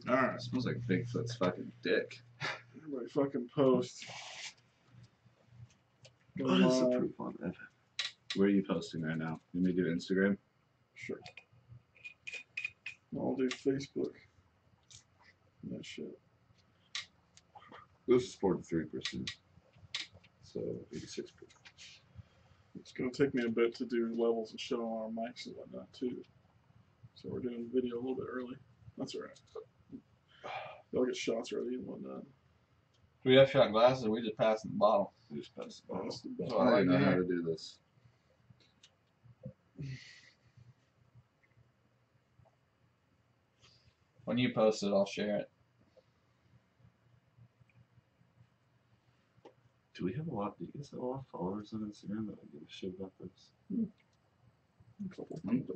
Alright. Smells like Bigfoot's fucking dick. Everybody fucking post. What is the proof on that? Where are you posting right now? You may do Instagram? Sure. I'll do Facebook. That shit. This is 43%. So 86%. It's gonna take me a bit to do levels and shit on our mics and whatnot too. So we're doing the video a little bit early. That's alright. Y'all get shots ready and whatnot. Do we have shot glasses or we just passing the bottle? We just passed the bottle. That's I don't know how to do this. When you post it, I'll share it. Do we have a lot? Do you guys have a lot of followers on Instagram that would give a shit about this?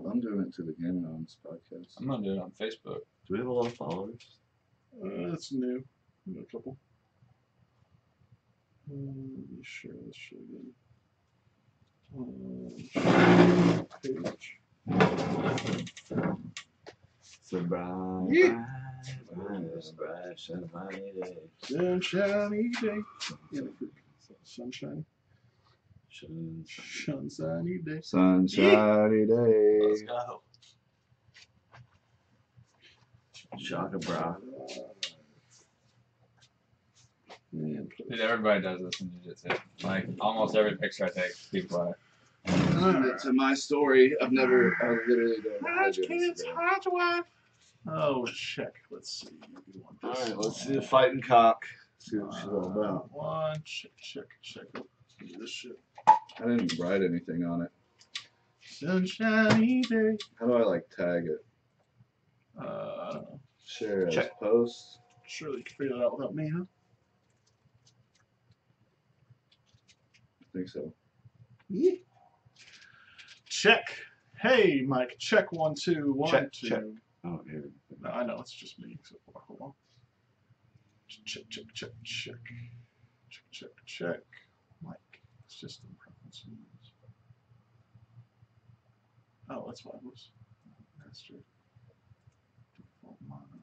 I'm doing it to the Gaming On this podcast. I'm gonna do it on Facebook. Do we have a lot of followers? It's new. A couple. Let me share this shit again. Page. So bright, Yeah. bright, shiny day. Sunshiny day. Sunshine. Sunshiny day. Sunshiny day. Let's go. Shaka bra. Dude, everybody does this in jiu-jitsu. Like, almost every picture I take, people are. Send it to my story. I literally don't know. Oh, check. Let's see. Alright, let's see the fighting cock. See what she's all about. One, check. Do this shit. I didn't even write anything on it. Sunshiny day. How do I like tag it? I don't know. Share as Check. post. Surely you can figure that out without me, huh? I think so. Yeah. Check. Hey, Mike. Check 1 2 1 Check, 2. check. Oh, here. No, I know it's just me. So hold on. Check. Mike. System preferences. Oh, that's why it was. Master. Default mono.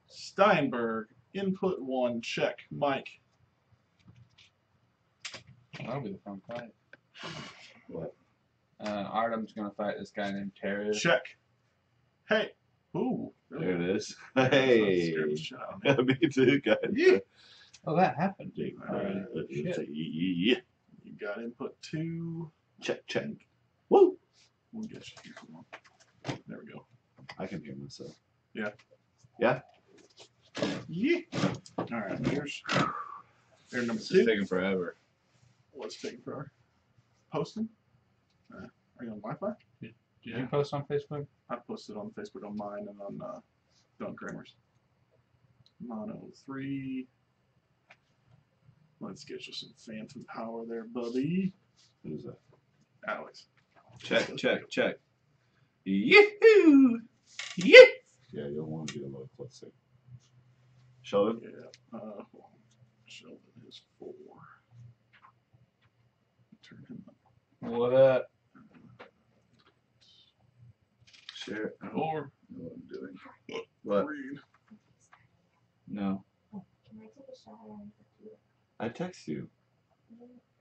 Steinberg. Input 1. Check. Mike. That'll be the fun fight. What? Artem's gonna fight this guy named Terry. Check. Hey. Ooh. There it is. Hey. Me too, guys. Yeah. Oh, that happened. You got input 2. Check. Woo! We'll get you. Come on. There we go. I can hear myself. Yeah. Yeah? Yeah. Alright, here's number This 2. is taking forever. What's taking forever? Posting? Are you on Wi-Fi? Did you post on Facebook? I posted on Facebook on mine and on Don Kramer's. Mono 3. Let's get you some phantom power there, buddy. What is that? Alex. Check. Yee-hoo! Yeah, you'll want to be a little closer. Sheldon? Yeah. Hold on. Sheldon is 4. Turn him up. What up? Share. I don't 4. know what I'm doing. What? Read. No. Can I take a shower and you? I text you.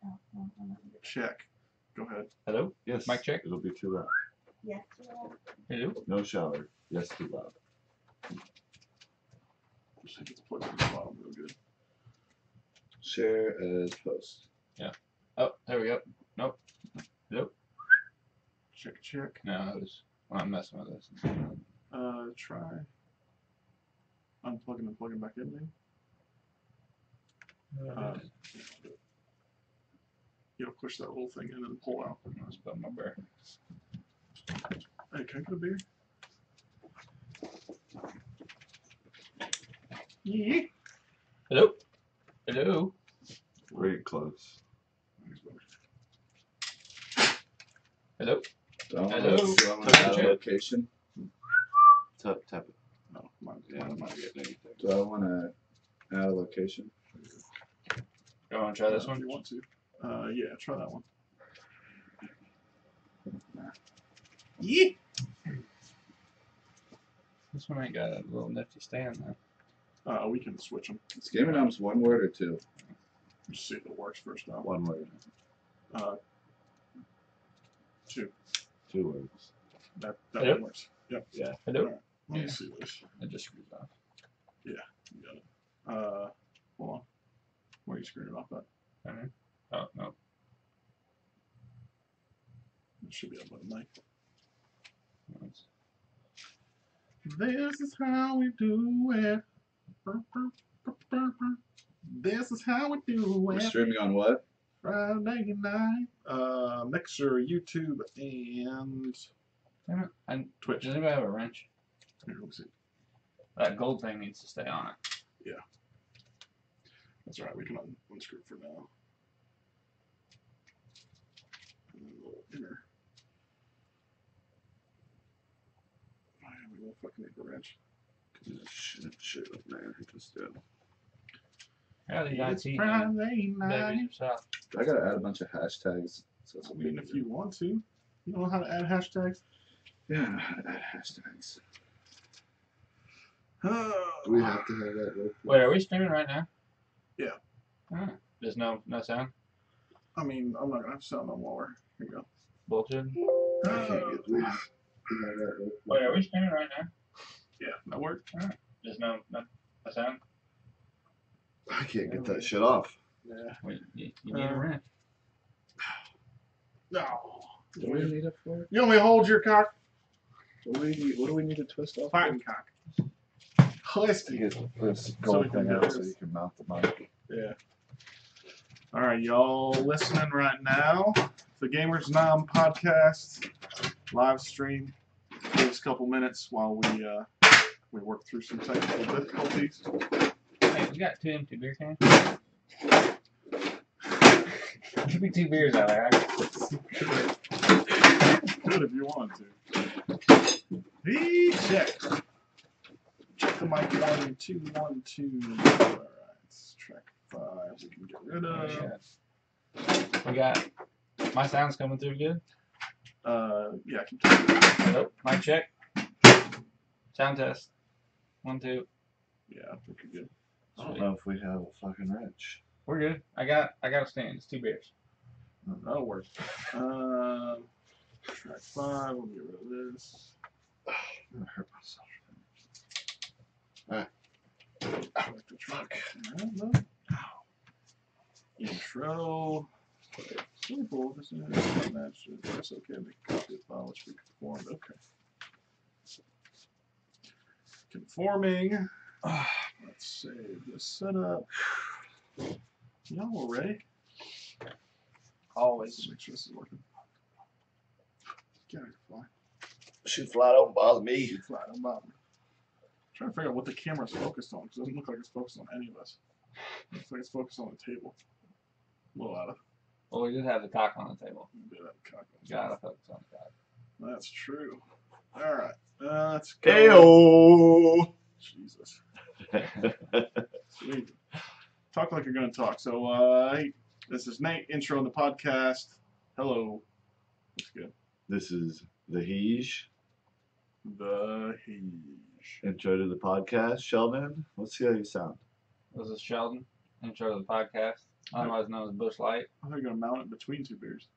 Oh, no, no. Check. Go ahead. Hello? Yes. Mic check. It'll be too loud. Yes, Hello? No shower. Yes, too loud. Just think it's plugged in the bottom real good. Share as post. Oh, there we go. Nope. Hello? Check. No, I'm messing with this. Try unplugging and plugging back in, maybe. You'll push that little thing in and pull out. I'll spill my beer. Hey, can I get a beer? Yeah. Hello? Hello? Very close. Hello? Do I want Hello? to add a location? Tap it. No, mine. Yeah, I might get anything. Do I want to add a location? You want to try this If one? you want to. Yeah, try that one. Yeah. This one ain't got a little nifty stand though. We can switch them. Is Gaming Arms one word or two? Just see if it works first off. One word. Two. 2 words. That Yep. one works. Yep. Yeah. I do. Alright, let Yeah. me see this. It just screws off. You got it. Hold on. Where are you screwing it off at? Oh no. It should be up on the mic. It's- This is how we do it. This is how we do We're it. streaming on what? Friday night. Mixer, YouTube, and Damn it. And Twitch. does anybody have a wrench? Here, let's see. That gold thing needs to stay on it. That's all right. We can unscrew for now. And then a little inner. Oh, yeah, we won't fucking make a wrench. Shit, man. Just do. Yeah, these It's IT Friday night. babies are soft. I gotta add a bunch of hashtags. So it's I mean, if you want to. You know how to add hashtags? Yeah, I know how to add hashtags. Do Do we have to have that real quick? Wait, are we streaming right now? Yeah. Alright. There's no sound? I mean, I'm not gonna have sound no more. Here you go. Bullshit. I can't get these. Do we have that real quick? Wait, are we streaming right now? Yeah, that worked. There's no sound? I can't get that shit off. Yeah. Wait, you need a wrench. No. What do we need it for? You want me to hold your cock? What do we need to twist off? Fighting cock. To Husky. get this So gold we can thing get out so this. you can mount the mic. Yeah. All right, y'all listening right now. The Gamers Nom podcast live stream. Give us a couple minutes while we work through some technical difficulties. Hey, we got 2 empty beer cans. Give me 2 beers out there. Good if you want to. Check. Check the mic 1, 2, 1, 2. All right, track 5. We can get rid of. We got my sound's coming through good. Yeah, I can talk. Hello, mic check. Sound test. 1, 2. Yeah, I think you're good. I don't know if we have a fucking wrench. We're good. I got a stand. It's 2 beers. That'll work. Track 5. We'll get rid of this. I'm gonna hurt myself. Select the track. All right, intro. Simple. This is not match. That's okay. Make a copy of the file which we conformed. Okay. Conforming. Let's save this setup. Y'all all ready? Always. Make sure this is working. Get out of the fly. Shoot fly, don't bother me. Shoot fly, don't bother me. Trying to figure out what the camera's focused on, because it doesn't look like it's focused on any of us. It looks like it's focused on the table. A little out of. Well, we did have the cock on the table. A bit out of cock. Gotta focus on the cock. That's true. Alright. Let's go. Heyo! Jesus. Sweet. Talk like you're going to talk. So, hey, this is Nate, intro on the podcast. Hello. That's good. This is the Hege. The Hege. Intro to the podcast. Sheldon, let's see how you sound. This is Sheldon, intro to the podcast, otherwise known as BuschLight. I thought you were going to mount it between 2 beers.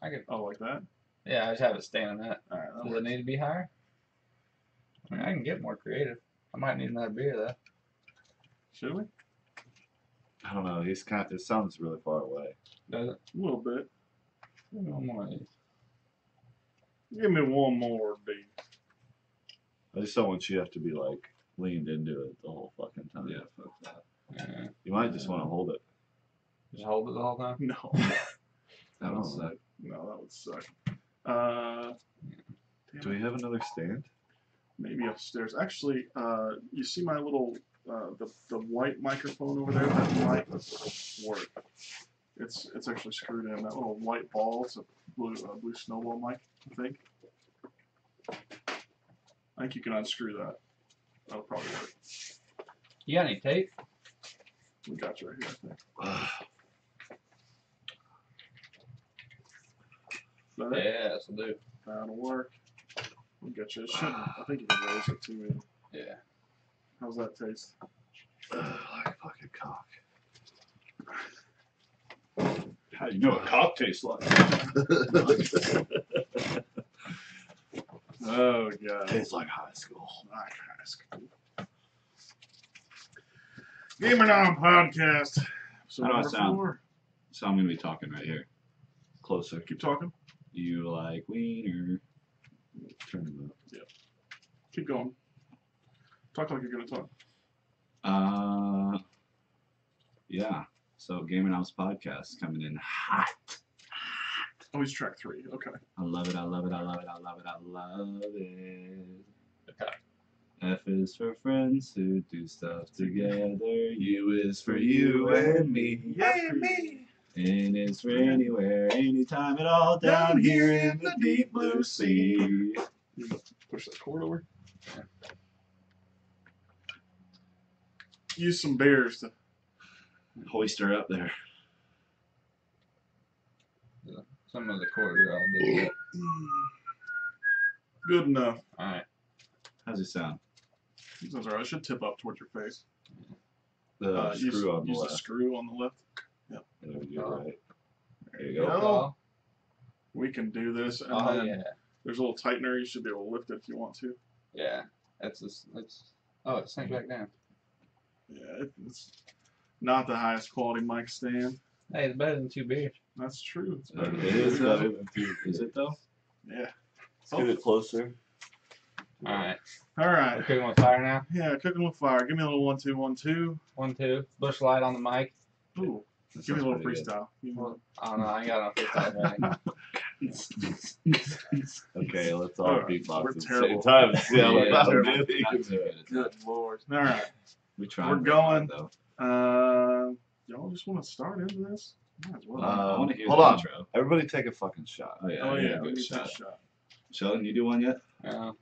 I could, Oh, like that? yeah, I just have it standing that. Alright, that Does it works. need to be higher? I mean, I can get more creative. I might need another beer though. Should we? I don't know. It sounds really far away. Does it? A little bit. Give me one more of these. Give me one more, D. I just don't want you to have to be like leaned into it the whole fucking time. Yeah, fuck that. Yeah. You might just want to hold it. Just hold it the whole time? No. I don't know. suck. No, that would suck. Do we have another stand? Maybe upstairs. Actually, you see my little the white microphone over there? That might work. It's actually screwed in. That little white ball. It's a blue snowball mic, I think. I think you can unscrew that. That'll probably work. You got any tape? We got you right here, I think. Is that it? Yeah, this'll do. That'll work. I'll get you. It shouldn't. I think you can raise it too, maybe. Yeah. How's that taste? Like fucking cock. How do you know what cock tastes like? Oh, God. Tastes like high school. Like high school. BuschLight13 podcast. So How do I number sound? 4. So I'm gonna be talking right here. Closer. Keep talking. You like wiener. Turn it up. Keep going. Talk like you're going to talk. Yeah. So Gaming House Podcast coming in hot. Oh, he's track 3. Okay. I love it, I love it, I love it, I love it, I love it. Okay. F is for friends who do stuff together. U is for you and me. Yeah, me. N is for anywhere, anytime at all, down here in the deep blue sea. Push that cord over. Use some bears to. Hoist her up there. Some of the chords are all digged up. Good enough. Alright. How's it sound? Sounds alright. It should tip up towards your face. The use screw on the use left. the screw on the left. There we go, Oh. right. There you you go. go. We can do this. And Oh, then yeah. there's a little tightener. You should be able to lift it if you want to. Yeah. That's just, oh, it sank back down. Yeah, it's not the highest quality mic stand. Hey, it's better than 2 beers. That's true. It's better It than is two. better than 2. Is it though? Yeah. Let's get it closer. Alright. All We're right. cooking with fire now. Yeah, cooking with fire. Give me a little 1 2 1 2. 1, 2. BuschLight on the mic. Ooh. That Give me a sounds little pretty good. freestyle. Give me a little- I don't know. I ain't got no freestyle ready. Okay, let's all Alright, beatbox we're at the terrible. same time. See how Yeah, loud terrible. it is. Not too good at that. Good lord. All right. We try. We're very hard, going. though. Y'all just want to start into this? Might as well. I want to hear Hold the on. intro. Everybody take a fucking shot. Oh yeah, Oh I need yeah, a we good need to take shot. a shot. Sheldon, you do one yet? No,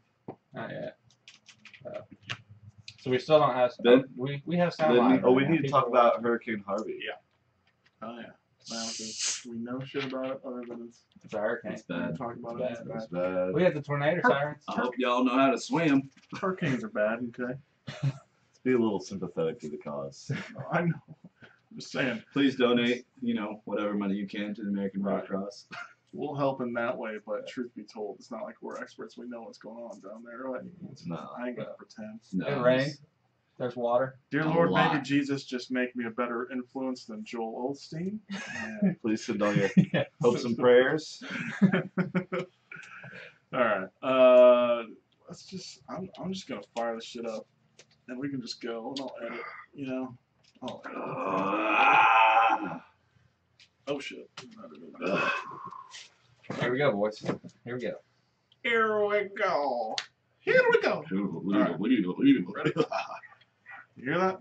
not yet. So we still don't have. Then- we have sound then line. Oh, we right need now. to talk People- about Hurricane Harvey. Oh yeah. Now we know shit about it other than It's a hurricane. It's we bad. talk about It's it. bad. It's bad. We had the tornado sirens. I hope y'all know how to swim. Hurricanes are bad. Okay. Let's be a little sympathetic to the cause. I know. I'm just saying. Please donate, whatever money you can to the American Red Cross. We'll help in that way, but truth be told, it's not like we're experts. We know what's going on down there, right? No. I ain't gonna pretend. No, It rains. There's water. Dear A Lord, lot. baby Jesus, just make me a better influence than Joel Osteen. And Please send all your hopes and prayers. all right. Let's just. I'm just gonna fire this shit up, and we can just go, and I'll edit. I'll edit. Oh shit. Here we go, boys. Here we go. Here we go. Here we go. You hear that?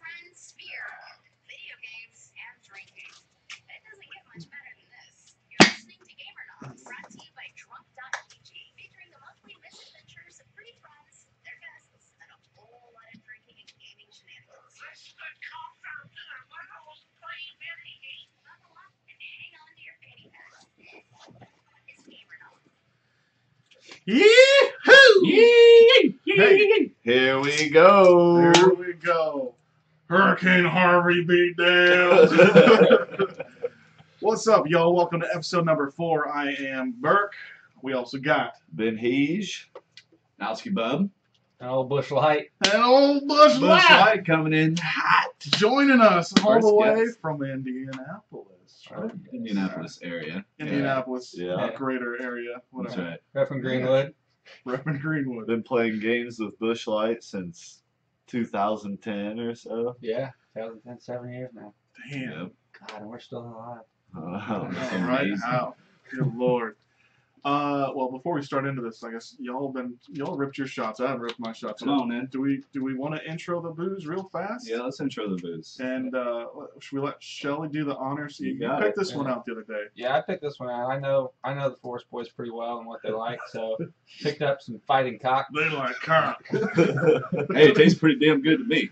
Friends, beer, video games, and drinking. It doesn't get much better than this. You're listening to GamerNown, brought to you by Drunk.pg, featuring the monthly misadventures of pretty friends, their guests, and a whole lot of drinking and gaming shenanigans. Buckle up and hang on to your fanny packs. It's GamerNown. Hey, Here we go. here we go. Hurricane Harvey beat down. What's up, y'all? Welcome to episode number 4. I am Birk. We also got Ben Hege. Nowski Bub. And old BuschLight. an old BuschLight BuschLight coming in hot. joining us all First the way guest. from Indianapolis. Right? Indianapolis area. Indianapolis, Yeah. greater area, That's whatever. right. Rep from Greenwood. Repping Greenwood. Been playing games with BuschLight since 2010 or so. Yeah. 2010, 7 years now. Damn. Yep. God, and we're still alive. All That's right, amazing. how? Good lord. Well, before we start into this, I guess y'all ripped your shots. I haven't ripped my shots. Come on, man. Do we want to intro the booze real fast? Yeah, let's intro the booze. And should we let Shelly do the honors? You You got picked it. this one Yeah. out the other day. Yeah, I picked this one out. I know the Forest Boys pretty well and what they like, so picked up some fighting cock. They like cock. Hey, it tastes pretty damn good to me.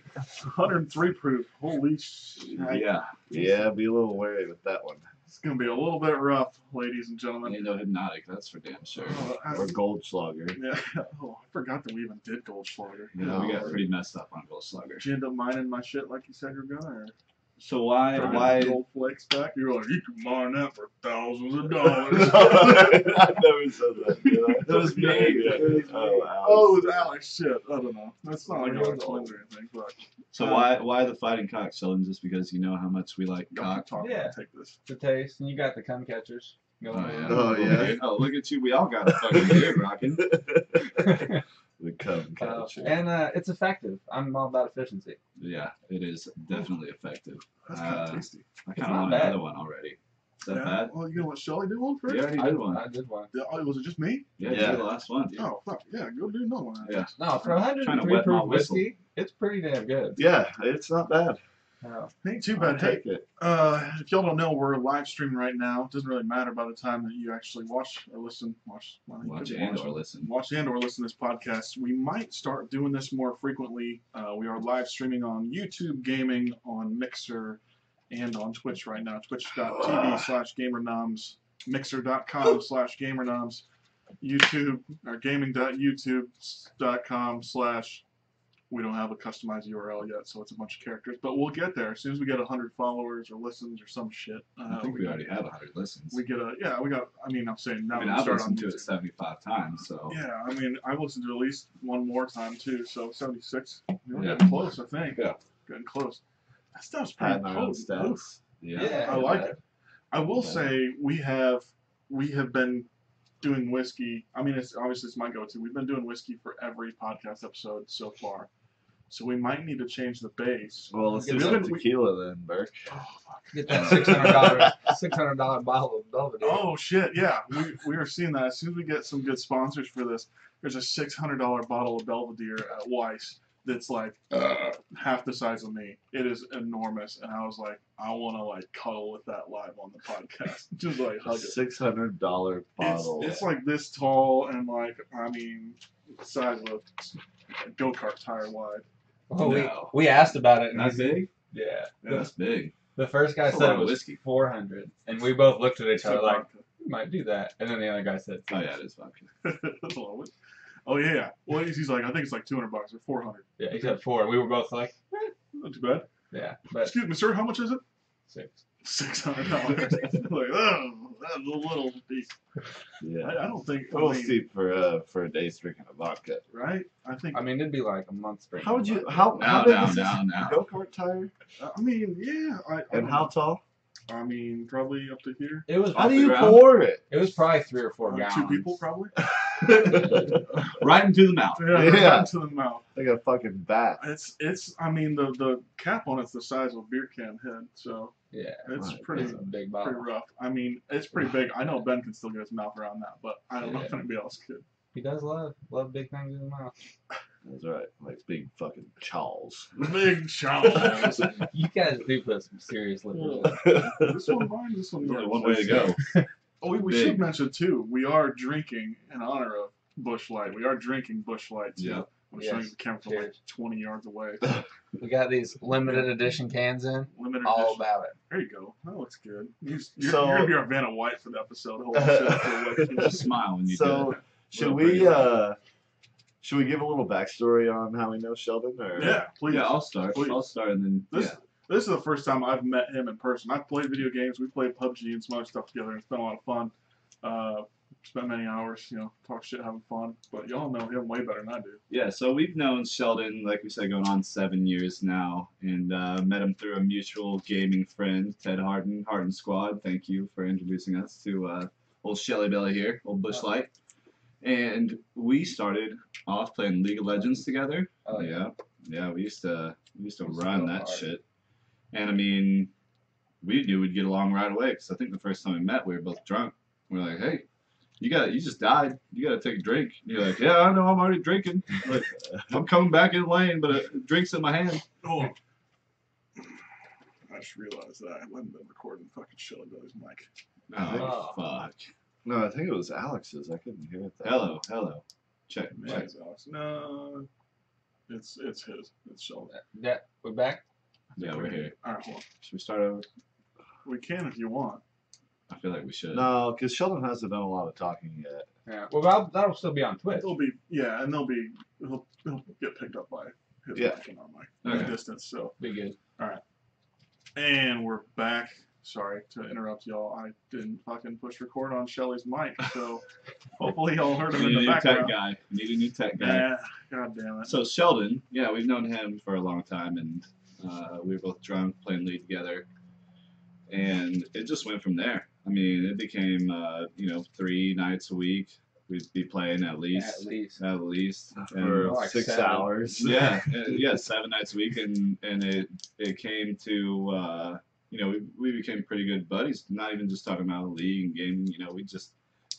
103 proof. Holy shit. Yeah. Yeah, be a little wary with that one. It's gonna be a little bit rough, ladies and gentlemen. Ain't no Hypnotic, that's for damn sure. Or Goldschlager. Yeah. Oh, I forgot that we even did Goldschlager. Yeah, we got pretty messed up on BuschLight. Did you end up mining my shit like you said you're gonna? Or So why gold flakes back? You were like, you can mine that for thousands of dollars. I never said that. Did I? That was me. Yeah. It was me. Oh, it was Alex. Shit, I don't know. That's not like Alex wins or anything, but So why the fighting cock, Sheldon? Just because you know how much we like don't cock? talk. Yeah. Take this. The taste, and you got the cum catchers going on. Oh, yeah. Oh, look at you. We all got a fucking beard rocking. The cum catcher. And it's effective. I'm all about efficiency. Yeah, it is definitely effective. That's kind of tasty. I It's kind of not want bad. another one already. Is that bad? Well, you gonna let Shelly do one first? You already did one. I did one. Oh, was it just me? Yeah, Yeah. you're the last one. Oh, fuck. Yeah, go do another one. Yeah. No, for Trying to 103 wet my proof whistle. whiskey, it's pretty damn good. Yeah, it's not bad. Ain't too I'll bad. Hey, take it. if y'all don't know, we're live streaming right now. It doesn't really matter by the time that you actually watch or listen. Watch and or listen. Watch and or listen to this podcast. We might start doing this more frequently. We are live streaming on YouTube Gaming, on Mixer, and on Twitch right now. Twitch.tv/GamerNoms, Mixer.com/GamerNoms, YouTube or gaming.youtube.com/ we don't have a customized URL yet, so it's a bunch of characters. But we'll get there as soon as we get 100 followers or listens or some shit. I think we already have 100 listens. We get we got. I mean, I'm saying now. I mean, we I've start on listened to it YouTube. 75 times, so. Yeah, I mean, I listened to it at least one more time too, so 76. We're Yeah. getting close, I think. Yeah. Getting close. That stuff's pretty Had my own potent. stats. Yeah. I like it. I will say we have been doing whiskey. I mean, it's obviously it's my go-to. We've been doing whiskey for every podcast episode so far, so we might need to change the base. Well, let's do We've some been- tequila then, Birk. Oh fuck. Get that $600 bottle of Belvedere. Oh shit! Yeah, we are seeing that. As soon as we get some good sponsors for this, there's a $600 bottle of Belvedere at Weiss that's like half the size of me. It is enormous, and I was like, I want to like cuddle with that live on the podcast, just like A hug it. $600 bottle. It's like this tall and like I mean, size of a go-kart tire wide. Oh, No. we asked about it. And That's big? Yeah. That's big. The first guy That's a said lot it of was whiskey. 400, and we both looked at each other like, vodka. we might do that. And then the other guy said, Oh, yeah, it is vodka. That's a lot of whiskey. Oh yeah. Well, he's like, I think it's like $200 or 400. yeah, he said 4. We were both like, Not too bad. yeah, but Excuse me, sir. How much is it? 6. $600. Like, oh, that's a little piece. Yeah. I don't think. A little steep for a day's drinking of vodka. Right? I think. I mean, it'd be like a month straight. How would you? How Now, big now, is this now, now. go-kart tire? I mean, yeah. I And how tall? I mean, probably up to here. It was How Off do the you ground? pour it? it was probably 3 or 4 Two gallons. people, probably. Right into the mouth. Yeah. Yeah. Right to the mouth. Like a fucking bat. It's. I mean, the cap on it's the size of a beer can head, so Yeah, it's Right. pretty it's a big pretty bottle. rough. I mean, it's pretty big. I know Ben can still get his mouth around that, but I don't know if Yeah. anybody else could. He does love big things in his mouth. That's right. Like big fucking chaws. Big Charles. You guys do put some serious liquor in. This one mine. This one There's yours. only one way to go. Oh, we Big. should mention too. We are drinking in honor of BuschLight. We are drinking BuschLight too. Yeah. I'm showing Yes. the camera from like Cheers. 20 yards away. We got these limited edition cans in. Limited All edition. about it. There you go. That looks good. You're So- gonna be our Vanna White for the episode. Holy shit. Just smile when you do So it. should Well, we give a little backstory on how we know Sheldon? Or Yeah, please. Yeah, I'll start. Please. I'll start and then. This, Yeah. this is the first time I've met him in person. I've played video games. We played PUBG and some other stuff together, and it's been a lot of fun. Spent many hours, talk shit, having fun. But y'all know him way better than I do. Yeah, so we've known Sheldon, like we said, going on 7 years now, and met him through a mutual gaming friend, Ted Harden, Harden Squad. Thank you for introducing us to old Shelly Belly here, old BuschLight. And we started off playing League of Legends together. Oh, yeah. Yeah, we used to Used to run go that hard. shit. And I mean, we knew we'd get along right away because I think the first time we met, we were both drunk. We were like, "Hey, you just died. You gotta take a drink." And you're like, "Yeah, I know. I'm already drinking. Like, I'm coming back in the lane, but a drink's in my hand." Oh. I just realized that I haven't been recording fucking Shelly Belly's mic. Oh, Oh. fuck. No, I think it was Alex's. I couldn't hear it. Hello. Check. Maybe it's Alex. No, it's his. It's Shelly. Yeah, we're back. Yeah, we're here. All right, hold on. Should we start over? We can if you want. I feel like we should. No, because Sheldon hasn't done a lot of talking yet. Yeah. Well, that'll still be on Twitch. It'll be and he'll get picked up by his mic and our mic at Okay. a distance. So Be good. and we're back. Sorry to interrupt y'all. I didn't fucking push record on Shelly's mic, so hopefully y'all heard him We in need the a new tech background. guy. We need a new tech guy. Yeah, god damn it. So Sheldon, yeah, we've known him for a long time, and we were both drunk playing League together, and it just went from there. I mean, it became 3 nights a week. We'd be playing at least. At least. For like 6 7. hours. Yeah, 7 nights a week, and it came to we became pretty good buddies. Not even just talking about League and gaming. We just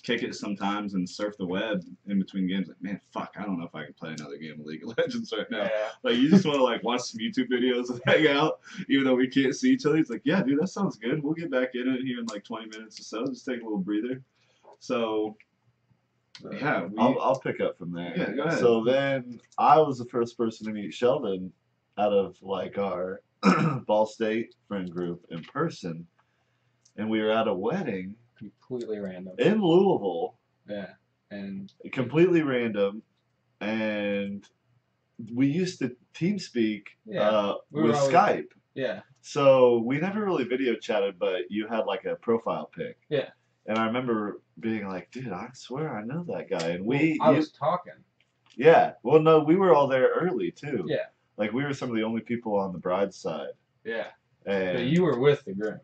kick it sometimes and surf the web in between games. Like, man, fuck, I don't know if I can play another game of League of Legends right now. Yeah. Like, you just want to like watch some YouTube videos and hang out, even though we can't see each other. He's like, yeah, dude, that sounds good. We'll get back in it here in like 20 minutes or so. Just take a little breather. So, yeah, I'll pick up from there. Yeah, go ahead. So then I was the first person to meet Sheldon out of like our Ball State friend group in person, and we were at a wedding Completely random. in Louisville. Yeah. And Completely random, and we used to TeamSpeak Yeah, we were with always- Skype. yeah. So we never really video chatted, but you had like a profile pic. Yeah. And I remember being like, dude, I swear I know that guy. And I was talking. yeah. Well, no, we were all there early too. Yeah. Like we were some of the only people on the bride's side. Yeah. And But you were with the groom.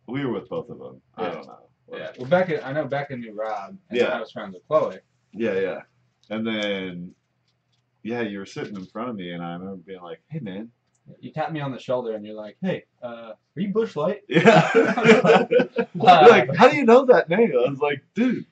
we were with both of them. I Yeah. don't know. Yeah. Well, I know Becca knew Rob, and Yeah. I was friends with Chloe. Yeah, yeah. And then, yeah, you were sitting in front of me, and I remember being like, hey, man. You tapped me on the shoulder, and you're like, "Hey, are you BuschLight?" Yeah. You're like, how do you know that name? I was like, dude,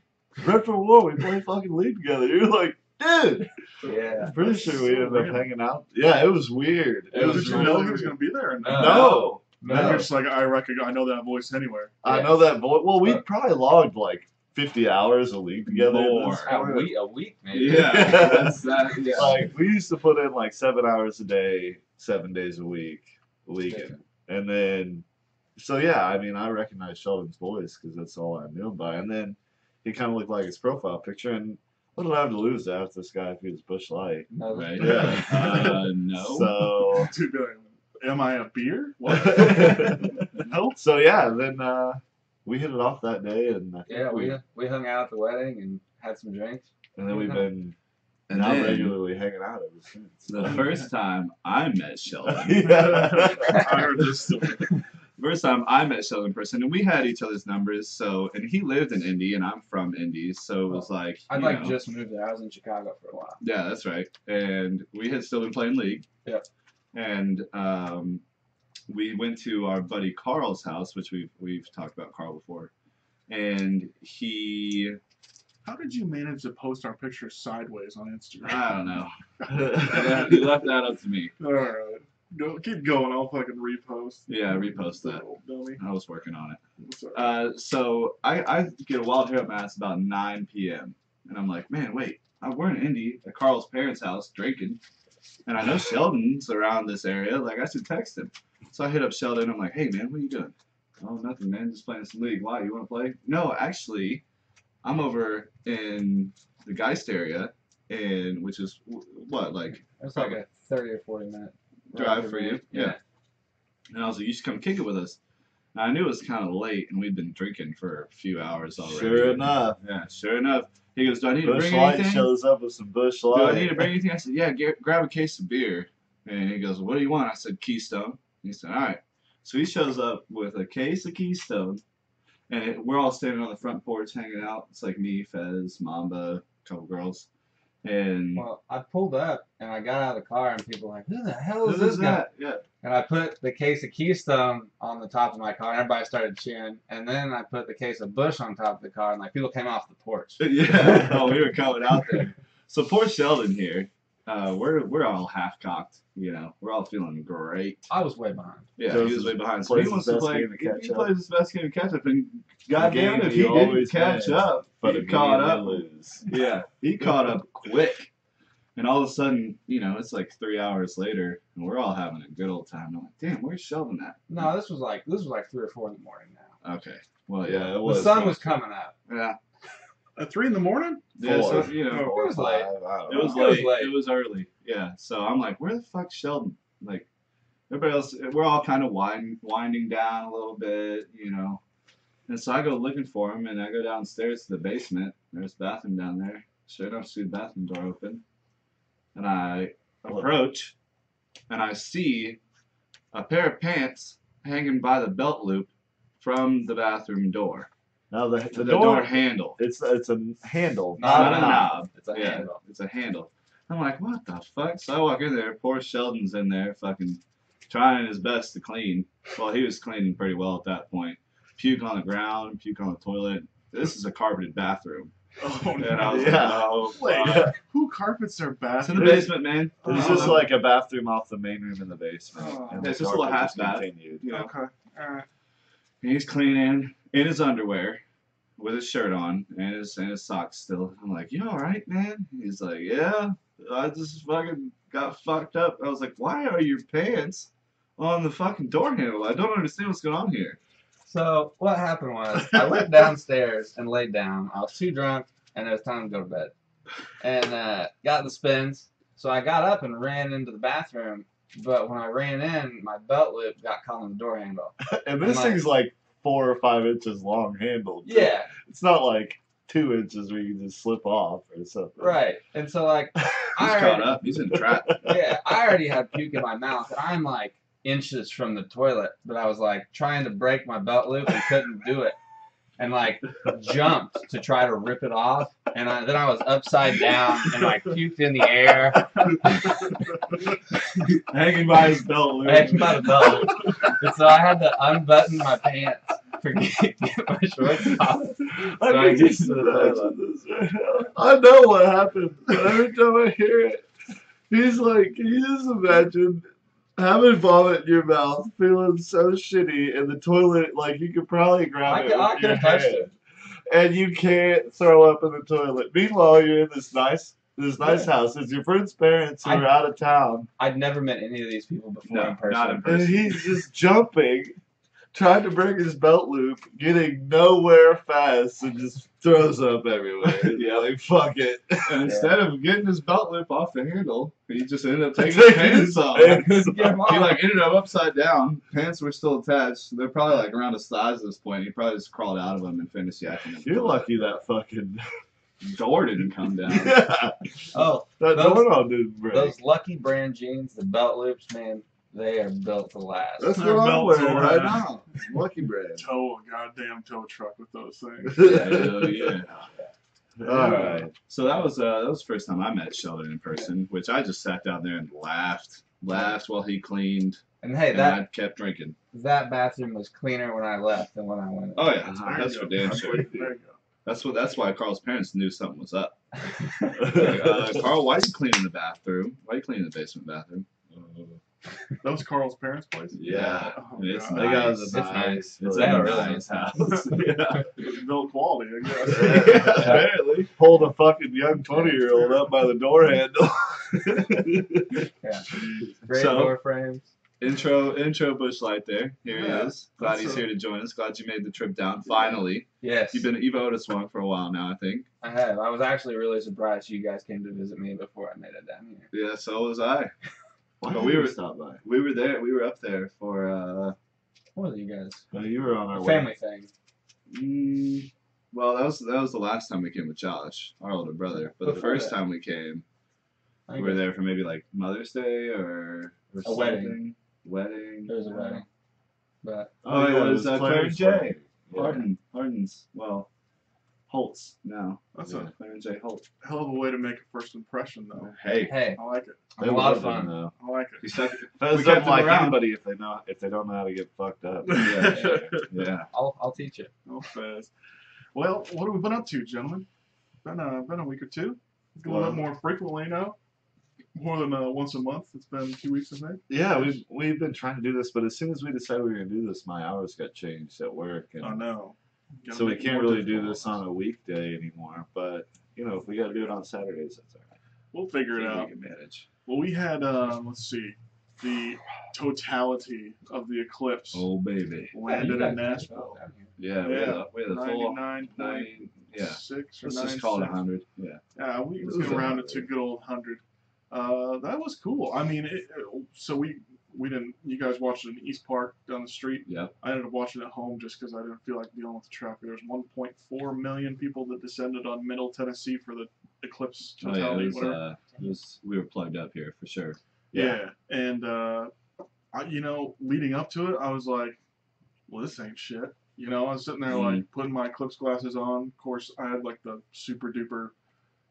Red for War, we play fucking League together. You're like, dude. Yeah. I'm pretty That's sure so we ended random. up hanging out. Yeah, it was weird. It was Did you really know he weird. was going to be there? No. And you're just like, I know that voice anywhere. I Yeah. know that voice. Well, we probably logged like 50 hours a League together. at More. this A point. week, maybe. Yeah, that's that. Yeah. Like, we used to put in like 7 hours a day, 7 days a week, leaguing. And then, so yeah, I mean, I recognized Sheldon's voice because that's all I knew him by. And then he kind of looked like his profile picture. And what did I have to lose to ask this guy if he was BuschLight? No, Right. Yeah. No. So, Dude, be like, am I a beer? What? nope. So yeah, then we hit it off that day, and I think Yeah, we hung out at the wedding and had some drinks. and then we've been And now then- regularly hanging out ever since. The first time I met Sheldon, Yeah. I heard this story. first time I met Sheldon in person, and we had each other's numbers. So, and he lived in Indy, and I'm from Indy, so it was like, I'd you like know, just moved there. I was in Chicago for a while. yeah, that's right. And we had still been playing League. Yep. And we went to our buddy Carl's house, which we've talked about Carl before, and he, How did you manage to post our pictures sideways on Instagram? I don't know, he left that up to me. All right. Go, keep going. I'll fucking repost. Yeah, repost that. Little dummy. I was working on it. It's all right. So I get a wild hair up my ass about 9 p.m. And I'm like, man, wait, we're in Indy at Carl's parents' house drinking. And I know Sheldon's around this area. Like, I should text him. So I hit up Sheldon. I'm like, hey, man, what are you doing? Oh, nothing, man. Just playing some League. Why? You want to play? No, actually, I'm over in the Geist area, which is, what, like, It's like a 30 or 40 minute drive for you? Yeah. And I was like, you should come kick it with us. And I knew it was kind of late, and we'd been drinking for a few hours already. Sure enough. Yeah, sure enough. He goes, do I need to bring BuschLight anything? shows up with some BuschLight. Do I need to bring anything? I said, yeah, grab a case of beer. And he goes, what do you want? I said, Keystone. He said, all right. So he shows up with a case of Keystone, and we're all standing on the front porch hanging out. It's like me, Fez, Mamba, a couple girls. And Well, I pulled up and I got out of the car and people were like, who the hell who is this is guy? that? Yeah. And I put the case of Keystone on the top of my car and everybody started cheering. And then I put the case of Busch on top of the car and like people came off the porch. Yeah. Oh, we were coming out there. So poor Sheldon here. We're all half cocked. You know, we're all feeling great. I was way behind. Yeah, Goes he was way behind. So plays he wants his to best play. game to catch He up. plays his best game to catch up, and goddamn, game if he he didn't always catch wins, up, but he caught up. immediately lose. Yeah, he caught up quick. And all of a sudden, you know, it's like 3 hours later, and we're all having a good old time. I'm like, damn, where's Sheldon at? No, this was like 3 or 4 in the morning now. Okay. Well, yeah, it was. The sun was coming up. Yeah. At 3 in the morning? Yeah, so, Four. you know, Oh, It was late. it was It was late. late. It was early. Yeah. So I'm like, where the fuck's Sheldon? Like, everybody else, we're all kind of winding down a little bit, you know. And so I go looking for him, and I go downstairs to the basement. There's a bathroom down there. Sure enough, see the bathroom door open. And I approach, and I see a pair of pants hanging by the belt loop from the bathroom door. Now the The door, door handle. it's a handle, Not not a knob. It's a Yeah, handle. it's a handle. I'm like, what the fuck? So I walk in there. Poor Sheldon's in there, fucking trying his best to clean. Well, he was cleaning pretty well at that point. Puke on the ground, puke on the toilet. This is a carpeted bathroom. Oh, And I no. was Yeah. like, oh, Wait, fuck. who carpets their It's in bathroom? the basement, man. It was Oh. just like a bathroom off the main room in the basement. Oh. and Yeah, it's the just a little carpet half bath. continued. You know, Okay. Alright. and he's cleaning in his underwear with his shirt on and his socks still. I'm like, you all right, man? He's like, yeah, I just fucking got fucked up. I was like, why are your pants on the fucking door handle? I don't understand what's going on here. So what happened was I went downstairs and laid down. I was too drunk, and it was time to go to bed. And got the spins. So I got up and ran into the bathroom. But when I ran in, my belt loop got caught on the door handle. And this Like- thing's like 4 or 5 inches long handled. too. Yeah, It's not like 2 inches where you can just slip off or something. right. And so like He's I caught already, up. He's in a trap. yeah, I already had puke in my mouth. And I'm like inches from the toilet, but I was like trying to break my belt loop and couldn't do it. And like jumped to try to rip it off, and then I was upside down and like puked in the air, Hanging by his belt loop. hanging by the belt loop. And so I had to unbutton my pants to get my shorts off. I So I can get just to the imagine toilet. this right now. I know what happened. But every time I hear it, he's like, can you just imagine having vomit in your mouth, feeling so shitty, and the toilet, like you could probably grab it I with could your have touched hand, it. and you can't throw up in the toilet. Meanwhile, you're in this nice house. It's your friend's parents who are out of town, I'd never met any of these people before No, in person. not in person. and he's just jumping, trying to break his belt loop, getting nowhere fast, and just throws up everywhere. Yeah, like fuck it. And instead of getting his belt loop off the handle, he just ended up taking Taking his pants his off. pants Couldn't get 'em He off. like ended up upside down. Pants were still attached. They're probably like around his thighs at this point. He probably just crawled out of them and finished yakking. You're lucky that fucking Door didn't come down. yeah, Oh, that Those- doorknob didn't break. those Lucky brand jeans, the belt loops, man, they are built to last. That's They're what I'm built wearing to right last. now. Lucky brand. Tow a goddamn tow truck with those things. Hell yeah. All right. So that was the first time I met Sheldon in person, which I just sat down there and laughed while he cleaned, And hey, and that I kept drinking. that bathroom was cleaner when I left than when I went. Oh yeah, Uh-huh. that's for damn sure. There you go. That's why Carl's parents knew something was up. Like, Carl, why are you cleaning the bathroom? Why are you cleaning the basement bathroom? That was Carl's parents' place? Yeah, Oh, it's God. They got nice. us It's nice. It's They a have a really nice nice house. Yeah. It was built quality, I guess. Apparently. Pulled a fucking young 20-year-old up by the door handle. Great So- door frames. Intro BuschLight there. Here Yeah, he is. Glad that's he's a- here to join us. Glad you made the trip down. Finally. Yes, You've owed us one for a while now, I think. I have. I was actually really surprised you guys came to visit me before I made it down here. Yeah, so was I. Why But did we you were- stop by? We were there. We were up there for What are you guys? Well, you were on our A way. family thing. well, that was the last time we came with Josh, our older brother. But the Before first that. time we came, I we think were there for maybe like Mother's Day or A wedding. something. Wedding. There was a wedding, but Oh, yeah, it was Claire and Claire's Jay. wedding. Yeah. Harden's. Well, Holtz now. That's Yeah, a Claire and Jay Holt. hell of a way to make a first impression, though. Hey. hey, I like it. it was a lot of wasn't, fun. though. I like it. He stuck, Fez We kept doesn't him like around. anybody if they don't know how to get fucked up. yeah. Yeah. I'll teach you. No Fez. Well, what have we been up to, gentlemen? Been a week or two. A little bit more frequently now. More than once a month. It's been 2 weeks, I think. Yeah, we've been trying to do this, but as soon as we decided we were gonna do this, my hours got changed at work, and I know. Gotta so we make it can't more really do difficult. this on a weekday anymore. But you know, if we got to do it on Saturdays, that's all right. We'll figure it We out. can manage. Well, we had, let's see, the totality of the eclipse Oh baby. landed in Nashville. Yeah, we had a full 99.6 yeah. or Let's just call it 96. 100. Yeah. Yeah, we It was can round a- it to good old 100. That was cool. I mean, so we didn't. You guys watched it in East Park down the street. Yeah. I ended up watching it at home just because I didn't feel like dealing with the traffic. There's 1.4 million people that descended on Middle Tennessee for the eclipse Oh yeah, totality. it Whatever. was we were plugged up here for sure. Yeah, and leading up to it, I was like, well, this ain't shit. I was sitting there like putting my eclipse glasses on. Of course, I had like the super duper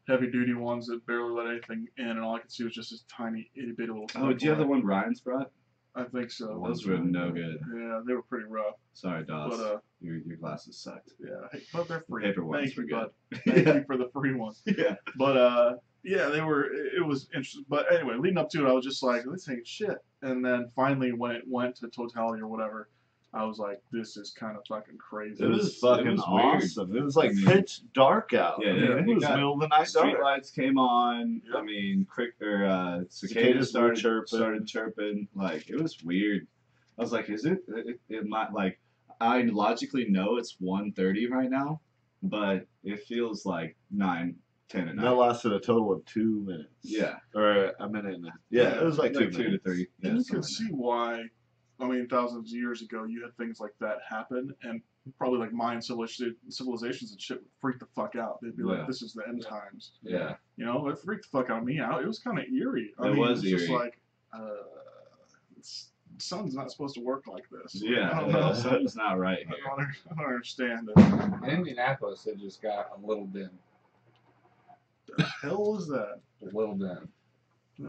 heavy duty ones that barely let anything in, and all I could see was just this tiny itty bitty little. Oh, do you have the one Ryan's brought? I think so. Those were no good. Yeah, they were pretty rough. Sorry, Doss. But your glasses sucked. yeah, but they're free. Paper ones Thank were you, bud. good. Thank you for the free ones. Yeah. But yeah, they were. It was interesting. But anyway, leading up to it, I was just like, this ain't shit. And then finally, when it went to totality or whatever, I was like, this is kind of fucking crazy. It was fucking weird. awesome. It was like pitch dark out. Yeah, it was got middle of the night Street dark. lights came on. Yep. I mean, cicadas Cicadas were started chirping. Like it was weird. I was like, is it might like I logically know it's 1:30 right now, but it feels like 9, 10 at And night. that lasted a total of 2 minutes. Yeah. Or a minute and a half. Yeah, it was like 2 2 to minutes. 3. Yeah, And you something can like see why. I mean, thousands of years ago, you had things like that happen, and probably like Mayan civilizations and shit would freak the fuck out. They'd be Yeah. like, "This is the end times." that. Yeah. It freaked the fuck out of me out. It was kind of eerie. I It mean, was it's just eerie. like, the sun's not supposed to work like this. Yeah. I don't know. Something's not right I here. don't understand it. In Indianapolis, it just got a little dim. The hell was that? A little dim.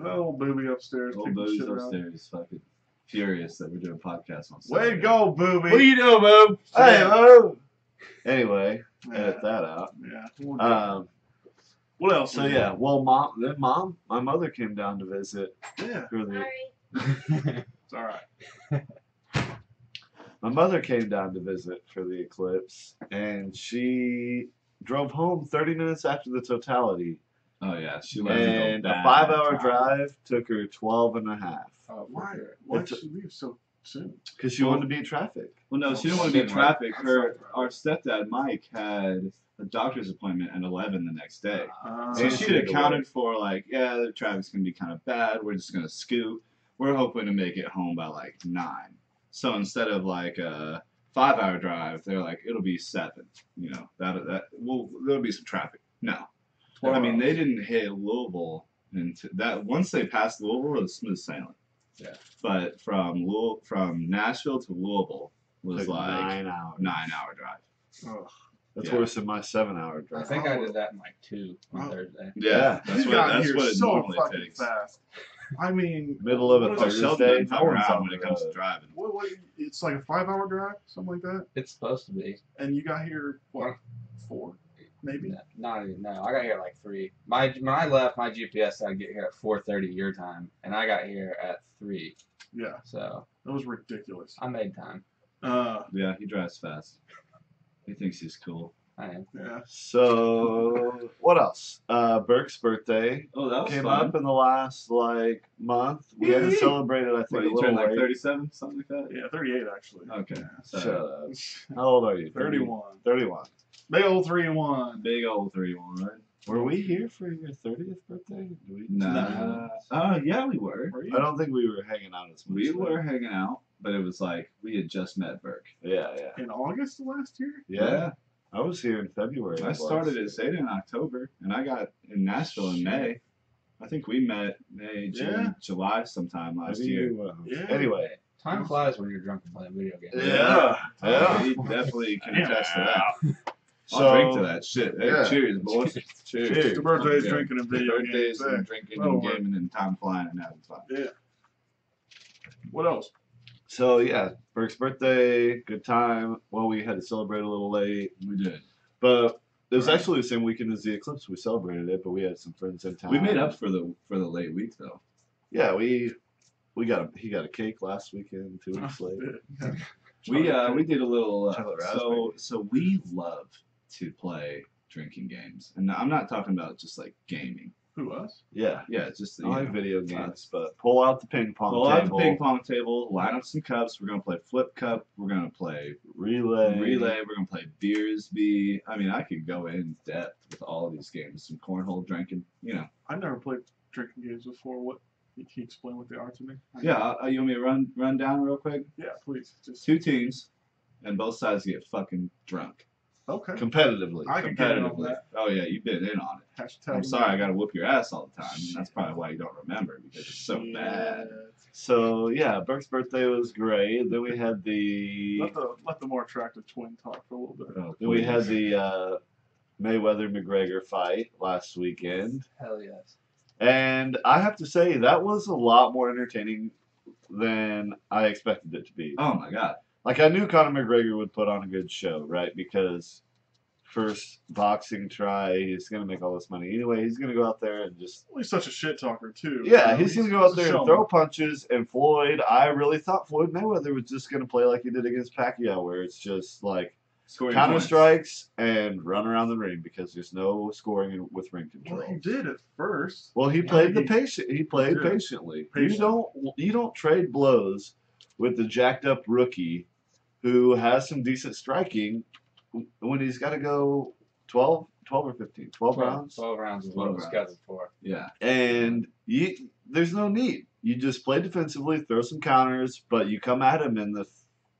Oh, booby upstairs. Old kicking Boo's shit around. upstairs, fucking furious that we're doing podcasts on. Way to Saturday. go, booby. What are you doing, Boob? Hey, Boo. Anyway, Yeah. edit that out. Yeah. What else? So yeah, well, my mother came down to visit. Yeah. For the, Sorry. It's all right. my mother came down to visit for the eclipse, and she drove home 30 minutes after the totality. Oh yeah, she left And a 5-hour drive took her 12 and a half. Oh, Why? for sure. Why did It's- she leave so soon? Because she wanted to beat traffic. Well, no, she didn't want to be in traffic. Our stepdad Mike had a doctor's appointment at 11 the next day. So And she she had had to accounted for like, yeah, the traffic's gonna be kind of bad. We're just gonna scoot. We're hoping to make it home by like 9. So instead of like a 5-hour drive, they're like, it'll be 7. There'll be some traffic. No, I mean they didn't hit Louisville into that. Once they passed Louisville, it was smooth sailing. Yeah. But from Nashville to Louisville was Took like 9 hours. 9-hour drive. Ugh. That's Yeah. worse than my 7-hour I drive. think I did that in like 2 on Oh. Thursday. Yeah. that's You what got that's here what it so normally fucking takes. fast. I mean, Middle of a what is Oh, it? Thursday. Sheldon doesn't no fuck one's around on when the it comes to road. driving. What, it's like a 5-hour drive, something like that. It's supposed to be. And you got here what? 4, maybe. Not even. No, I got here at like 3. When I left, my GPS said I'd get here at 4:30 your time, and I got here at 3. Yeah, So that was ridiculous. I made time. Yeah, he drives fast. He thinks he's cool. I am. Yeah. So, what else? Burke's birthday Oh, that was came fun. up in the last month. We had to celebrate it, I think, What, a you little turned like late. 37, something like that? Yeah, 38 actually. Okay. Shut So, up. How old are you? 31. 31. Big old 3-1. big old 3-1, right? Were we here for your 30th birthday? Do we? Nah. Yeah, we were. Were I you? don't think we were hanging out as much. We then. were hanging out, but it was like we had just met Birk. Yeah, yeah. In August of last year? Yeah. I was here in February. I of started last at Zeta in October, and I got in Nashville in May. I think we met May, June, Yeah. July sometime year. last Maybe year. you, Yeah. Anyway. Time flies when you're drunk and playing video games. Yeah. Yeah. He definitely can Yeah. attest to that. So, I'll drink to that shit. Hey, yeah. cheers, boys. Cheers. Cheers. The birthday's Yeah. drinking and video Birthdays games. and eh? drinking Oh, and we're- gaming and time flying and having fun. Yeah. What else? So yeah, Burke's birthday, good time. Well, we had to celebrate a little late, We did. but it was actually the same weekend as the eclipse. We celebrated it, but we had some friends in town. We made up for the late week though. Yeah, he got a cake last weekend, 2 weeks late. We did a little Chocolate raspberry. so we love to play drinking games, and I'm not talking about just like gaming. Who, us? Yeah. Yeah, it's just I like know, video games, but pull out the ping pong pull table. out the ping pong table, line up some cups. We're gonna play flip cup. We're gonna play relay. We're gonna play Beersby. I mean, I could go in depth with all of these games. Some cornhole drinking. You know. I've never played drinking games before. What? Can you explain what they are to me? Yeah. You want me to run down real quick? Yeah, please. Just 2 teams, and both sides get fucking drunk. okay. Competitively. I can get in on Competitively. that. Oh yeah, you've been in on it. Hashtag. I'm sorry, I gotta whoop your ass all the time. And that's probably why you don't remember because it's so bad. So yeah, Burke's birthday was great. Then we had the Let the more attractive twin talk for a little bit. Oh, then we had please. the Mayweather McGregor fight last weekend. Hell yes. And I have to say that was a lot more entertaining than I expected it to be. Oh my god. Like I knew Conor McGregor would put on a good show, right? Because first boxing try, he's gonna make all this money anyway. He's gonna go out there and just Well, he's such a shit talker too. yeah, You know, he's gonna go out a there and showman. throw punches. And Floyd, I really thought Floyd Mayweather was just gonna play like he did against Pacquiao, where it's just like Scoring counter points. strikes and run around the ring because there's no scoring with ring control. Well, he did at first. Well, he I played think the patient. He played did. patiently. Patient. You don't trade blows with the jacked up rookie who has some decent striking when he's got to go 12 or 15, 12 rounds. 12 rounds is what 12 it was rounds. scheduled for. Yeah. And there's no need. You just play defensively, throw some counters, but you come at him in the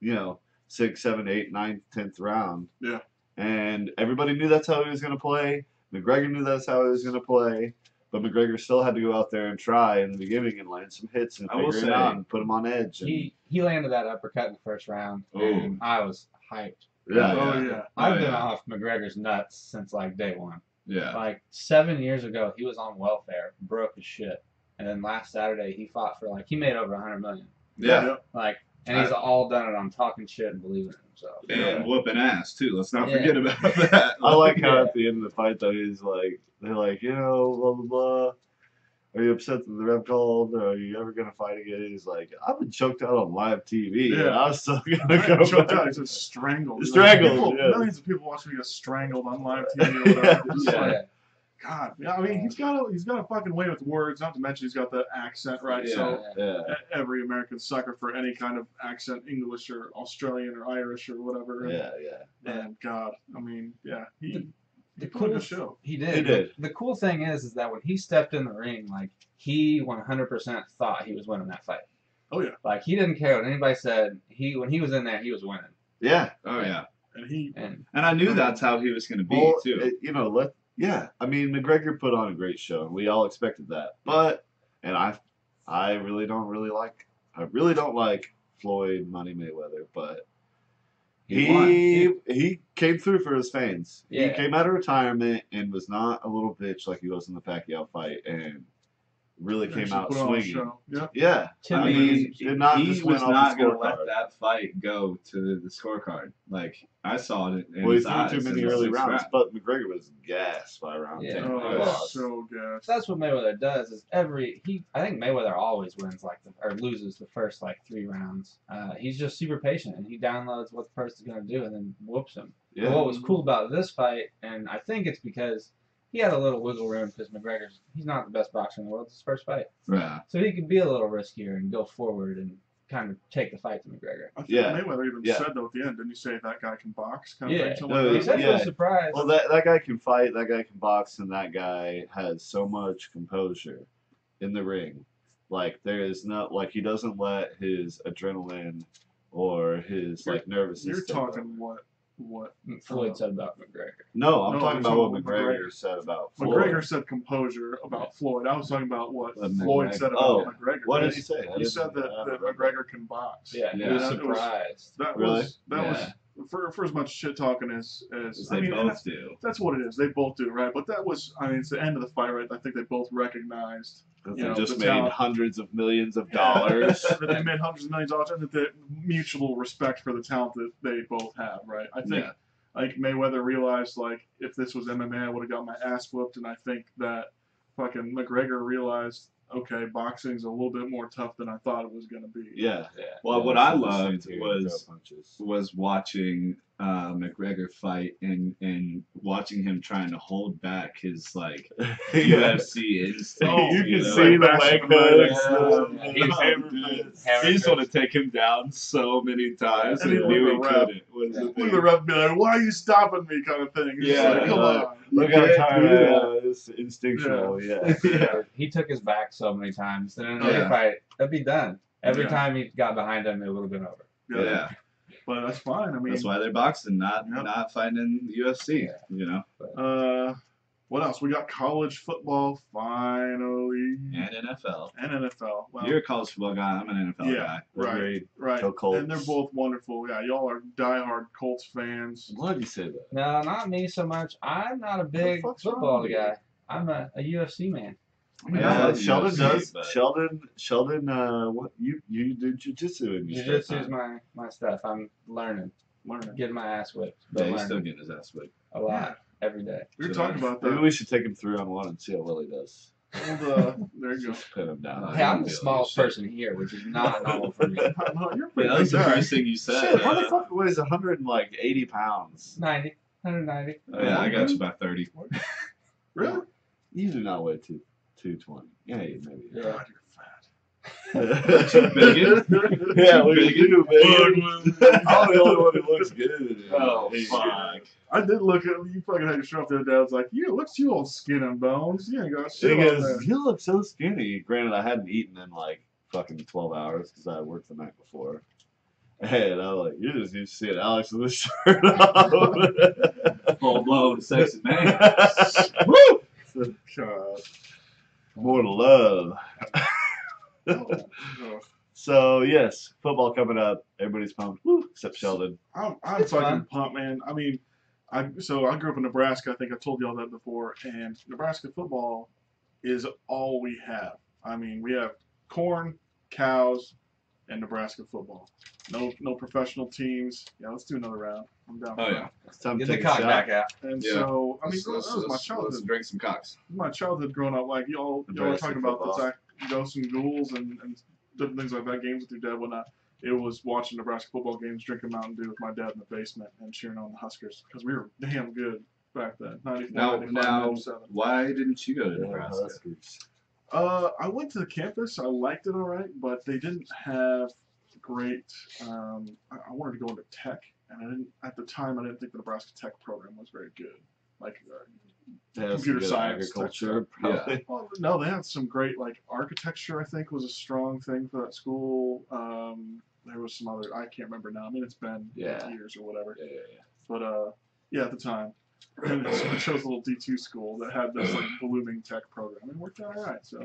6th, 7th, 8th, 9th, 10th round. Yeah. And everybody knew that's how he was going to play. McGregor knew that's how he was going to play. But McGregor still had to go out there and try in the beginning and land some hits and I will figure it say, out and put him on edge. And, He landed that uppercut in the first round, Ooh. and I was hyped. yeah, Oh yeah. yeah. I've Oh, been yeah. off McGregor's nuts since like day one. Yeah. Like 7 years ago, he was on welfare, broke as shit, and then last Saturday he fought for he made over 100 million. Yeah. And he's all done it on talking shit and believing in himself. And whooping ass too. Let's not Yeah. forget about that. I like how Yeah. at the end of the fight though he's like, they're like, blah blah blah. Are you upset that the ref called? Or are you ever gonna fight again? He's like, I've been choked out on live TV. Yeah. And I'm still I gonna got go choked back. out. He's just strangled. Strangled, People, yeah. Millions of people watching me get strangled on live TV or whatever. It's just Yeah. like, God. Yeah, I mean, he's got a fucking way with words. Not to mention he's got the accent, right? Yeah. So Yeah. every American sucker for any kind of accent, English or Australian or Irish or whatever. Yeah. And God, I mean, yeah, he The put on a cool show. He did. He did. The cool thing is that when he stepped in the ring, he 100% thought he was winning that fight. Oh yeah, He didn't care what anybody said. When he was in there, he was winning. Yeah. Oh yeah. and he And And I knew that's how he was going to be Well, too. yeah. I mean, McGregor put on a great show, and we all expected that. But, and I really don't like Floyd Money Mayweather, but he came through for his fans. He Yeah. came out of retirement and was not a little bitch like he was in the Pacquiao fight, and really came actually out put on a swinging. show. Yeah, Yeah, To I me, mean, did not he just was win off not the going to let scorecard. that fight go to the scorecard. I saw it in Well, he his threw eyes too in many the early sixth rounds, round. but McGregor was gassed by round Yeah. 10. oh, Yeah. that's so good. that's what Mayweather does. Is I think Mayweather always wins or loses the first 3 rounds. He's just super patient, and he downloads what the person's going to do, and then whoops him. But Yeah. what was cool about this fight, and I think it's because he had a little wiggle room because he's not the best boxer in the world. It's his first fight. Yeah. So he could be a little riskier and go forward and kind of take the fight to McGregor. I think Yeah. Mayweather even Yeah. said though at the end, didn't you say that guy can box? Kind Yeah. of thing, something No, like He that? said he yeah. was surprised. Well, that guy can fight, that guy can box, and that guy has so much composure in the ring. There is not he doesn't let his adrenaline or his nervousness. You're take talking over. what Floyd said about McGregor. No, I'm No, talking I'm about talking what about McGregor McGregor. said about Floyd. McGregor said composure about Floyd. I was talking about what What Floyd McGregor- said about Oh, McGregor. What did he say? He said that McGregor can box. Yeah, he Yeah. was That was- surprised. That Really? was for as much shit talking as They I mean, and both do. that's what it is. They both do, right? But that was, I mean, it's the end of the fight, right? I think they both recognized They you know, just the made talent. hundreds of millions of dollars. that they made hundreds of millions of dollars, and that the mutual respect for the talent that they both have, right? I think Yeah. Mayweather realized if this was MMA, I would have got my ass whooped, and I think that fucking McGregor realized, okay, boxing's a little bit more tough than I thought it was gonna be. Yeah. Well, Yeah. what I So the loved same thing, throw was punches. watching McGregor fight and watching him trying to hold back his like Yeah. UFC instinct. Oh, You can know? see the Bashing leg hooks, hooks. He was He just want to take him down so many times And and he knew he looked at the ref. couldn't. Was the Look thing. at the ref be like, "Why are you stopping me?" kind of thing. It's Yeah, like, come like, on. Look You how can't tired do I that. am. It's instinctual. Yeah. Yeah. He took his back so many times. Then in Yeah. another fight, that'd be done. Every Yeah. time he got behind him, it would have been over. Yeah. But that's fine. I mean, That's why they're boxing, not Yep. not fighting in the UFC. Yeah. You know, what else? We got college football finally, and NFL. and NFL. Well, You're a college football guy. I'm an NFL Yeah. guy. right, Agreed. right. Go Colts. And they're both wonderful. Yeah, y'all are diehard Colts fans. I'm glad you said that. No, not me so much. I'm not a big fuck's wrong football with you? guy. I'm a UFC man. Yeah, I love Sheldon UFC, does. but- Sheldon. What you do jujitsu in your Jiu-Jitsu's spare time. my stuff. I'm learning, Learning. my ass whipped, but Yeah, he's still learning getting his ass whipped. a lot every day. We were So talking about Maybe that. we should take him 3-on-1 and see how well he does. There you go. Just pin him down. Hey, I'm the feel smallest shit. person here, which is not normal for me. No, you're Yeah, pretty that was big the guy. first thing you said. Shit, how the fuck weighs 180 pounds? 90, 190. Oh, yeah, I got you by 30. Really? You do not weigh 220. Yeah, maybe. Yeah. God, you're fat. Bigot. Yeah, we Bigot. do, baby. I'm the only one who looks good. Oh, He's fuck. good. I did look at you. Fucking had your shirt off the other day. I was like, "You looks you all skin and bones. You ain't got shit He on there." goes, you look so skinny. Granted, I hadn't eaten in like fucking 12 hours because I worked the night before. And I was like, you're just used to seeing Alex with his shirt off. Full blown sexy man. Woo! God. More love. Oh. So, yes, football coming up. Everybody's pumped. Woo, except Sheldon. I'm It's fucking fun. pumped, man. I mean, I grew up in Nebraska. I think I told y'all that before. And Nebraska football is all we have. I mean, we have corn, cows, and Nebraska football. No professional teams. Yeah, let's do another round. I'm down for Oh, that. yeah. It's time to Get the take a cock shot. back out. And Yeah. so, I mean, Let's that was my childhood. drink some cocks. My childhood growing up, like y'all were Nebraska talking about the football. Zach Ghosts and Ghouls and different things like that, games with your dad, whatnot. It was watching Nebraska football games, drinking Mountain Dew with my dad in the basement, and cheering on the Huskers because we were damn good back then. 94, Now, 95, 97. why didn't you go to Yeah, Nebraska? Huskers. I went to the campus. I liked it all right, but they didn't have great. I wanted to go into tech, and I didn't at the time. I didn't think the Nebraska tech program was very good. Like They have some computer good science, agriculture, Yeah. probably. well, no, they had some great like architecture. I think was a strong thing for that school. There was some other. I can't remember now. I mean, it's been Yeah. years or whatever. Yeah. But yeah, at the time, and I chose a little D2 school that had this like blooming tech program, and it worked out all right. So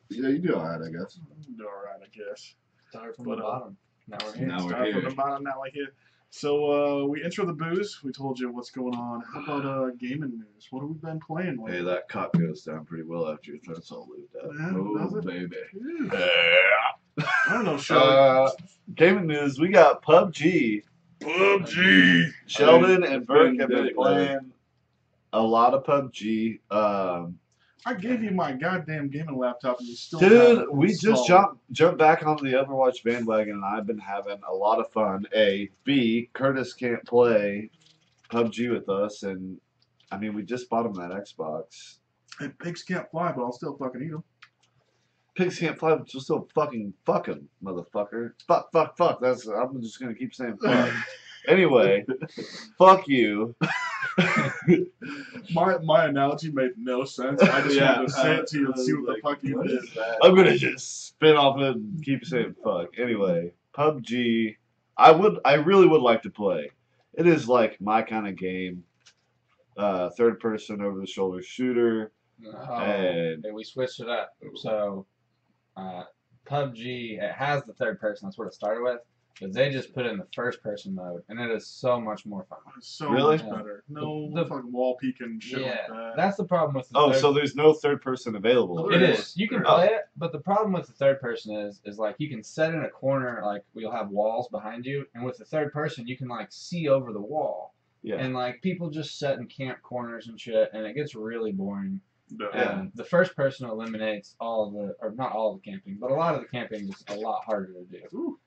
Yeah, you do alright, I guess. I'm doing all right, I guess. Start from But, the bottom. Now we're here. Now we're Start from here. the bottom, now we're here. So we intro the booze. We told you what's going on. How about gaming news? What have we been playing lately? Hey, that cock goes down pretty well after your throat's all lubed up. Yeah, does Oh, it? baby. Ew. Yeah. I don't know, Sheldon. Gaming news, we got PUBG. PUBG. Sheldon and it's Birk been have been good, playing a lot of PUBG. I gave you my goddamn gaming laptop and you still Dude, haven't we just installed jumped back on the Overwatch bandwagon, and I've been having a lot of fun. A, B, Curtis can't play PUBG with us, and I mean, we just bought him that Xbox. it. Hey, pigs can't fly, but I'll still fucking eat them. Pigs can't fly, but you'll still fucking fuck him, motherfucker. Fuck, fuck, fuck. I'm just gonna keep saying fuck. Anyway, fuck you. My analogy made no sense. I just Yeah, wanted to say it to you and see what the fuck you what did. is that? I'm gonna just spin off it and keep saying fuck. Anyway, PUBG. I really would like to play. It is like my kind of game. Third person over the shoulder shooter. Oh, And we switched it up. So, PUBG, it has the third person. That's what it started with. But they just put in the first person mode, and it is so much more fun. It's so Really? much better. No The- fucking wall peeking shit Yeah, like that. that's the problem with the oh, third. so there's no third person available. There It is. is. You can Oh. play it, but the problem with the third person is like you can set in a corner, like we'll have walls behind you, and with the third person you can like see over the wall, Yeah. and like people just set in camp corners and shit, and it gets really boring. Yeah. The first person eliminates all of the, or not all of the camping, but a lot of the camping is a lot harder to do. Ooh.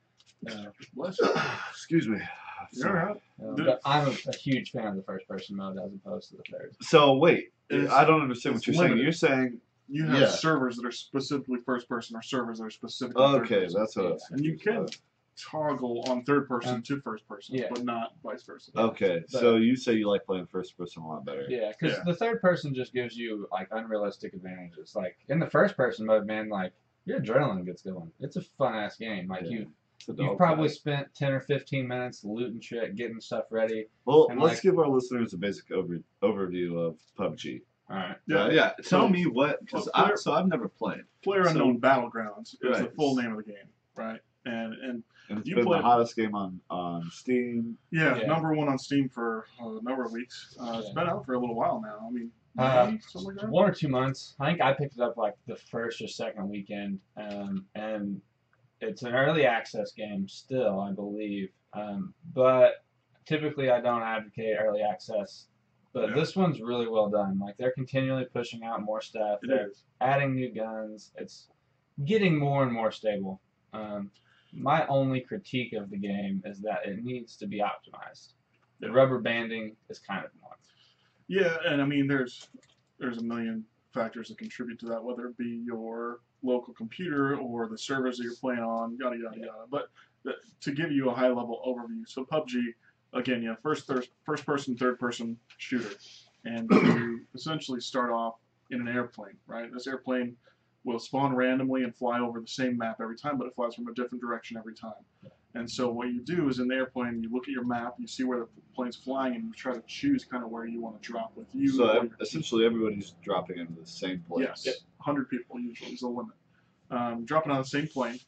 Uh, Bless you. Excuse me. You're right. But I'm a huge fan of the first-person mode as opposed to the third. So wait, It's- I don't understand what it's you're saying. limited. You're saying You have Yeah. servers that are specifically first person or servers that are specifically third okay, person. that's what I was And you confused can toggle on third person Um, to first person, yeah. but not vice versa. about. Okay, But- so you say you like playing first person a lot better. Yeah, because Yeah. the third person just gives you like unrealistic advantages. Like in the first person mode, man, like your adrenaline gets going. It's a fun ass game. Like Yeah. It's a you've dog probably fight. spent 10 or 15 minutes looting shit, getting stuff ready. Well, and, let's like- give our listeners a basic overview of PUBG. All right. Yeah. Yeah. Tell So- me what, because I've never played. PlayerUnknown Battlegrounds is the Right. full name of the game, right? And And it's You been play- the hottest game on Steam. yeah, Yeah. #1 on Steam for a number of weeks. It's Yeah. been out for a little while now. I mean, Uh, something like that. 1 or 2 months. I think I picked it up like the first or second weekend, and it's an early access game still, I believe. But typically, I don't advocate early access. But Yeah. this one's really well done. Like they're continually pushing out more stuff. It They're is. adding new guns. It's getting more and more stable. My only critique of the game is that it needs to be optimized. The Yeah. rubber banding is kind of annoying. Yeah, and I mean, there's a million factors that contribute to that, whether it be your local computer or the servers that you're playing on, yada yada yada. But to give you a high level overview, so PUBG, again, you have first person, third person shooter, and you essentially start off in an airplane, right? This airplane will spawn randomly and fly over the same map every time, but it flies from a different direction every time. And so what you do is in the airplane, you look at your map, you see where the plane's flying, and you try to choose kind of where you want to drop with you. or So your essentially, everybody's dropping into the same place. Yes, 100 people usually is the limit. Dropping on the same plane,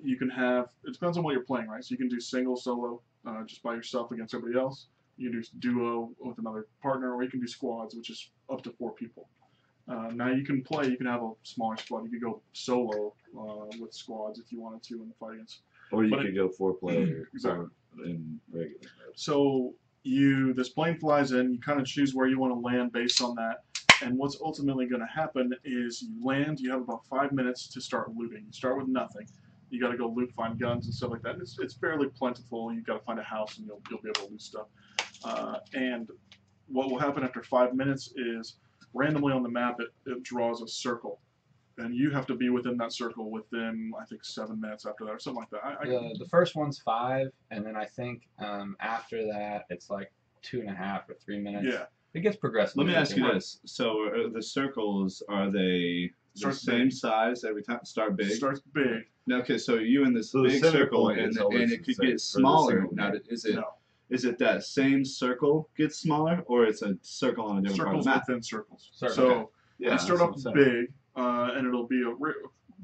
you can have, it depends on what you're playing, right? So you can do single, solo, just by yourself against everybody else. You can do duo with another partner, or you can do squads, which is up to 4 people. Now you can have a smaller squad. You could go solo with squads if you wanted to in the fight against. Or you But could go 4-player Exactly. in regular. So this plane flies in, you kind of choose where you want to land based on that, and what's ultimately going to happen is you land, you have about 5 minutes to start looting. You start with nothing. You got to go loot, find guns and stuff like that. It's fairly plentiful. You got to find a house and you'll be able to loot stuff. And what will happen after 5 minutes is randomly on the map it draws a circle. And you have to be within that circle within, I think, 7 minutes after that, or something like that. The first one's 5, and then I think after that it's like 2.5 or 3 minutes. Yeah. It gets progressive. Let me ask you this: so the circles, are they the Starts same big. size every time? Start big. It starts big. Now, okay, so you in this So the big center circle, point and is always it the could same for get the smaller. single Now, game. No. is it that same circle gets smaller, or it's a circle on a different Circles part of the map? within circles. Circle, So okay. Yeah, you start that's off what I'm saying. big, and it'll be a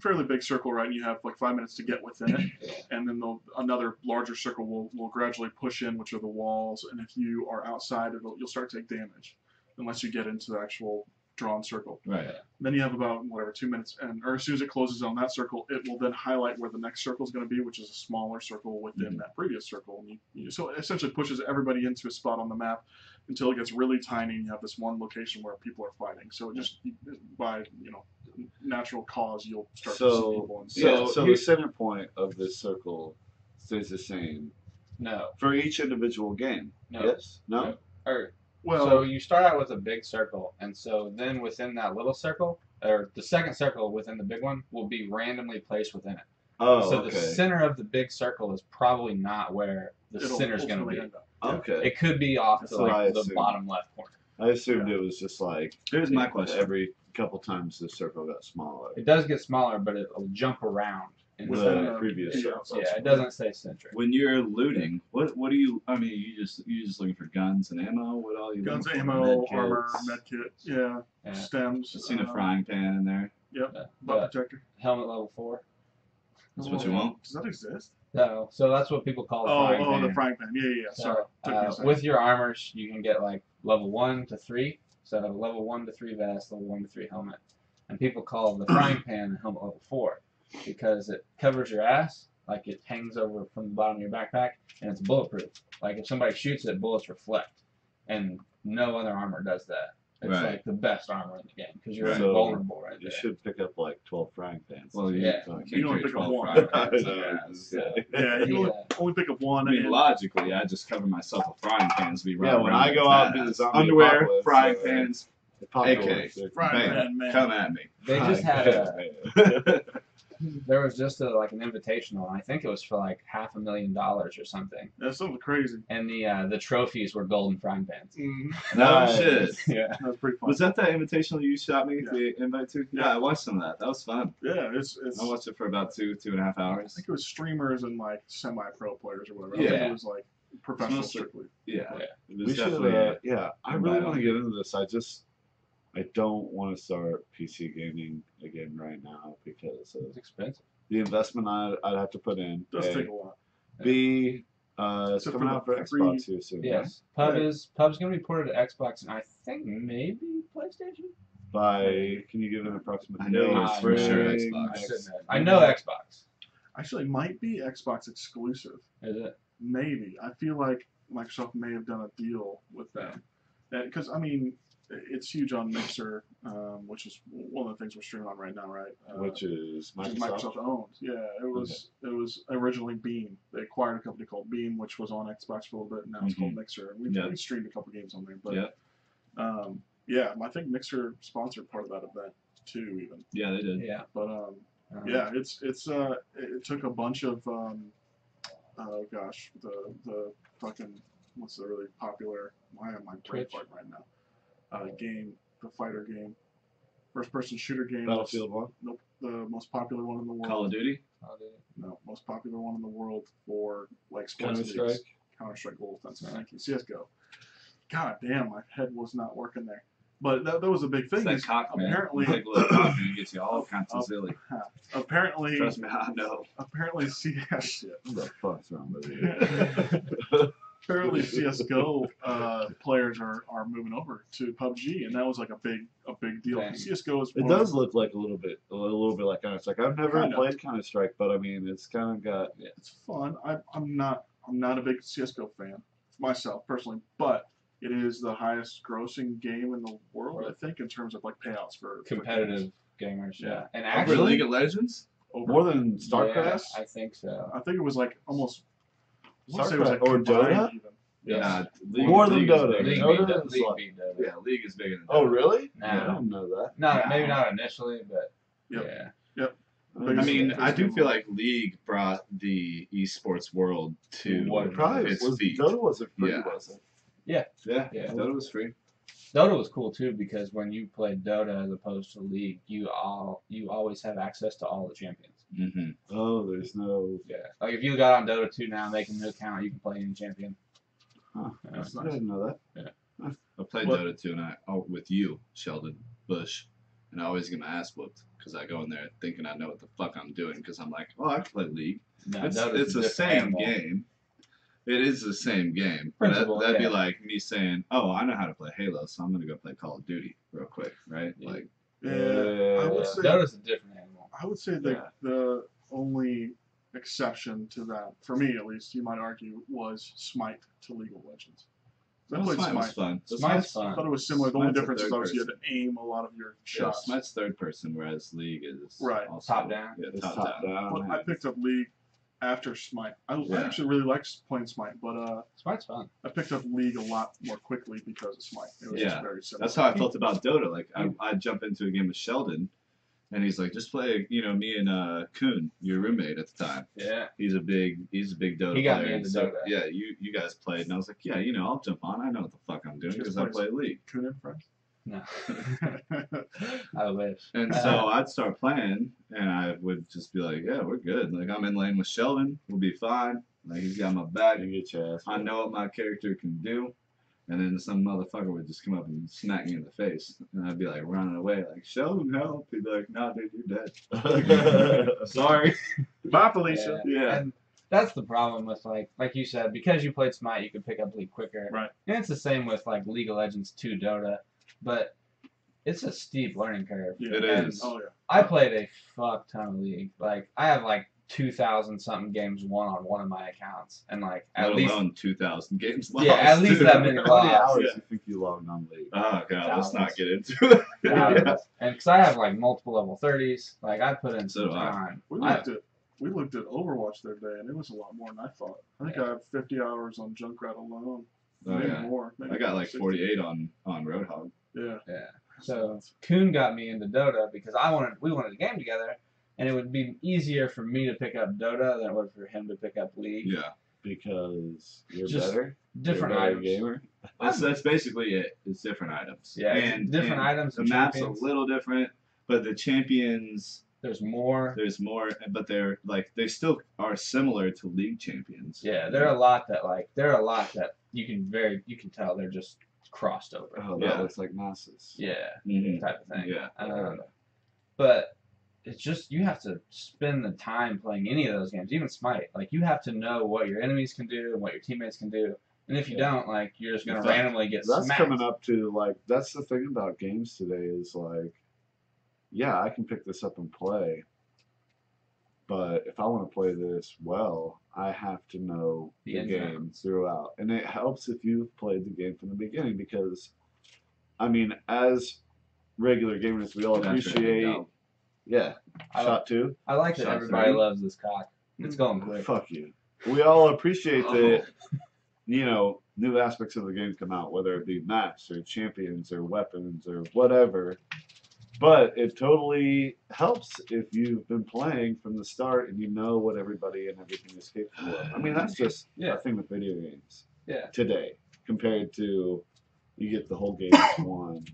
fairly big circle, right? And you have like 5 minutes to get within it, and then another larger circle will gradually push in, which are the walls. And if you are outside, you'll start to take damage, unless you get into the actual drawn circle. Right. Then you have about 2 minutes, or as soon as it closes on that circle, it will then highlight where the next circle is going to be, which is a smaller circle within that previous circle. And so it essentially pushes everybody into a spot on the map until it gets really tiny, and you have this one location where people are fighting. So it just by natural cause, you'll start to see people. And So the center point of this circle stays the same No. for each individual game. No. Yes? No? Or well, so you start out with a big circle, and so then within that little circle, or the second circle within the big one, will be randomly placed within it. Oh, So okay. the center of the big circle is probably not where the it'll center's going to ultimately be. end up. Okay. It could be off That's to what I like the assumed. bottom left corner. I assumed it was just like Here's my question. every couple times the circle got smaller. It does get smaller, but it'll jump around. With Instead the of, previous yeah, circle. yeah, it doesn't stay centric. When you're looting, what do you? I mean, you just looking for guns and ammo. What all you? Guns, looking for? ammo, Med armor, kits. medkit, yeah, Yeah. stems. I've seen a frying pan in there. Yep, Yeah. butt But protector. helmet level 4. That's what you want. Does that exist? No, so that's what people call the Oh, frying pan. the frying pan. Yeah. So, Sorry. Took me a second. with your armors, you can get like level 1 to 3. So level 1 to 3 vest, level 1 to 3 helmet. And people call the frying pan helmet level 4 because it covers your ass, like it hangs over from the bottom of your backpack, and it's bulletproof. Like if somebody shoots it, bullets reflect. And no other armor does that. It's Right. like the best armor in the game because you're So, invulnerable right You there. should pick up like 12 frying pans. Well, you, Yeah. can't You only create pick up 12 one. frying I pans, know, yeah, just so- kidding. Yeah, you can Yeah. only pick up one. I mean, and logically, I just cover myself with frying pans. Be Yeah, running when around I with go out and do that. the zombie Underwear, apocalypse, frying pans, Apocalypse. Frying bam, pan man. come at me. They just Frying had pan, man. there was just like an invitational. I think it was for like $500,000 or something. That's something crazy. And the trophies were golden frying pans. No Nice. shit. Yeah. That's pretty fun. Was that invitational you shot me Yeah. the invite to? Yeah, Yeah. I watched some of that. That was fun. Yeah, it's. I watched it for about 2.5 I hours. think it was streamers and like semi-pro players or whatever. I Yeah. think it was like professional Mostly- strictly. Yeah, Yeah. it was We should, definitely. yeah. I invite really want to only. get into this. I don't want to start PC gaming again right now because of It's expensive. the investment I'd have to put in. It does A. take a lot. B, it's Except coming for out the for free- Xbox here soon. right? Yes. Pub's gonna be ported to Xbox and I think maybe PlayStation. By, can you give an approximate I know date? it's for sure Spring, Xbox. I X- shouldn't have. I know Xbox. Actually, it might be Xbox exclusive. Is it? Maybe. I feel like Microsoft may have done a deal with them. Because, I mean, it's huge on Mixer, which is one of the things we're streaming on right now, right? Which is Which is Microsoft. Microsoft owned. Yeah, it was originally Beam. They acquired a company called Beam, which was on Xbox for a little bit. And now it's called Mixer. And Yeah. we streamed a couple games on there. But Yeah. yeah, I think Mixer sponsored part of that event too, even. Yeah, they did. Yeah. But yeah, it took a bunch of oh gosh, the fucking what's the really popular? Why am I brain Twitch? farting right now? Game, the fighter game, first person shooter game. Battlefield 1. Nope, the most popular one in the world. Call of Duty. No, most popular one in the world for like sports Counter-Strike. leagues. Counter-Strike Global Offensive. Thank you. CS:GO. God damn, my head was not working there. But that was a big thing. It's that is cock, man. apparently, Big little cock, man. Gets you all kinds of Up. silly. apparently, Trust me, I know. apparently, shit. What the fuck's wrong with you? Apparently, CS:GO players are moving over to PUBG, and that was like a big deal. Dang. CS:GO is It one of- does look like a little bit like Counter Strike. I've never Kind of. played Counter Strike, but I mean, it's kind of got. It's fun. I'm not a big CS:GO fan myself personally, but it is the highest grossing game in the world, I think, in terms of like payouts for Competitive gamers. Yeah. And Over actually, League of Legends. over. More than yeah, StarCraft? I think so. I think it was like almost. I wanna say it was StarCraft like or combined Dota? even. Yeah. More than League is Dota. bigger League than Dota beat Dota. is League like- beat Dota. Yeah, League is bigger than Dota. Oh, really? No. I didn't know that. Maybe not initially, but Yep. yeah. I mean, I do Biggest feel like League brought the esports world to What Probably its was feet. Dota wasn't free, Yeah. was it? Yeah, Yeah. Dota was free. Dota was cool too because when you played Dota as opposed to League, you always have access to all the champions. Mm-hmm. Oh, there's no. Yeah. Like if you got on Dota 2 now, make a new account, you can play any champion. Huh. Yeah. That's I nice. didn't know that. I played What? Dota 2 with you, Sheldon, Bush, and I always get my ass whooped because I go in there thinking I know what the fuck I'm doing because I'm like, oh, I can play League. No, It's Dota's the a different same animal. game. It is the same game. But Principle, that'd yeah. be like me saying, oh, I know how to play Halo, so I'm gonna go play Call of Duty real quick, right? Yeah. Like, Yeah, I Yeah. would say Dota's a different animal. I would say the only exception to that, for me at least, you might argue, was Smite to League of Legends. I well, played Smite was Smite. fun. Smite's I fun. thought it was similar. The only Smite's a difference is third obviously you had person. to aim a lot of your Yeah, shots. Smite's third person, whereas League is Right. also, Top down. Yeah, It's top down. But I picked up League after Smite. I Yeah. actually really liked playing Smite, but Smite's fun. I picked up League a lot more quickly because of Smite. It was Yeah. just very similar. That's how I felt about Dota. Like I'd jump into a game with Sheldon, and he's like, just play, me and Kuhn, your roommate at the time. Yeah. He's a big Dota He got player. me into so, Dota. Yeah, you guys played, and I was like, yeah, I'll jump on. I know what the fuck I'm doing Just because I plays- play League. Tune in, friends. No. I wish. And so I'd start playing, and I would just be like, yeah, we're good. Like I'm in lane with Sheldon, we'll be fine. Like he's got my back. You get your ass. I know what my character can do. And then some motherfucker would just come up and smack me in the face. And I'd be like running away, like, Sheldon, help. He'd be like, nah, dude, you're dead. Sorry. Bye, Felicia. Yeah. And that's the problem with like you said, because you played Smite, you could pick up League quicker. Right. And it's the same with like League of Legends 2 Dota, but it's a steep learning curve. Yeah. It And is. Oh yeah. I played a fuck ton of League. Like I have like 2,000 something games won on one of my accounts, and like at Let least alone 2,000 games lost. yeah, at least too. that many How many lost. hours Yeah. do you think you logged on late? Oh god, let's not Thousands. get into it. Yeah. And because I have like multiple level 30s, like I put in So some do I. time. We looked at Overwatch the other day, and it was a lot more than I thought. I think I have 50 hours on Junkrat alone. Oh, Maybe yeah. more. Maybe I got like 60. 48 on Roadhog. Yeah. So Kuhn got me into Dota because we wanted a game together, and it would be easier for me to pick up Dota than it would for him to pick up League. Yeah, Because you're Just better. Different you're a better items. gamer. that's basically it. It's different items. Yeah, and different items. The and map's champions. a little different, but the champions There's more. there's more, but they're like they still are similar to League champions. Yeah, there are a lot that you can tell they're just crossed over. Oh, that Yeah. looks like masses. Yeah, Mhm. type of thing. Yeah. But it's just you have to spend the time playing any of those games, even Smite. Like you have to know what your enemies can do and what your teammates can do, and if you don't, like you're just gonna That's- randomly get That's smacked. coming up to like that's the thing about games today is like, yeah, I can pick this up and play, but if I want to play this well, I have to know The the ins and game throughout, and it helps if you've played the game from the beginning because, I mean, as regular gamers, we all That's right. appreciate. No. Yeah, I shot two. I like that Shot everybody three. loves this cock. It's going quick. Fuck you. We all appreciate Oh. that, you know, new aspects of the game come out, whether it be maps or champions or weapons or whatever. But it totally helps if you've been playing from the start and you know what everybody and everything is capable of. I mean, that's just Yeah. a thing with video games Yeah. today compared to you get the whole game as one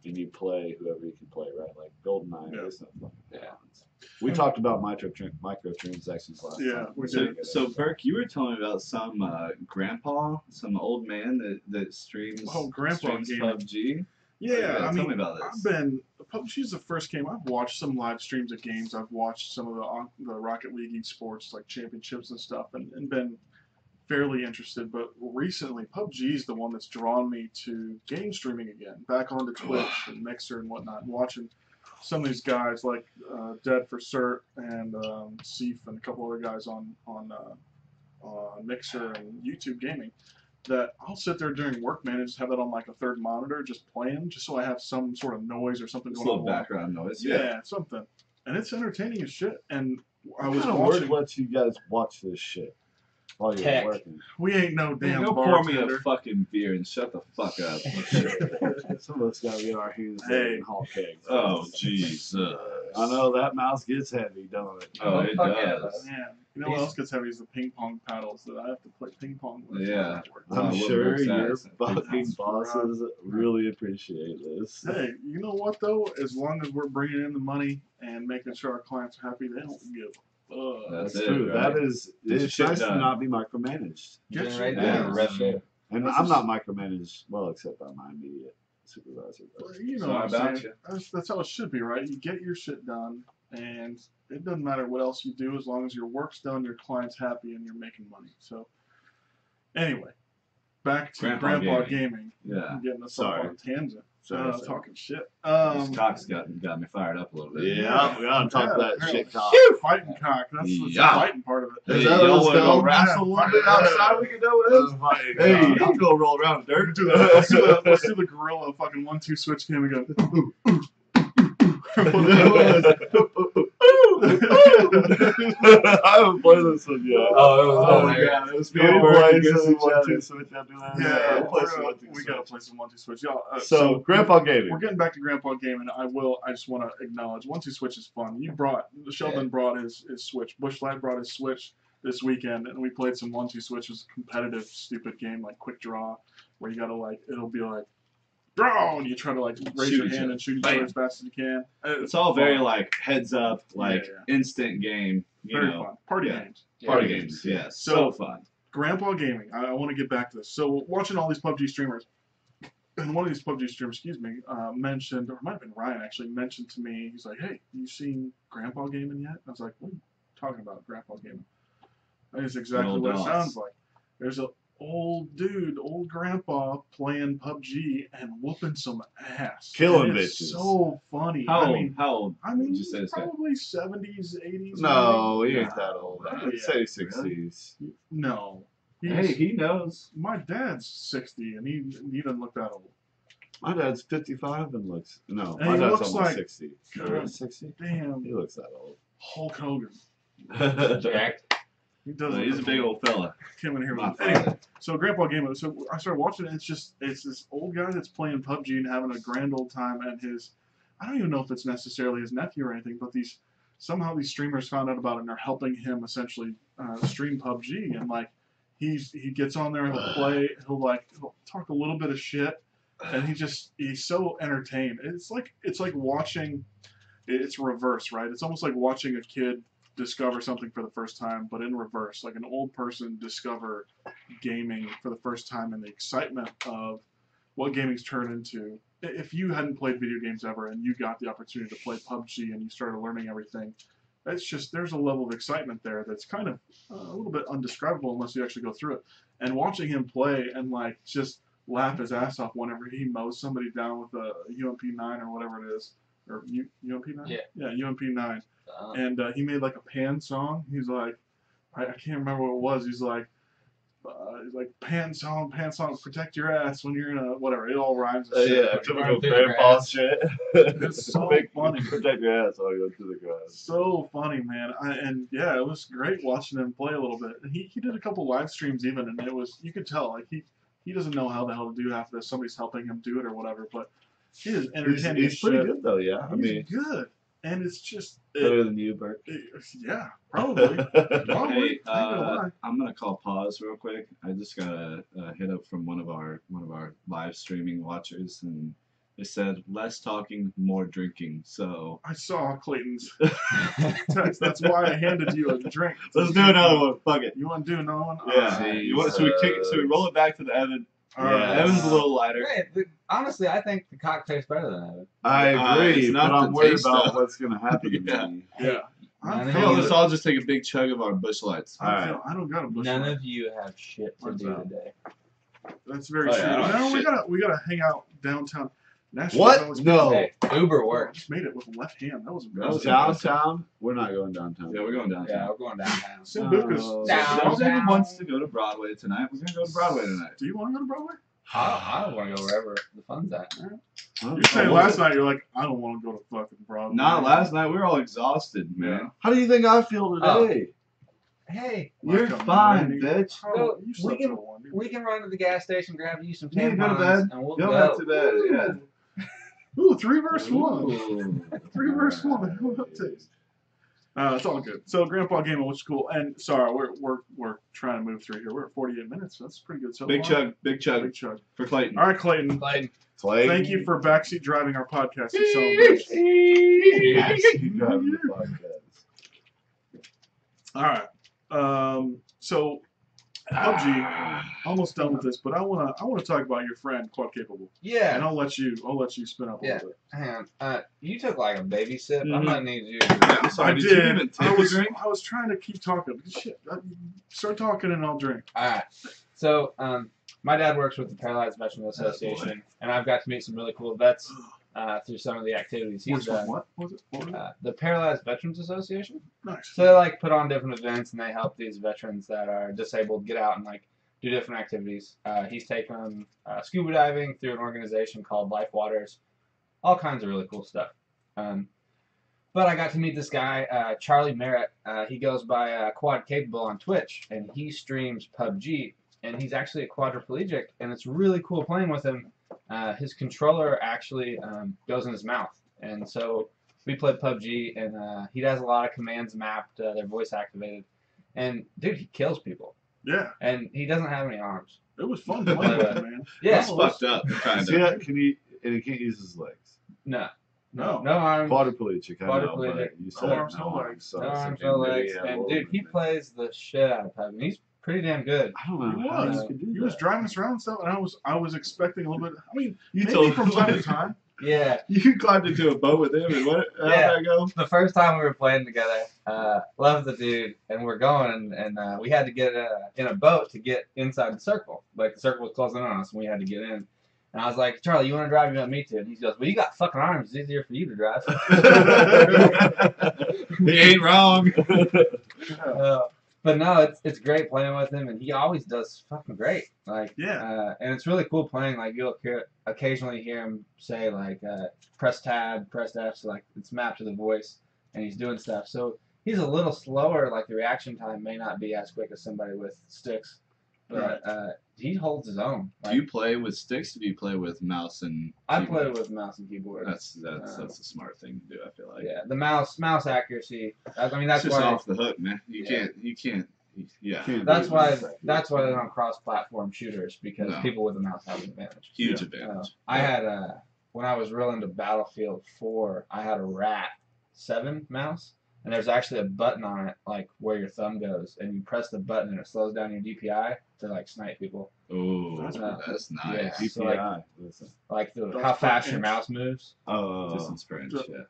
and you play whoever you can play, right? Like GoldenEye, Yeah. there's no fucking Yeah. balance. We talked about microtransactions last Yeah, time. we So, so Birk, you were telling me about some grandpa, some old man that streams, Oh, grandpa streams gaming. PUBG. Yeah, Tell I mean, me about this. PUBG's the first game. I've watched some live streams of games. I've watched some of the Rocket League esports, like championships and stuff, and been fairly interested. But recently, PUBG's the one that's drawn me to game streaming again, back onto Twitch and Mixer and whatnot, and watching some of these guys like Dead for Cert and Seif and a couple other guys on Mixer and YouTube Gaming. That I'll sit there during work, man, and just have that on like a third monitor, just playing, just so I have some sort of noise or something Just a going little on. background noise. Yeah, something. And it's entertaining as shit. And I was What kind of watching. work lets you guys watch this shit while you're Tech. working? We ain't no damn Go pour me a bartender. fucking beer and shut the fuck up. Some of us gotta get our hands Hey. dirty and haul kegs. Oh, Jesus. I know that mouse gets heavy, don't it? Oh, it Fuck yeah, does. Man, you know what else gets heavy is the ping pong paddles that I have to play ping pong with. Yeah. I'm Oh, sure what your looks fucking That's bosses really appreciate this. Hey, you know what though? As long as we're bringing in the money and making sure our clients are happy, they don't give a fuck. That's That's it, true. right? That is, Get it's shit nice to done. not be micromanaged. Get Generate you- that yeah. revenue. And That's I'm just- not micromanaged, well, except by my immediate supervisor. But You know Sorry what I'm about saying? That's how it should be, right? You get your shit done, and it doesn't matter what else you do as long as your work's done, your client's happy, and you're making money. So, anyway, back to Grandpa Grandpa Gaming. Gaming. Yeah. I'm getting us Sorry. off on a tangent. Sorry. Talking shit. This cock's got me fired up a little bit. Yeah, we gotta talk that apparently. shit cock. Phew, fighting cock. That's the Yeah. fighting part of it. Hey, Is that y'all what wanna it's go called? wrestle a little bit outside? We can do it. Hey, I'm gonna roll around in dirt. Let's do that. Let's do the gorilla fucking 1-2 switch game and go. I haven't played this one yet. Oh, my hilarious. god, it was We me and Birk play against some each other. 1-2 switch after that. Yeah, we'll play some 1-2 we gotta switch. play some 1-2 switch, y'all. So, Grandpa Gaming. We're getting back to Grandpa Gaming. I just want to acknowledge 1-2 Switch is fun. Sheldon brought his Switch. BuschLight brought his Switch this weekend, and we played some 1-2 Switch. It was a competitive, stupid game like Quick Draw, where you gotta it'll be like draw, and you try to raise Shoot your each hand other. and shoot each Bam. other as fast as you can. It's all very fun. like heads up, like Yeah. instant game. You very know, fun. Party yeah. games. party games. Yeah, so fun. Grandpa Gaming. I want to get back to this. So watching all these PUBG streamers, and one of these PUBG streamers, mentioned, or it might have been Ryan actually, mentioned to me, he's like, hey, you seen Grandpa Gaming yet? I was like, what are you talking about, Grandpa Gaming? That is exactly Old what it dogs. sounds like. There's an old dude, old grandpa playing PUBG and whooping some ass. Killing And it's bitches. so funny. How I old? mean, How old? I mean, would you say he's this guy? probably 70s, 80s. No, maybe. he ain't that old. I'd say 60s. No. Hey, he knows. My dad's 60 and he doesn't look that old. My dad's 55 and looks. No, And my he dad's looks almost like- 60. God 60? damn, He looks that old. Hulk Hogan. Jacked. He does. He's a big old fella. Came in here My with anyway. father. So Grandpa Game. So I started watching it. It's this old guy that's playing PUBG and having a grand old time. And I don't even know if it's necessarily his nephew or anything, but somehow these streamers found out about it and are helping him essentially stream PUBG. And like he gets on there, he'll play, he'll talk a little bit of shit, and he's so entertained. It's like watching. It's reverse, right? It's almost like watching a kid discover something for the first time, but in reverse, like an old person discover gaming for the first time and the excitement of what gaming's turned into. If you hadn't played video games ever and you got the opportunity to play PUBG and you started learning everything, there's a level of excitement there that's kind of a little bit undescribable unless you actually go through it. And watching him play and like just laugh his ass off whenever he mows somebody down with a UMP9 or whatever it is, or UMP9? Yeah, UMP9. And he made like a pan song. He's like, I can't remember what it was. He's like pan song, protect your ass when you're in a whatever. It all rhymes. And shit. Yeah, Like, typical run through the grandpa grass. shit. It's so funny. Protect your ass while you go through the grass. So funny, man. And yeah, it was great watching him play a little bit. And he did a couple live streams even, and you could tell like he doesn't know how the hell to do half of this. Somebody's helping him do it or whatever. But he is entertaining. He's pretty good though, yeah. I He's mean, good, and it's just better than you, Birk. yeah, probably. Probably. Hey, Ain't gonna lie. I'm gonna call pause real quick. I just got a hit up from one of our live streaming watchers, and they said less talking, more drinking. So I saw Clayton's text. That's why I handed you a drink. Let's do another one. Fuck it. You want to do another one? Yeah. Alright. you want? Should we kick it? Should we roll it back to the Evan? Alright. Yeah. Evan's a little lighter. Hey, honestly, I think the cock tastes better than Evan. I agree, it's but not I'm the worried taste, about though. what's gonna happen to Yeah. me. Yeah. None I of Come on, you- let's all just take a big chug of our BuschLights. I don't got a bush None light. of you have shit to What's do that? today. That's very Oh, true. yeah, I don't No, have we gotta hang out downtown. Nashville. What? That was No. Hey, Uber I worked. just made it with the left hand. That was That was impressive. Downtown? We're not going downtown. Yeah, we're going downtown. Yeah, we're going downtown. Sambuca's. Oh. Down. Evan wants to go to Broadway tonight. We're gonna go to Broadway tonight. Do you want to go to Broadway? I don't want to go wherever the fun's at. Huh? You saying last night you're like, I don't want to go to fucking Broadway. Not last night. We were all exhausted, man. How do you think I feel today? Hey, You're Like a fine, man. bitch. Oh, No, you slept we can- till 1. we can run to the gas station, grab you some You can go to tampons, bed. and we'll Go go. back to bed. Yeah. Ooh, 3 verse 1. Ooh. 3 verse 1. What taste? It's all good. So Grandpa Gaming, which is cool. And sorry, we're trying to move through here. We're at 48 minutes. So that's pretty good. So Big far. chug, big chug Big chug. for Clayton. All right, Clayton. Clayton, Clay? Thank you for backseat driving our podcast. You son of a bitch. Yes, you drive the podcast. All right. So PUBG, almost done with this, but I wanna talk about your friend Quad Capable, and yeah, I'll let you spin up a Yeah. little bit. hang on. You took like a baby sip. Mhm. I'm gonna need you. I'm sorry, I did did. you even take a drink? I was trying to keep talking. Shit, start talking and I'll drink. All right. So, my dad works with the Paralyzed Veterans Association, and I've got to meet some really cool vets through some of the activities he's Which one? done. What was it? What was it? The Paralyzed Veterans Association. Nice. So they like put on different events and they help these veterans that are disabled get out and like do different activities. He's taken them scuba diving through an organization called Life Waters, all kinds of really cool stuff. But I got to meet this guy, Charlie Merritt. He goes by Quad Capable on Twitch, and he streams PUBG. And he's actually a quadriplegic, and it's really cool playing with him. His controller actually goes in his mouth, and so we played PUBG, and he has a lot of commands mapped. They're voice activated, and dude, he kills people, Yeah, and he doesn't have any arms. it was fun playing with him, man. Yeah, That's fucked up, kind See of. that? And he can't use his legs. no No. arms, Quadriplegic, I know, Quadriplegic. but you said No arms, no no legs. arms, so no I was arms, thinking no maybe legs, he had a and little dude, he movement. plays the shit out of PUBG. And he's pretty damn good. I don't know He how was. you could do He was that. driving us around and stuff, and I was expecting a little bit. I mean, You maybe told from time to time. Yeah. You climbed into a boat with him, and what? How'd Yeah. that go? The first time we were playing together, loved the dude, and we're going, and we had to get in a boat to get inside the circle. Like, the circle was closing in on us, and we had to get in. And I was like, Charlie, you want to drive? You want me to? And he goes, well, you got fucking arms. It's easier for you to drive. He ain't wrong. But no, it's great playing with him, and he always does fucking great. Like, Yeah. and it's really cool playing. Like, you'll occasionally hear him say like, press tab, press F, so like it's mapped to the voice, and he's doing stuff. So he's a little slower. Like the reaction time may not be as quick as somebody with sticks, but he holds his own. Like, Do you play with sticks, or do you play with mouse and I keyboard? play with mouse and keyboard. That's a smart thing to do, I feel like. Yeah, the mouse accuracy. I mean, that's It's just why off the hook, man. You can't. Yeah. that's why they're on cross-platform shooters, because No. people with a mouse have an advantage. Huge advantage. I had when I was real into Battlefield 4, I had a Rat 7 mouse, and there's actually a button on it, like where your thumb goes, and you press the button and it slows down your DPI to like snipe people. Oh, That's that's nice. Yeah. DPI. So, like- Listen. Like That's how fast per your inch. mouse moves. Oh, Distance per inch, yeah.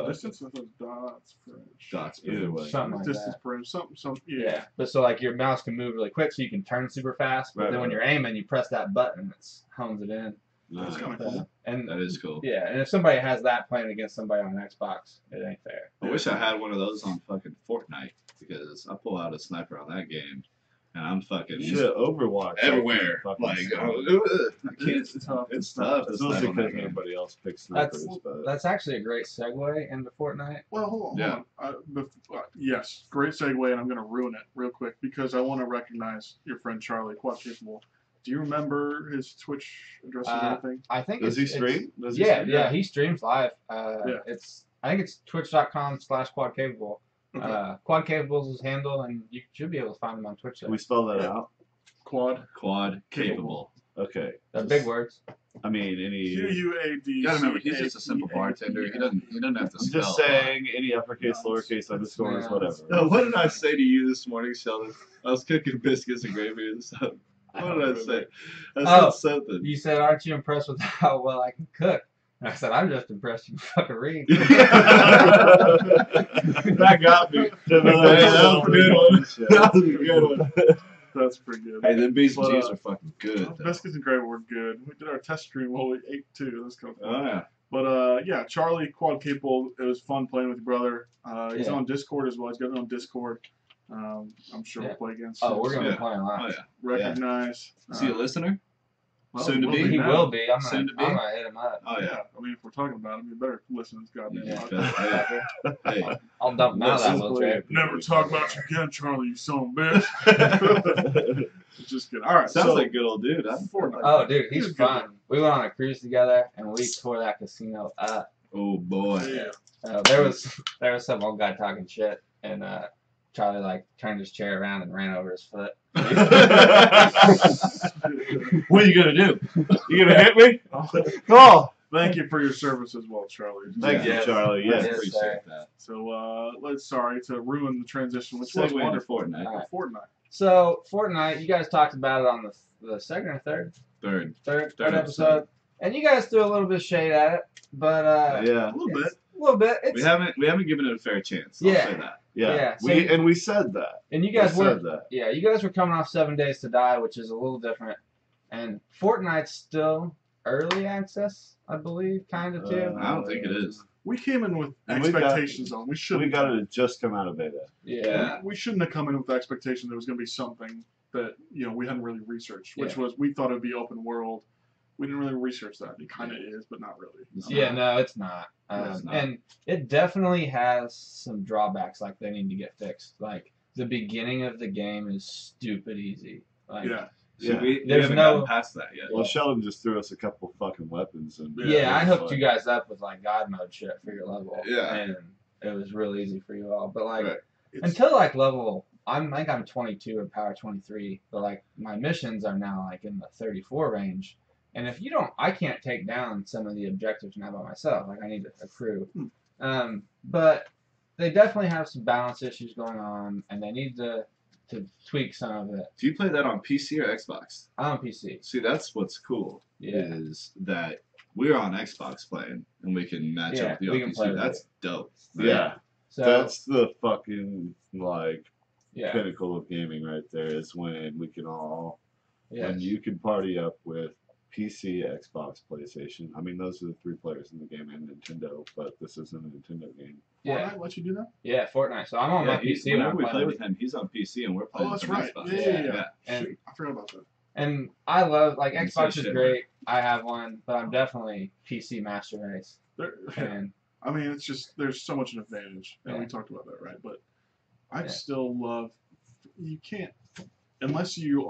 Distance, I thought dots per inch. Dots, either way. Something like Distance that. per inch. Some. Yeah. Yeah. But so like your mouse can move really quick, so you can turn super fast. But Right, then when right. you're aiming, you press that button, and it hones it in. That's nice. kind of cool. And That is cool. yeah, and if somebody has that playing against somebody on Xbox, it ain't fair. I wish I had one of those on fucking Fortnite, because I pull out a sniper on that game, and I'm fucking Shit, Overwatch. everywhere. Fucking Like, sniper. I can't. It's tough. It's tough. to It's snipe mostly on that because game. everybody else picks That's snipers, but that's actually a great segue into Fortnite. Well, hold on. Yeah. Yes, great segue, and I'm going to ruin it real quick because I want to recognize your friend Charlie, Quad Capable. Do you remember his Twitch address and everything? I think does he it's- stream? Does he Yeah, stream? yeah, he streams live. Yeah. I think it's twitch.com/quadcapable. Okay. Quad Capable's his handle, and you should be able to find him on Twitch. Can we spell that Yeah. out? Quad. Quad capable. Okay. They're big words. I mean, any. QUAD. You gotta remember, he's just a simple bartender. He doesn't have to I'm spell. just a lot. saying, any uppercase, lowercase, underscores, Yeah. whatever. No, what did I say to you this morning, Sheldon? I was cooking biscuits and gravy and stuff. What did I say? I said Oh. something. You said, "Aren't you impressed with how well I can cook?" And I said, "I'm just impressed you can fucking read." That got me. That was a good one. That was a good one. That's pretty good. Hey, them beef and But, cheese are fucking good. though. Biscuits and gravy were good. We did our test stream while we ate too. That's kind of fun. Oh yeah. But yeah, Charlie, Quad Capable. It was fun playing with your brother. He's Yeah. on Discord as well. He's got it on Discord. I'm sure Yeah. we'll play against. Oh, him. we're gonna Yeah. be playing Oh live. yeah. recognize. Is he a listener? well, soon to will be? He now. will be. I'm Soon to be? gonna hit him up. Oh Yeah. yeah. I mean, if we're talking about him, you better listen to this goddamn Yeah. podcast. Hey. I'll dump him out of that wheelchair. Never talk about you again, Charlie. You son of a bitch. Just kidding. All right. Sounds so, like a good old dude, huh? Fortnite. Oh, dude, He's he's a good fun. We went on a cruise together, and we tore that casino up. Oh boy. Yeah. There was some old guy talking shit, and Charlie like turned his chair around and ran over his foot. What are you gonna do? You gonna hit me? Oh, Thank you for your service as well, Charlie. thank Yeah. you, Charlie. I Yes, Yes. appreciate sir. that. So sorry to ruin the transition, which was Segue into wonderful. Fortnite. All right. Fortnite. So Fortnite, you guys talked about it on the second or third Third episode, and you guys threw a little bit of shade at it, but Yeah. A little bit. a little bit. It's, We haven't given it a fair chance. I'll Yeah. say that. Yeah. Yeah, so We said that. and you guys we were said that. Yeah, you guys were coming off 7 Days to Die, which is a little different. And Fortnite's still early access, I believe, kind of too. I don't think it is. We came in with And we got- expectations on. We should. We got it to just come out of beta. Yeah. We shouldn't have come in with the expectation there was going to be something that we hadn't really researched, which Yeah. was we thought it would be open world. We didn't really research that. It kind of is, but not really. Yeah, no, it's not. It's not. And it definitely has some drawbacks, like they need to get fixed. Like the beginning of the game is stupid easy. Like, Yeah. See, Yeah. we There's haven't no- gotten past that yet. Well, Sheldon just threw us a couple fucking weapons and Yeah, I hooked you guys up with like God mode shit for your level. Yeah. And it was real easy for you all. But like Right. It's- until like level I think I'm 22 or power 23, but like my missions are now like in the 34 range. And if you don't, I can't take down some of the objectives now by myself. Like I need a crew. But they definitely have some balance issues going on, and they need to tweak some of it. Do you play that on PC or Xbox? I'm on PC. See, that's what's cool. Yeah. Is that we're on Xbox playing, and we can match Yeah, up with you we on can play PC. with That's dope. Yeah. So That's the fucking like yeah, pinnacle of gaming right there is when we can all when yes. you can party up with PC, Xbox, PlayStation. I mean those are the 3 players in the game and Nintendo, but this isn't a Nintendo game. Yeah, Fortnite let you do that? yeah, Fortnite. So I'm on my PC when whenever I'm we play playing. with him, he's on PC and we're playing Oh, that's from right. Xbox. Yeah. And Shoot, I forgot about that. and I love like And Xbox so is shit, great. I have one, but I'm definitely PC master race. There, And I mean, it's just there's so much an advantage, and we Yeah. talked about that, right? But I Yeah. still love. You can't unless you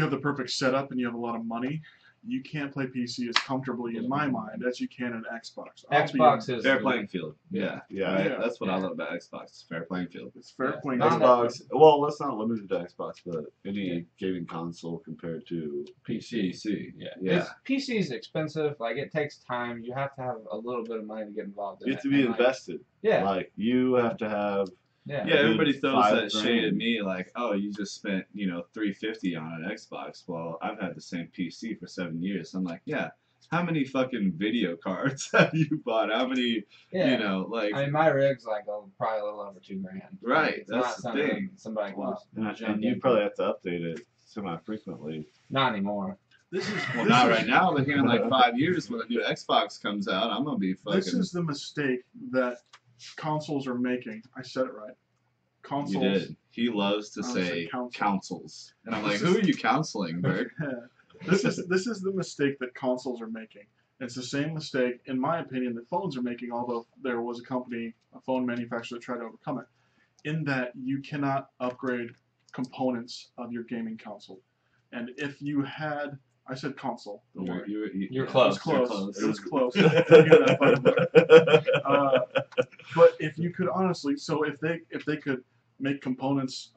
have the perfect setup and you have a lot of money. You can't play PC as comfortably, in my mind, as you can in Xbox. Xbox is Fair the- playing field. Yeah. Yeah. Yeah. That's what I Yeah. love about Xbox. It's fair playing field. It's fair Yeah. playing. Not Xbox. Well, let's not limit it to Xbox, but any Yeah. gaming console compared to PC. Yeah. Yeah. PC is expensive. Like it takes time. You have to have a little bit of money to get involved in you it. have to be And, like, invested. yeah. Like you have to have Yeah. Yeah, a everybody good throws that $5 shade at grand. me like, oh, you just spent, $350 on an Xbox. Well, I've had the same PC for 7 years. I'm like, yeah, how many fucking video cards have you bought? How many, Yeah. like, I mean, my rig's like probably a little over $2,000. Right, It's that's not the something thing. somebody can Wow. just and jump you into. probably have to update it semi-frequently. Not anymore. This is well, this not is- right now, but here in like 5 years when the new Xbox comes out, I'm going to be fucking. This is the mistake that consoles are making. I said it right. You Consoles. did. He loves to I was say like, counsel. counsels. And I'm like, This who is- are you counseling, Birk? This is the mistake that consoles are making. It's the same mistake, in my opinion, that phones are making, although there was a phone manufacturer that tried to overcome it, in that you cannot upgrade components of your gaming console. And if you had, I said console, don't worry. You're It close. was close. close. It was close. Don't give that fucking look. But if you could honestly, so if they could make components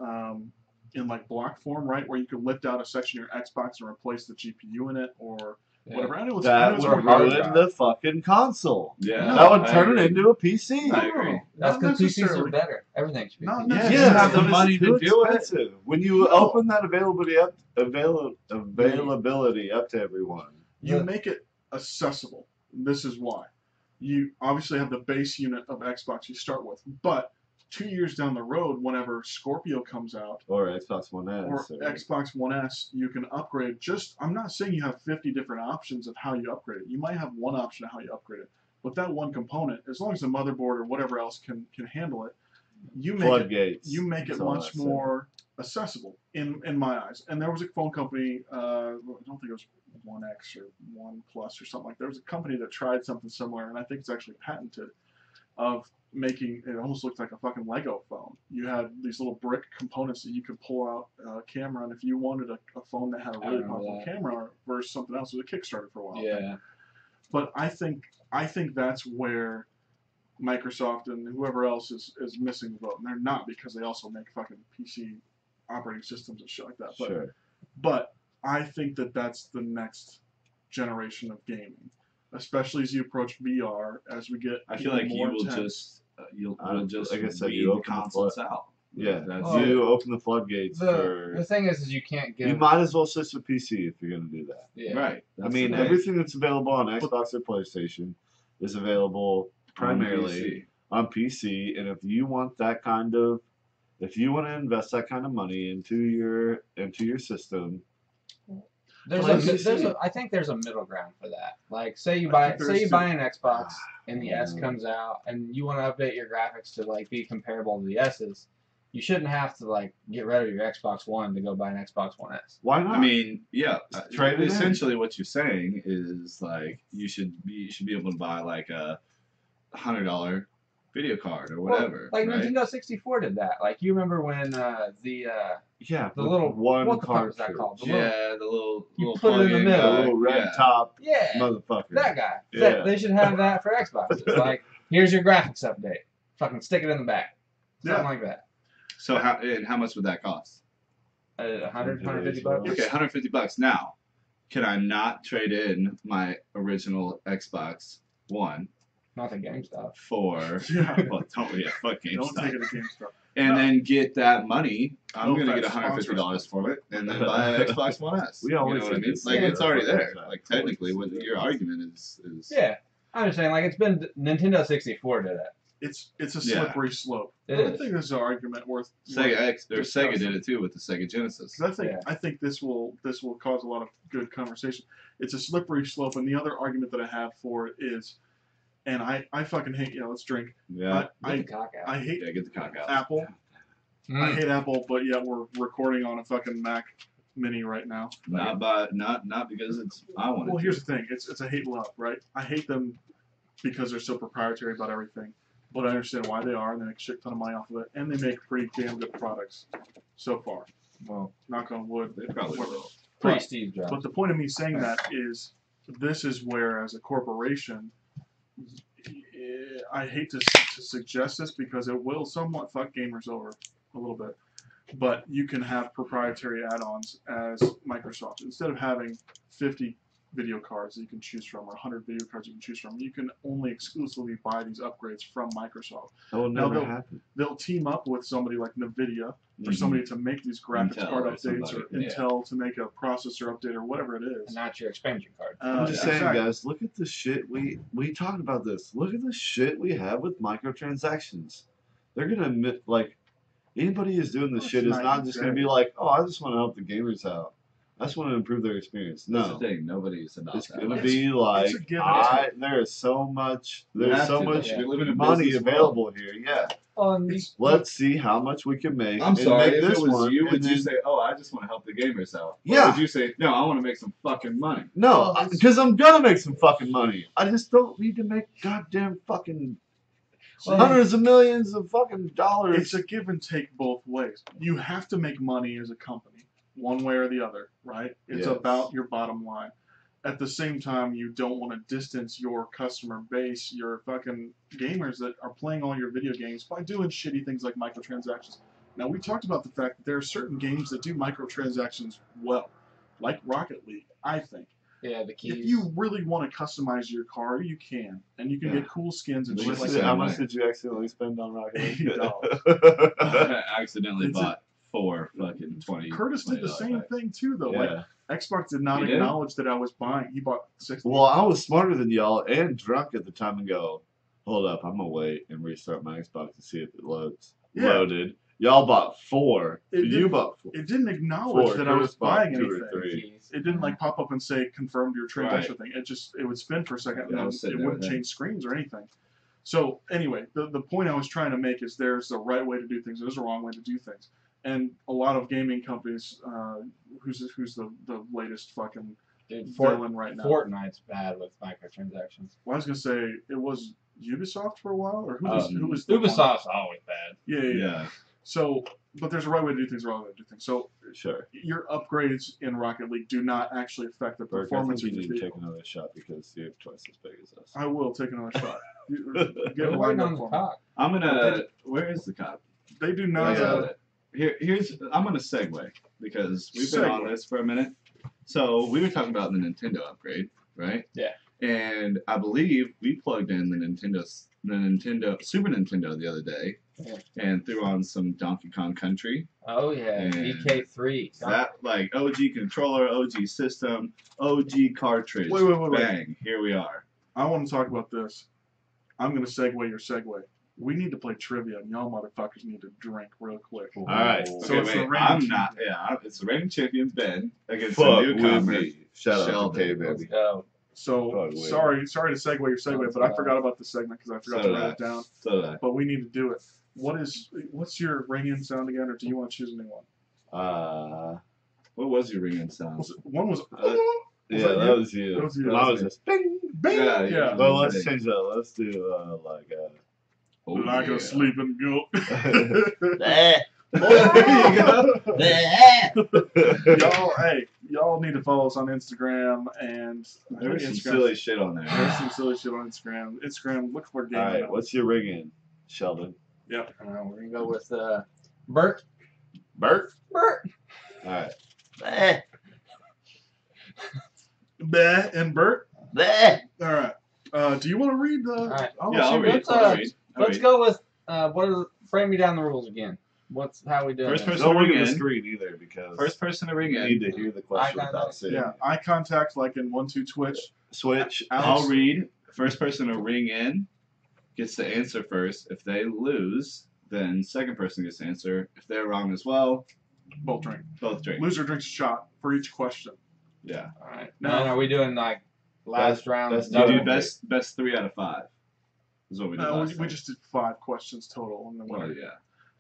in like block form, right, where you could lift out a section of your Xbox and replace the GPU in it or Yeah. whatever. I know it's, That it's would more hard ruin drive. the fucking console. Yeah. No, That would I turn agree. it into a PC. I agree. That's Not because PCs are necessarily. better. Everything's PC. Not Yeah, necessarily. You have the but it's money to too do it. expensive. When you No. open that availability up to everyone. You The- make it accessible. This is why. You obviously have the base unit of Xbox you start with, but 2 years down the road, whenever Scorpio comes out, Or Xbox One S. or Xbox One S, you can upgrade. I'm not saying you have 50 different options of how you upgrade it. You might have one option of how you upgrade it. But that one component, as long as the motherboard or whatever else can handle it, you make it Floodgates. you make it That's all I much said. more accessible in my eyes. And there was a phone company, I don't think it was 1X or 1 Plus or something like that. There was a company that tried something similar, and I think it's actually patented, of making it almost looked like a fucking Lego phone. You had these little brick components that you could pull out a camera, and if you wanted a phone that had a really remember powerful that. camera versus something else, it was a Kickstarter for a while. Yeah. But I think that's where Microsoft and whoever else is missing the boat, and they're not, because they also make fucking PC operating systems and shit like that. But Sure. but I think that's the next generation of gaming, especially as you approach VR, as we get I feel even like you more will intense. just you'll just like I said, weed you the open the consoles out. Yeah. That's Well, You open the floodgates The for. thing is you can't give. You might as well switch to PC if you're going to do that. Yeah. right. I That's mean, the thing. everything that's available on Xbox or PlayStation is available On primarily PC. on PC. And if you want to invest that kind of money into your system, I think there's a middle ground for that. Like, say you buy an Xbox and the S comes out, and you want to update your graphics to like be comparable to the S's. You shouldn't have to like get rid of your Xbox One to go buy an Xbox One S. why not? I mean, yeah. Trade it in. Essentially, what you're saying is like you should be able to buy like a $100 video card or whatever. Well, like right? Nintendo 64 did that. Like you remember when yeah, the with little one what the fuck was that cartridge. called? The Yeah, the little You little put it in the plug-in middle. The guy. little red Yeah. top yeah, motherfucker. that guy. Yeah. They should have that for Xbox. It's like, here's your graphics update. Fucking stick it in the back. Something Yeah. like that. So how much would that cost? 100, 150 bucks. Okay, $150. Now, can I not trade in my original Xbox One Not the GameStop. for Yeah. well, don't fuck Don't GameStop. take it to GameStop. And No. then get that money. I'm No gonna get offense, $150 for it, and then buy an Xbox One S. We You know always what I say mean? this. Like Yeah. it's already there. Exactly. Like technically, what your argument is. Yeah, I'm just saying, like, it's been Nintendo 64 did it. It's a Yeah. slippery slope. It I is. think there's an argument worth. Sega X or Sega discussing. did it too with the Sega Genesis. 'Cause Yeah. I think this will cause a lot of good conversation. It's a slippery slope, and the other argument that I have for it is, and I fucking hate, let's drink. Yeah. Get I the cock out. I hate Yeah, get the cock out. Apple. I Mm. hate Apple, but yet we're recording on a fucking Mac Mini right now. Not because it's I want Well, it. here's the thing. It's a hate love, right? I hate them because they're so proprietary about everything, but I understand why they are, and they make a shit ton of money off of it, and they make pretty damn good products so far. Well, Knock on wood. They probably will. pre But- Steve Jobs. But the point of me saying that is, this is where, as a corporation, I hate to suggest this because it will somewhat fuck gamers over a little bit. But you can have proprietary add-ons as Microsoft. Instead of having 50 video cards that you can choose from, or 100 video cards you can choose from, you can only exclusively buy these upgrades from Microsoft. That will Now never happen. They'll team up with somebody like NVIDIA for Mhm. somebody to make these graphics Intel card or updates, or somebody, yeah. Intel to make a processor update, or whatever it is. And not your expansion card. I'm just saying, Exactly. guys. Look at the shit we talked about this. Look at the shit we have with microtransactions. They're gonna admit, like, anybody who's doing this Well, shit it's is night not and just gonna day. be like, oh, I just want to help the gamers out. I just want to improve their experience. That's No, the thing. Nobody's about it's that. gonna It's- be like, it's a give and take. there is so much, You there's have so to, much though. We live in a money business world. available here. Yeah, It's- let's see how much we can make. I'm and sorry. make If this it was one, you, and would you then- say, "Oh, I just want to help the gamers out"? Or Yeah. would you say, "No, I want to make some fucking money"? No, Well, it's- because I'm gonna make some fucking money. I just don't need to make goddamn fucking hundreds of millions of fucking dollars. It's a give and take both ways. You have to make money as a company, one way or the other, right? It's Yes. about your bottom line. At the same time, you don't want to distance your customer base, your fucking gamers that are playing all your video games, by doing shitty things like microtransactions. Now, we talked about the fact that there are certain games that do microtransactions well, like Rocket League, I think. Yeah, the keys. If you really want to customize your car, you can. And you can Yeah. get cool skins and But shit it's like the that. same How much way. did you accidentally spend on Rocket League? $80. I accidentally It's a- bought 4 fucking 20. Curtis did the $20 same packs. thing too, though. Like Yeah. Xbox did not He did? acknowledge that I was buying. He bought 60. Well, I was smarter than y'all and drunk at the time and go, hold up, I'm gonna wait and restart my Xbox to see if it loads. Yeah. Loaded. Y'all bought 4. It you didn't- bought 4. It didn't acknowledge 4. that I was Curtis bought buying 2 or anything. 3. keys. It didn't like pop up and say confirmed your transaction thing. It would spin for a second Yeah, and I then was sitting it there wouldn't with him. change screens or anything. So anyway, the point I was trying to make is there's a right way to do things. There's a wrong way to do things. And a lot of gaming companies, who's the latest fucking Dude, villain right now? Fortnite's bad with microtransactions. Well, I was gonna say it was Ubisoft for a while, or who was the one? Ubisoft's always bad. Yeah, yeah, yeah. Yeah. So, but there's a right way to do things, a wrong way to do things. So Sure. your upgrades in Rocket League do not actually affect the Burke, I performance think of you your need to vehicle. take another shot because you're twice as big as us. I will take another shot. Get We're lined waiting up on the for me. cock. I'm gonna. Where is the cop? They do I not. got it. Here's. I'm gonna segue because we've been on Segue. this for a minute. So we were talking about the Nintendo upgrade, right? Yeah. And I believe we plugged in the Super Nintendo the other day, Yeah. and threw on some Donkey Kong Country. Oh yeah, And VK3. That like OG controller, OG system, OG cartridge. Wait. Bang! Here we are. I want to talk about this. I'm going to segue your segue. We need to play trivia, and y'all motherfuckers need to drink real quick. All right. So Okay, it's the wait. reigning I'm not. champion. Yeah, it's the reigning champion Ben against Fuck the with newcomer. me. Shout out to Sheldon. K, Let's baby. go. So Fuck with sorry to segue your segue, but I forgot about the segment because I forgot So to did write I. it down. So did I. But we need to do it. What's your ring-in sound again, or do you want to choose a new one? What was your ringing sound? One was Yeah, that that you? was you. That was you. And I was just bing. bing. Yeah, Yeah. But let's change that. Let's do Oh, Like yeah. a sleeping goat. Y'all need to follow us on Instagram and There's some Instagram. silly shit on there. There's some silly shit on Instagram. Instagram, look for All gaming. right, what's your ring in, Sheldon? We're gonna go with Birk. Bert. Birk. All right. Bah and Bert. All right. Do you want to read the? Alright. Yeah, I'll read. let's, I'll read. I'll Let's read. go with frame me down the rules again. How we doing? First this? person Don't to look ring at the in. screen either because First person to ring you need in. to hear the question Eye without contact. seeing Yeah, it. eye contact like in 1-2 Twitch. Switch. I'll read. First person to ring in gets to answer first. If they lose, then second person gets to answer. If they're wrong as well, Both drink. both drink. Loser drinks a shot for each question. Yeah. Alright. Now- And are we doing like last round? best- You do Double. best 3 out of 5. Is what we did last We time. just did 5 questions total in the Well, winner. yeah.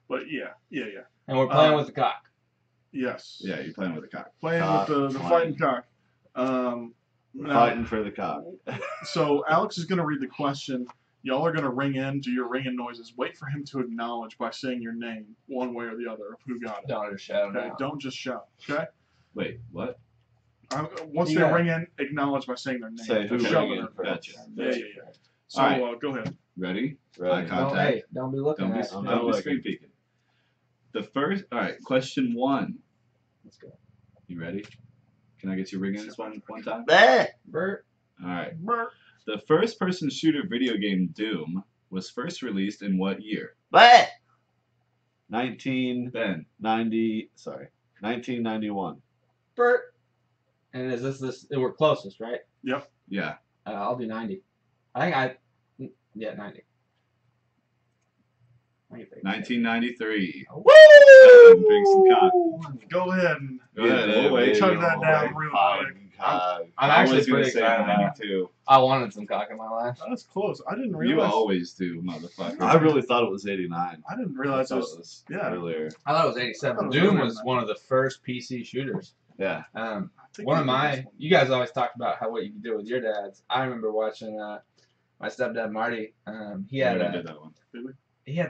But yeah. And we're playing with the cock. Yes. Yeah, you're playing with a cock. Playing Cock, with the fighting cock. Now, Fighting for the cock. so Alex is going to read the question. Y'all are going to ring in, do your ringing noises. Wait for him to acknowledge by saying your name, one way or the other, of who got it. Don't just shout Okay? out. Don't just shout. Okay? Wait, what? Once You they got it. ring in, acknowledge by saying their name. Say who Sheldon ring in or- first. Gotcha. Yeah. So Alright. go ahead. Ready? Right. Eye Don't, contact. hey, don't be looking Don't be, at it. I'm don't not be looking. screen peeking. Alright, question 1. Let's go. You ready? Can I get you ring in this one time? Bert. Alright. The first person shooter video game Doom was first released in what year? 1991. Bert. And is this? We're closest, right? Yeah. I'll do 90. Yeah, 90. 1993. Woo! Drink some cock. Go ahead and Go ahead, we'll wait. Chug that down real quick. I'm I actually was gonna pretty say excited about it. 92. I wanted some cock in my life. That's close. I didn't You realize. always do, motherfucker. I really thought it was 89. I didn't I realize thought it it was. was yeah. earlier. I thought it was I 87. thought it was Doom earlier was than one of the first PC shooters. Yeah. I think One it of was my, this one. you guys always talked about what you could do with your dads. I remember watching my stepdad Marty. He I had already did that one.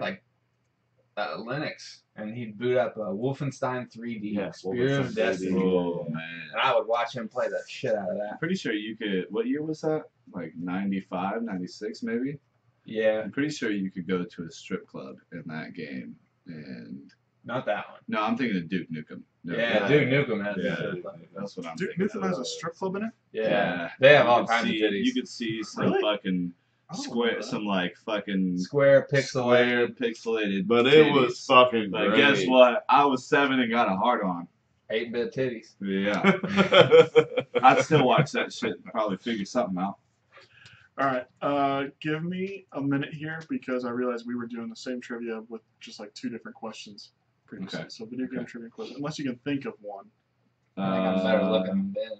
like Linux, and he'd boot up a Wolfenstein 3D, Yeah, Spear of Wolfenstein 3D. Destiny, Oh, man. and I would watch him play the shit out of that. I'm pretty sure you could. What year was that? Like 95, 96 maybe? Yeah, I'm pretty sure you could go to a strip club in that game. And not that one. no, I'm thinking of Duke Nukem. No, Yeah, yeah. Duke Nukem has Yeah. a strip club. That's what I'm Duke thinking. Nukem has a strip club in it? Yeah, they have You all could kinds see, of titties. You could see some Really? fucking I don't square, know that. some like fucking Square pixel. square pixelated. But it was titties. fucking But great. guess what? I was 7 and got a hard on. 8-bit titties. Yeah. I'd still watch that shit and probably figure something out. All right. Give me a minute here because I realized we were doing the same trivia with just like 2 different questions previously. Okay. So video game Okay. trivia question, unless you can think of one. I think I'm better looking than Ben.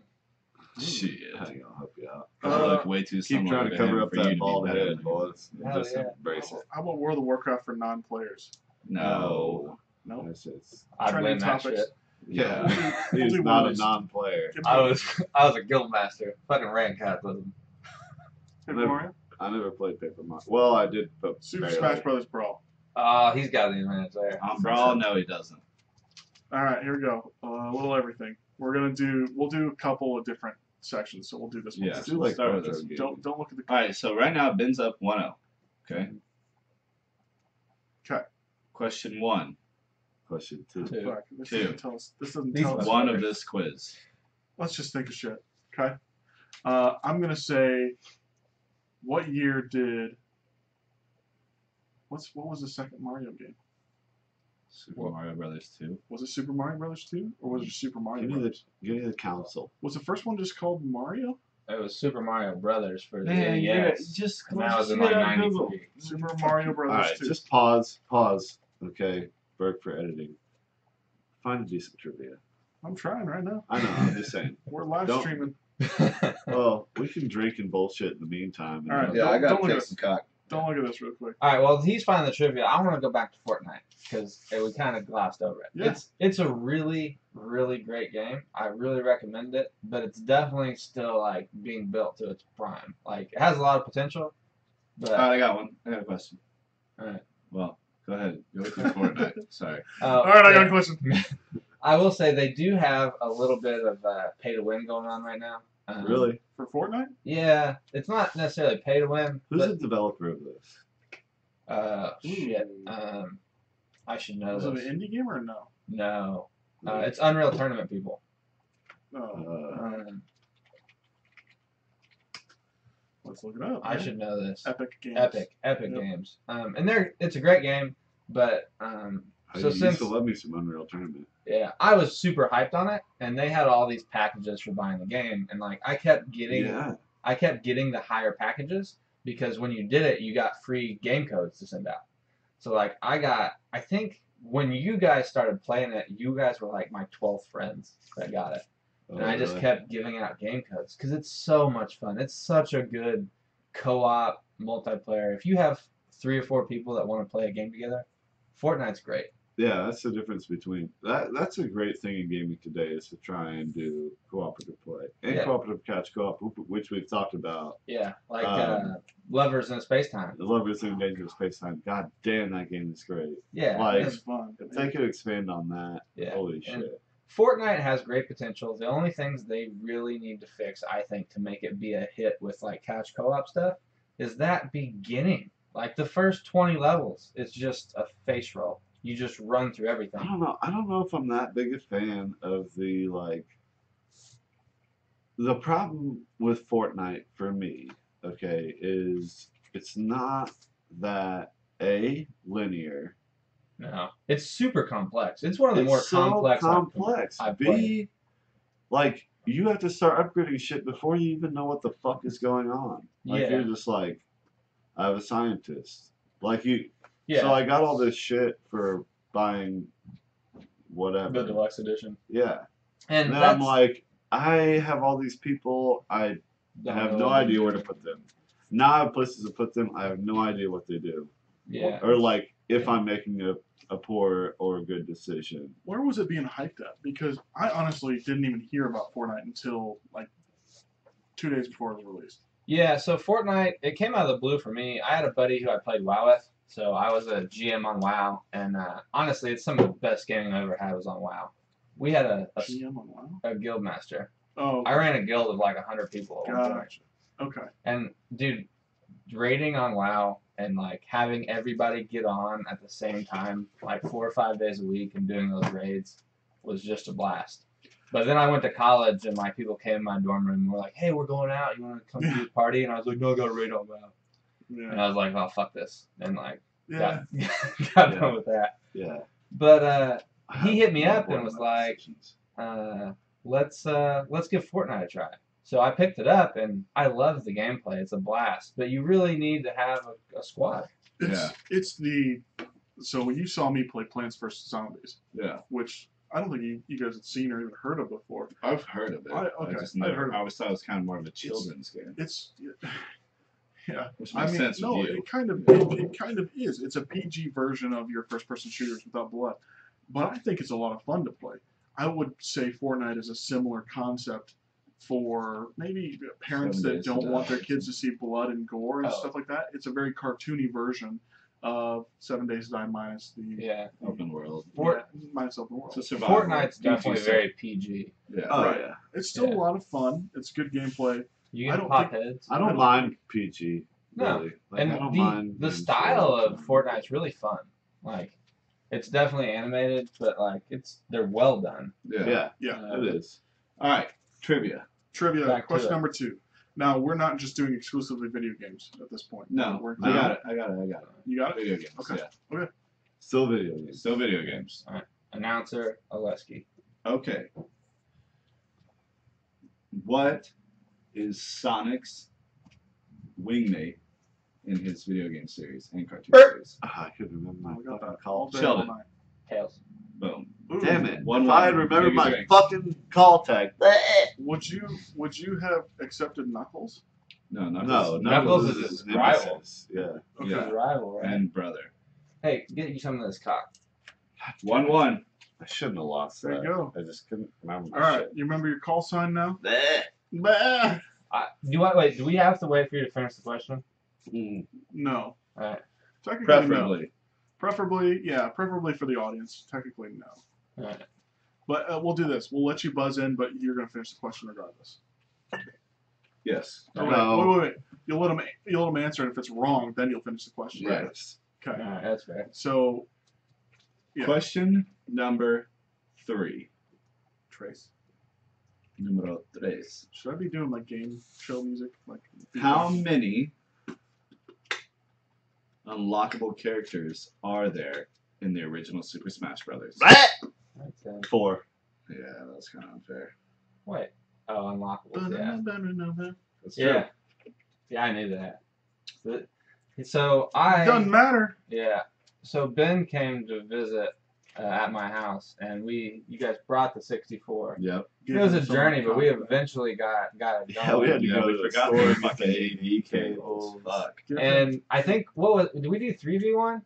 Shit. Hang on, I'll help you out. I look way too Keep similar trying to him cover up for you that to be bald better head, than him. boys. Hell Just yeah. embrace it. How about World of Warcraft for non-players? No. No. That's just, I'd Trending win that topics. shit. yeah. We'll He's do not one a of these. non-player. Give me I was a guild master. Fucking ran capitalism. Paper Never- Mario? I never played Paper Mario. Well, I did. But Super barely. Smash Brothers Brawl. Oh, he's got the advantage there. Brawl? No, he doesn't. All right, here we go. A little everything. We'll do a couple of different sections. So we'll do this one. Yeah. I do like Start with retro this. gaming. Don't look at the. All right, so right now Ben's up 1-0. Okay. Okay. Question 1. Question 2. Two. Fuck, this 2. doesn't tell us. This doesn't These tell us. One of this quiz. Let's just think of shit. Okay. I'm gonna say, what year did? What was the second Mario game? Super Mario Brothers 2. Was it Super Mario Brothers 2 or was it Super Mario Give me Brothers? the console. Was the first one just called Mario? It was Super Mario Brothers for the Man, NES. just And that was in like 93. Super Mario All Brothers right, 2. just pause. Okay, Birk for editing. Find a decent trivia. I'm trying right now. I know. I'm just saying. We're live Don't- streaming. Well, we can drink and bullshit in the meantime. All right, and, yeah, I gotta take take some cock. Don't look at this real quick. All right, well, he's finding the trivia. I want to go back to Fortnite because we kind of glossed over it. Yeah. It's a really, really great game. I really recommend it, but it's definitely still like being built to its prime. Like it has a lot of potential, but All right, I got one. I got a question. All right. Well, go ahead. Go with your Fortnite. Sorry. All right, I got a question. I will say they do have a little bit of pay to win going on right now. really? For Fortnite? Yeah, it's not necessarily pay to win. Who's but, the developer of this? shit. I should know Was it this. an indie game or no? No, it's Unreal Tournament people. No. Uh, Um, Let's look it up. I man. should know this. Epic Games. Epic Yep. Games. And it's a great game, but so you since used to love me some Unreal Tournament. yeah, I was super hyped on it, and they had all these packages for buying the game, and like I kept getting the higher packages because when you did it, you got free game codes to send out. So like I think when you guys started playing it, you guys were like my 12th friends that got it. Oh, And I just really? kept giving out game codes because it's so much fun. It's such a good co-op multiplayer. If you have 3 or 4 people that want to play a game together, Fortnite's great. Yeah, that's the difference between that. That's a great thing in gaming today is to try and do cooperative play and Yeah. cooperative catch co-op, which we've talked about. Yeah, like Lovers Lovers in Space Time. The Lovers in Dangerous Space Time. God damn, that game is great. Yeah, Like, It's fun. If they could expand on that, yeah. holy And shit. Fortnite has great potential. The only things they really need to fix, I think, to make it be a hit with like couch co-op stuff, is that beginning. Like the first 20 levels, it's just a face roll. You just run through everything. I don't know. I don't know if I'm that big a fan of the like. The problem with Fortnite for me, okay, is it's not that linear. No, it's super complex. It's one of the It's more so complex. I've B, played. like you have to start upgrading shit before you even know what the fuck is going on. Like Yeah. you're just like, I'm a scientist. Like you. Yeah, So I got all this shit for buying whatever. the deluxe edition. Yeah. And And then that's I'm like, I have all these people. I don't have know no what they idea do. where to put them. Now I have places to put them. I have no idea what they do. Yeah. Or like if I'm making a poor or a good decision. Where was it being hyped at? Because I honestly didn't even hear about Fortnite until like 2 days before it was released. Yeah, so Fortnite, it came out of the blue for me. I had a buddy who I played WoW with, so I was a GM on WoW, and honestly, it's some of the best gaming I ever had was on WoW. We had a GM on WoW? guild master. Oh, I ran a guild of like 100 people at one point. gotcha. Okay. And dude, raiding on WoW and like having everybody get on at the same time, like 4 or 5 days a week, and doing those raids was just a blast. But then I went to college and like people came in my dorm room and were like, "Hey, we're going out. You want to come to the party?" And I was like, "No, I got to raid on WoW." And Yeah. I was like, "Oh, fuck this," and like Yeah. got Yeah. done with that. Yeah. But I he have hit me no up and board was of like, decisions. let's give Fortnite a try. So I picked it up and I love the gameplay. It's a blast. But you really need to have a squad. It's the so when you saw me play Plants vs Zombies, Yeah, which I don't think you guys had seen or even heard of before. I've heard of it. Okay, I just I've never. heard of I always thought it was kind of more of a children's game, It's yeah. which I makes mean, sense no, with you. it kind of is. It's a PG version of your first-person shooters without blood, but I think it's a lot of fun to play. I would say Fortnite is a similar concept for maybe parents 7 that Days don't to want Die. their kids to see blood and gore and Oh. stuff like that. It's a very cartoony version of 7 Days to Die minus the Yeah. Open world. minus open world. It's a survival. Fortnite's definitely PG. very PG. Yeah. Oh Right. yeah. It's still Yeah. a lot of fun. It's good gameplay. You I can don't pop think- heads. I don't don't mind PG. No. Really. Like, And I don't mind the being style silly. of Fortnite's really fun. Like, it's definitely animated, but like they're well done. Yeah. Yeah. It is. All right. Trivia. Trivia, Back to question it. number 2. Now, we're not just doing exclusively video games at this point. No, We're I got it. I got it. You got it? Video games. Okay. Yeah. Still video games. Still video games. Announcer Oleski. Okay. What is Sonic's wingmate in his video game series and cartoon Birk. series? Ah, I couldn't remember my We got fucking that all call. day, Sheldon. all night. Tails. Boom. Ooh. Damn it. One If I had one. remembered Take a my drink. fucking call tag. Would you have accepted Knuckles? No, No, Knuckles is his rival. nemesis. Yeah. Okay. Yeah. His rival, right? And brother. Hey, get you some of this cock. 1-1. I shouldn't have lost There that. you go. I just couldn't remember All my right. shit. You remember your call sign now? Bleh. Bah! Do we have to wait for you to finish the question? Mm. No. All right. Technically, Preferably. no. Preferably for the audience. Technically, no. All right. But we'll do this. We'll let you buzz in, but you're going to finish the question regardless. Yes. Oh, No. wait. You'll let them answer, and if it's wrong, then you'll finish the question. Right. Yes. Okay. All right, that's fair. So, yeah. Question number 3. Trace. Numero 3. Should I be doing like game show music? Like How many unlockable characters are there in the original Super Smash Brothers? I'd say. 4. Yeah, that was kind of unfair. Wait. Oh, unlockables. Yeah. That's true. Yeah. Yeah, I knew that. So I. Doesn't matter. Yeah. So Ben came to visit at my house, and you guys brought the 64. Yep. It was a journey, but we eventually got it going. Yeah, we had to Yeah, go we to the forgot store the and get fucking the AV cables. Fuck. And I think did we do 3v1?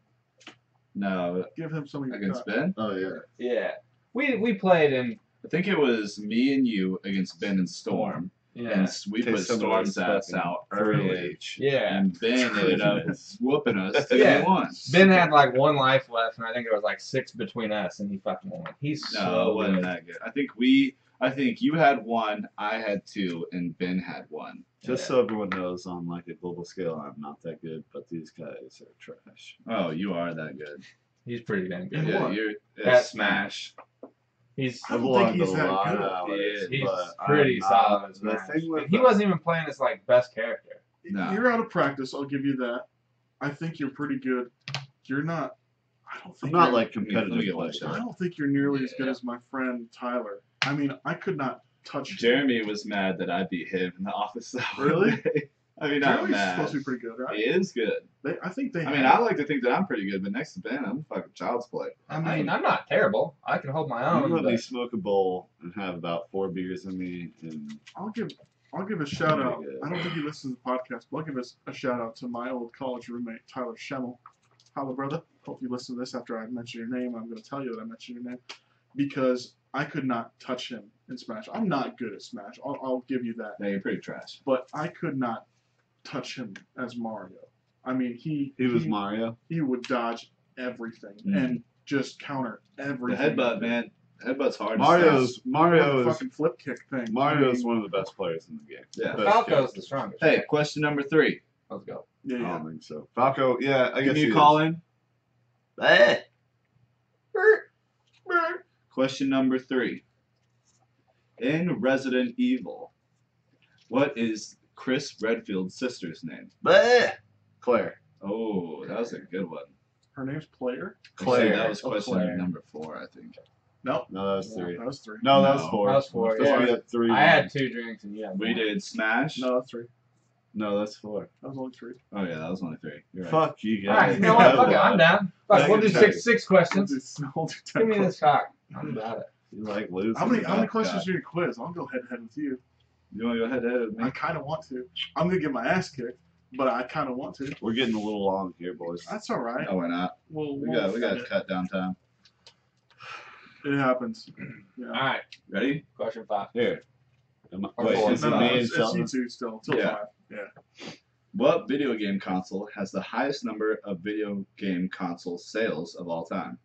No, Give him something to against cut. Ben? Oh yeah. Yeah. We played in I think it was me and you against Ben and Storm. yeah. And we Take put some of Storm's those ass fucking out 3 early. H. Yeah. And Ben ended up whooping us 2 Yeah. to 1. Ben had like 1 life left, and I think there was like 6 between us, and he fucking won. He's No, so it wasn't good. that good. I think you had 1, I had 2, and Ben had 1. Just so everyone knows, on like a global scale, I'm not that good, but these guys are trash. Oh, you are that good. He's pretty damn good. In Yeah, what? you're At Smash. He's I don't I've think logged he's a that lot good. of hours, he's but pretty I'm not- solid. as The Smash. thing with And he wasn't even playing his like best character. No. You're out of practice. I'll give you that. I think you're pretty good. You're not. I don't I'm think not you're- like Let me competitive. get one like shot. I don't think you're nearly as good Yeah. as my friend Tyler. I mean, I could not touch him. Jeremy was mad that I beat him in the office. That Really? day. I mean, not Jeremy's mad. supposed to be pretty good, right? He is good. I think they. I mean, I like to think that I'm pretty good, but next to Ben, I'm fucking child's play. I mean, I'm not terrible. I can hold my You own. let me But smoke a bowl and have about 4 beers in me, and I'll give a shout out. Pretty good. I don't think he listens to the podcast, but I'll give a shout out to my old college roommate Tyler Schemmel. Holla, brother. Hope you listen to this after I mention your name. I'm going to tell you that I mentioned your name because I could not touch him in Smash. I'm not good at Smash. I'll give you that. Yeah, you're pretty trash. But I could not touch him as Mario. I mean, he was Mario. he would dodge everything Mhm. and just counter The everything. headbutt, man. Headbutt's hard. Mario's The Mario is fucking flip kick thing. Mario's I mean, one of the best players in the game. Yeah. Best Falco's character. the strongest. Hey, question number 3. Let's go. yeah, I yeah. don't think so. Falco, yeah, I guess Can you he call is. in? Eh. Question number 3. In Resident Evil, what is Chris Redfield's sister's name? Bleh. Claire. Oh, that was a good one. Her name's Player. Claire. That was question Claire. number 4, I think. No, No, that was 3. that was 3. No, that No. was 4. That was 4, Supposed to yeah. be at 3. I had 2 drinks and you had We 1. did Smash. No, that's 3. No, that's 4. That was only 3. Oh, yeah, that was only 3. You're right. Fuck you All right, guys. you know what? Fuck it, I'm down. Fuck, Second we'll do check. six questions. We'll do 10 Give me questions. this cock. I'm about it. You like losing. How many Oh, questions God. are your quiz? I'll go head to head with you. You want to go head to head with I me? kind of want to. I'm gonna get my ass kicked, but I kind of want to. We're getting a little long here, boys. That's all right. No, we're not. We got to cut down time. It happens. Yeah. All right, Ready? question 5. Here. Or Wait, four. is it No, me and it's Sheldon? you two still. Till Yeah. 5. Yeah. What video game console has the highest number of video game console sales of all time?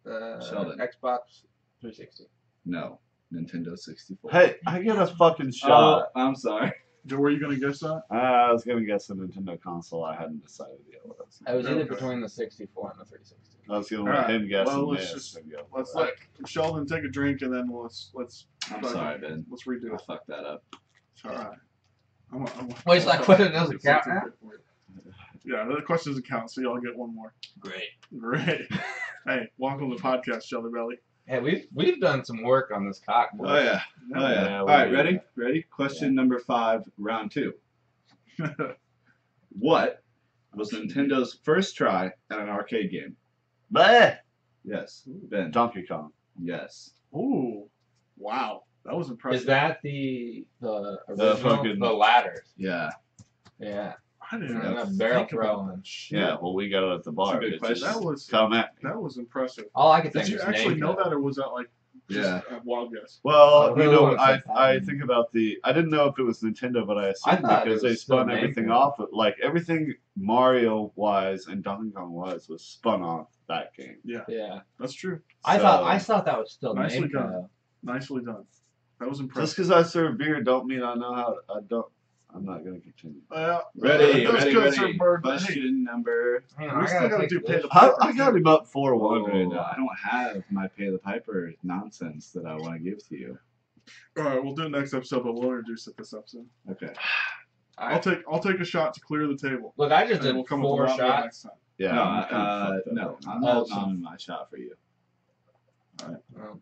Sheldon. Xbox 360. No. Nintendo 64. Hey, I get a fucking shot. Oh, I'm sorry. Were you gonna guess that? I was gonna guess a Nintendo console. I hadn't decided yet what I was. I was either Okay. between the 64 and the 360. I was gonna All let right. him guess Well, and let's miss just- and go. Let's for let Sheldon take a drink and then let's I'm sorry, Ben. let's redo I it. fucked that up. It's all right. Wait, it's like, what, it doesn't count now? Yeah, the question doesn't count, so y'all get one more. Great. Great. Hey, welcome to the podcast, Shelly Belly. Hey, we've done some work on this cock. boy. Oh, yeah. Oh, yeah. Yeah, All we right, did. ready? Ready? Question number 5, round 2. What was Nintendo's first try at an arcade game? Bleh. Yes. Ben. Donkey Kong. Yes. Ooh, wow, that was impressive. Is that the original? fucking- The ladders. Yeah. Yeah. I didn't And even a barrel think about throwing. that shit. Yeah, well, we got it at the bar. That's a good bitches. question. That was Come at me. that was impressive. All I could Did think you was actually name know that. that, or was that like just Yeah. a wild guess? Well, I you really know, would've said I that. think about I didn't know if it was Nintendo, but I assumed thought because it they was still spun named everything for it. off. Like everything Mario wise and Donkey Kong was spun off that game. Yeah. That's true. I So- thought that was still Nicely named done. though. Nicely done. That was Just impressive. because I serve beer don't mean I know how. I'm not gonna continue. Ready, that was ready, good, Sir ready. Bird, but hey, Question number. Hang on, We I still gotta gotta take do the pay dish. the I got him up 4-1 right Oh, now. I don't have my Pay the Piper nonsense that I want to give to you. All right, we'll do it next episode, but we'll introduce it this episode. Okay. I'll take a shot to clear the table. Look, I just And then did we'll come with 4 the round shots. next time. Yeah. No, I'm kinda fucked up no. right now. I'm holding on to my shot for you. Oh.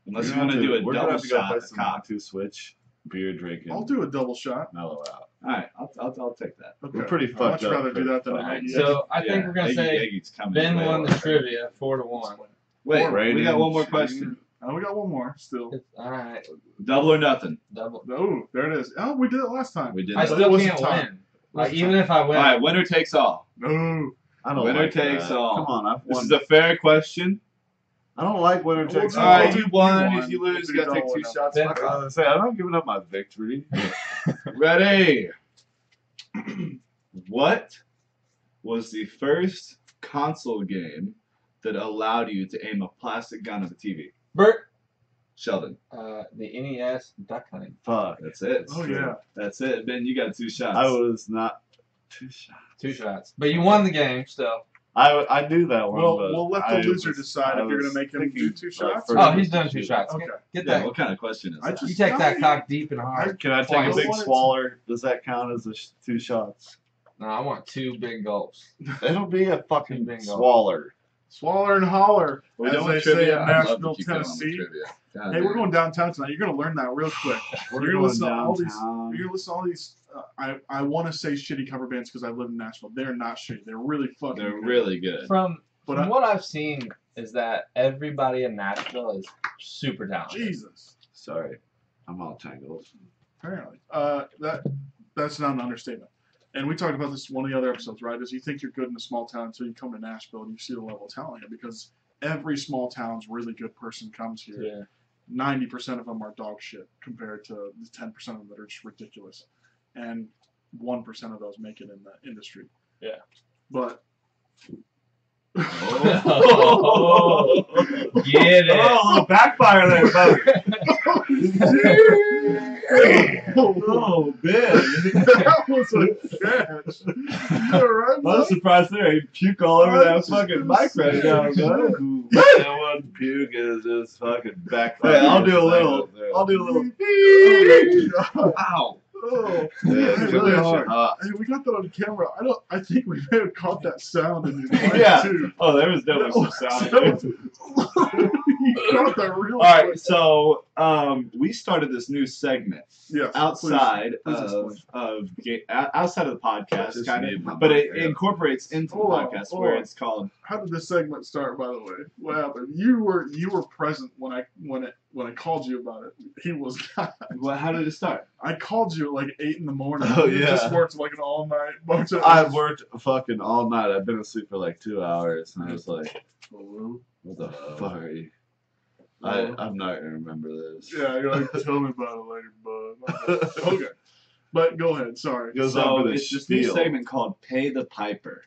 Unless We're you want to do a we're gonna double have to go shot play of some cock. 1-2 switch, beer drinking, I'll do a double shot. mellow out. All right, I'll take that. Okay. We're pretty I'd fucked much up. rather do that than Fuck. an egg. So I think we're gonna Eggy say Eggy's coming Ben in won late. the trivia 4-1. Wait, we Brandon, got one more Shane. question. We got one more still. All right, Double or nothing. double. Oh, there it is. Oh, we did it last time. We did. I that. still wasn't can't time. win. Like even if I win, All right, winner takes all. No. I don't Winner like takes that. all. Come on, I've This won. is a fair question. I don't like winner We'll takes do- all. All right, you you won. won. If you lose, We'll you gotta do take 2 double shots. then. Fuck off. I'm not giving up my victory. Ready? What was the first console game that allowed you to aim a plastic gun at the TV? Bert, Sheldon. the NES duck hunting. Fuck. That's it. Oh, yeah. That's it. Ben, you got 2 shots. I was not 2 shots. 2 shots, but you won the game still. I knew that one. Well, but we'll let the I loser was- decide I if you're was gonna make him thinking, do 2 like, shots. first Oh, he's person done 2 shoot. shots. Okay. Get Yeah, that. what kind of question is I that? just- You take that cock deep and hard. Can I take Twice. a big wanted to- swaller? Does that count as 2 shots? No, I want 2 big gulps. It'll be a fucking Bingo. swaller. Swaller and holler, We as don't they want say trivia. in I'd love to Nashville, keep going with Tennessee. trivia. God Hey, damn. we're going downtown tonight. You're gonna learn that real quick. We're You're gonna listen to all these. downtown. You're gonna listen to all these. I want to say shitty cover bands because I live in Nashville. They're not shitty. They're really fucking. They're good. really good. From But from I- what I've seen is that everybody in Nashville is super talented. Jesus. Sorry, I'm all tangled. Apparently, that's not an understatement. And we talked about this in one of the other episodes, right? Is you think you're good in a small town until you come to Nashville and you see the level of talent here, because every small town's really good person comes here. Yeah. 90% of them are dog shit compared to the 10% of them that are just ridiculous, and 1% of those make it in the industry. Yeah. But Oh, get it. Oh, backfire there, buddy. oh, man. that was a catch. You're right, I'm bud. surprised there. He puke all over I that was just fucking gonna mic right say, now, shit. bud. That one puke is just fucking backfire. Hey, I'll do a little. I'll do a little. Ow. Oh, Yeah, hey, it's really hard. hey, we got that on camera. I think we may have caught that sound in your mic Yeah. too. Oh, there was definitely some sound. You caught that real All right, quick. so we started this new segment Yes, outside please outside of the podcast, Just kind need of, my but it mic, yeah. incorporates into the Hold on, podcast hold where on. it's called. How did this segment start, by the way? What happened? You were present when I called you about it. He was not. Well, how did it start? I called you at like 8 in the morning. Oh, You yeah. just worked like an all night bunch of. I've worked fucking all night. I've been asleep for like 2 hours, and I was like, Hello? "What the fuck are you?" Hello? I'm not gonna remember this. Yeah, you're like, tell me about it later, bud. Okay, but go ahead. Sorry. Goes So on for the it's this new spiel. segment called "Pay the Piper."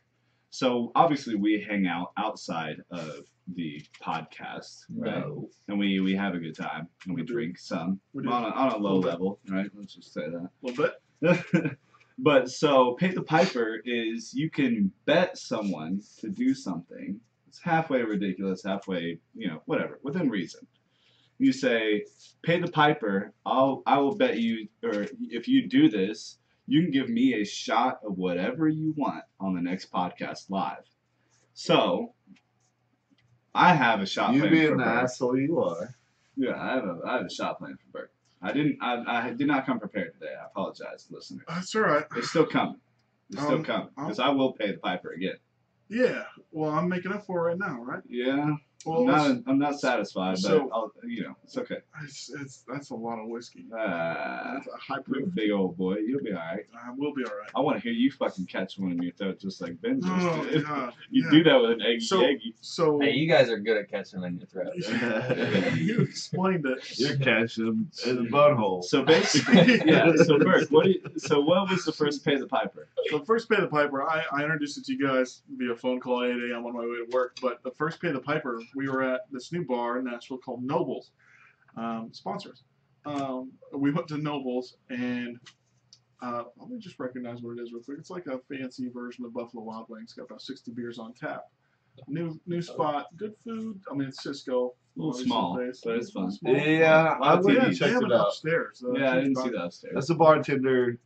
So obviously we hang out outside of the podcast, right? No. And we have a good time and we We do. drink some We do. on a low Little bit. level, right? Let's just say that. A little bit. But so pay the piper is you can bet someone to do something. It's halfway ridiculous, halfway, whatever, within reason. You say, pay the piper, I will bet you, or if you do this, you can give me a shot of whatever you want on the next podcast live. So I have a shot You planned for being the Birk. asshole you are. Yeah, I have a shot planned for Birk. I did not come prepared today. I apologize, listeners. That's all right. It's still coming. It's still coming. I'll- Because I will pay the piper again. Yeah. Well, I'm making up for it right now, right? Yeah. Well, I'm not satisfied, so- but it's okay. that's a lot of whiskey. That's a high You're a proof. big old boy. You'll be all right. We'll be all right. I want to hear you fucking catch one in your throat just like Ben just Oh did. God. You yeah. do that with an eggy So- eggy. So Hey, you guys are good at catching in your throat. you explained it. You're catching him in the butthole. So basically, yeah. So Birk, what was the first pay the piper? So first pay the piper, I introduced it to you guys via phone call at 8 a.m. on my way to work. But the first pay the piper, we were at this new bar in Nashville called Nobles. Sponsors. We went to Nobles and let me just recognize what it is real quick. It's like a fancy version of Buffalo Wild Wings. Got about 60 beers on tap. New spot, good food. I mean, it's Cisco. A little Release small, the face. but it's fun. Small. Yeah, I Lot of would TV. have They checked have it it out. upstairs. Yeah, I didn't see that upstairs. As a bartender,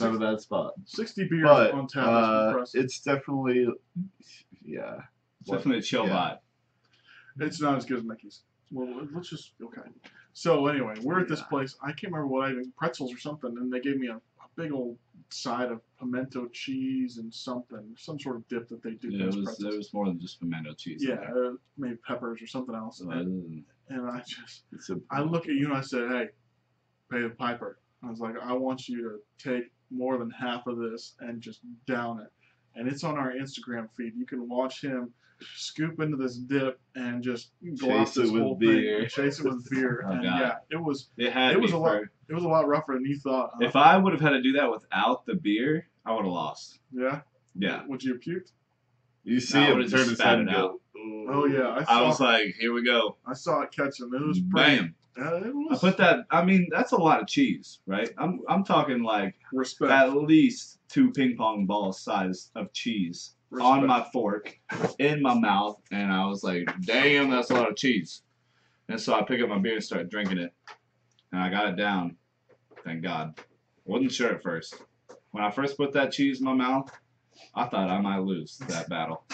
not a bad spot. 60 beers But on tap is impressive. it's definitely, yeah. It's definitely a chill Yeah. vibe. It's not as good as Mickey's. Well, let's just okay. So anyway, we're at this Yeah. place. I can't remember what I even pretzels or something, and they gave me a big old side of pimento cheese and some sort of dip that they do. Yeah, for those there pretzels. was more than just pimento cheese. in Yeah, there. maybe peppers or something else. And It's a, I look at you and I said, "Hey, pay the piper." I was like, "I want you to take more than half of this and just down it." And it's on our Instagram feed. You can watch him scoop into this dip and just go off Chase it this with whole beer. thing. And chase it with beer. Oh, And God. yeah, it was It was me a lot. for- It was a lot rougher than you thought. Huh? If I would have had to do that without the beer, I would have lost. Yeah. Yeah. Would you have puked? you see I him would've turn just his spat head it and out. go, Oh yeah, I was like, here we go. I saw it catch him. It was pretty. Bam. It I was put that. I mean, that's a lot of cheese, right? I'm talking like respect. at least 2 ping pong balls size of cheese on Respect. my fork, in my mouth, and I was like, damn, that's a lot of cheese. And so I pick up my beer and start drinking it, and I got it down. Thank God. Wasn't sure at first. When I first put that cheese in my mouth, I thought I might lose that battle,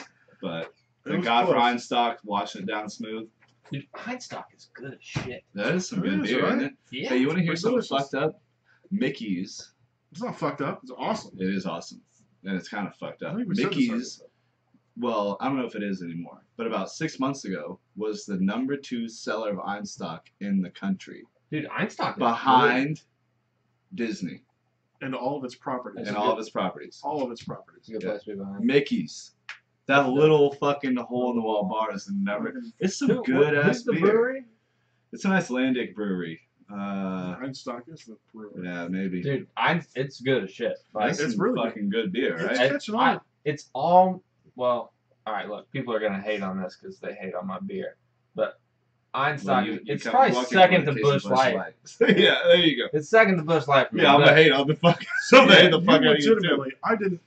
but It thank was God for close. Einstock washing it down smooth. Dude, Einstock is good as shit. That is some It good is, beer, right? isn't it? Yeah. Hey, you want to hear It's something delicious. fucked up? Mickey's. It's not fucked up. It's awesome. It is awesome. And it's kind of fucked I up. think we said this Mickey's, well, I don't know if it is anymore, but about 6 months ago was the #2 seller of Einstock in the country, Dude, Einstock is behind Disney And all of its properties. and all of its properties. All of its properties. good. It's a good place to be behind. Mickey's. That little fucking hole in the wall bar is never. It's some good ass the beer. brewery? It's a nice Landic brewery. Einstock is the brewery. Yeah, maybe. Dude, it's good as shit. Like, That's it's some really fucking good beer, It's right? catching on. it's all, well, alright, look, people are going to hate on this because they hate on my beer. But Einstock, Well, you it's come probably walking second with to a case of BuschLight. yeah, there you go. It's second to BuschLight for me. Yeah, I'm but- gonna hate on the fuck. I'm gonna hate the You fuck out of you too. legitimately,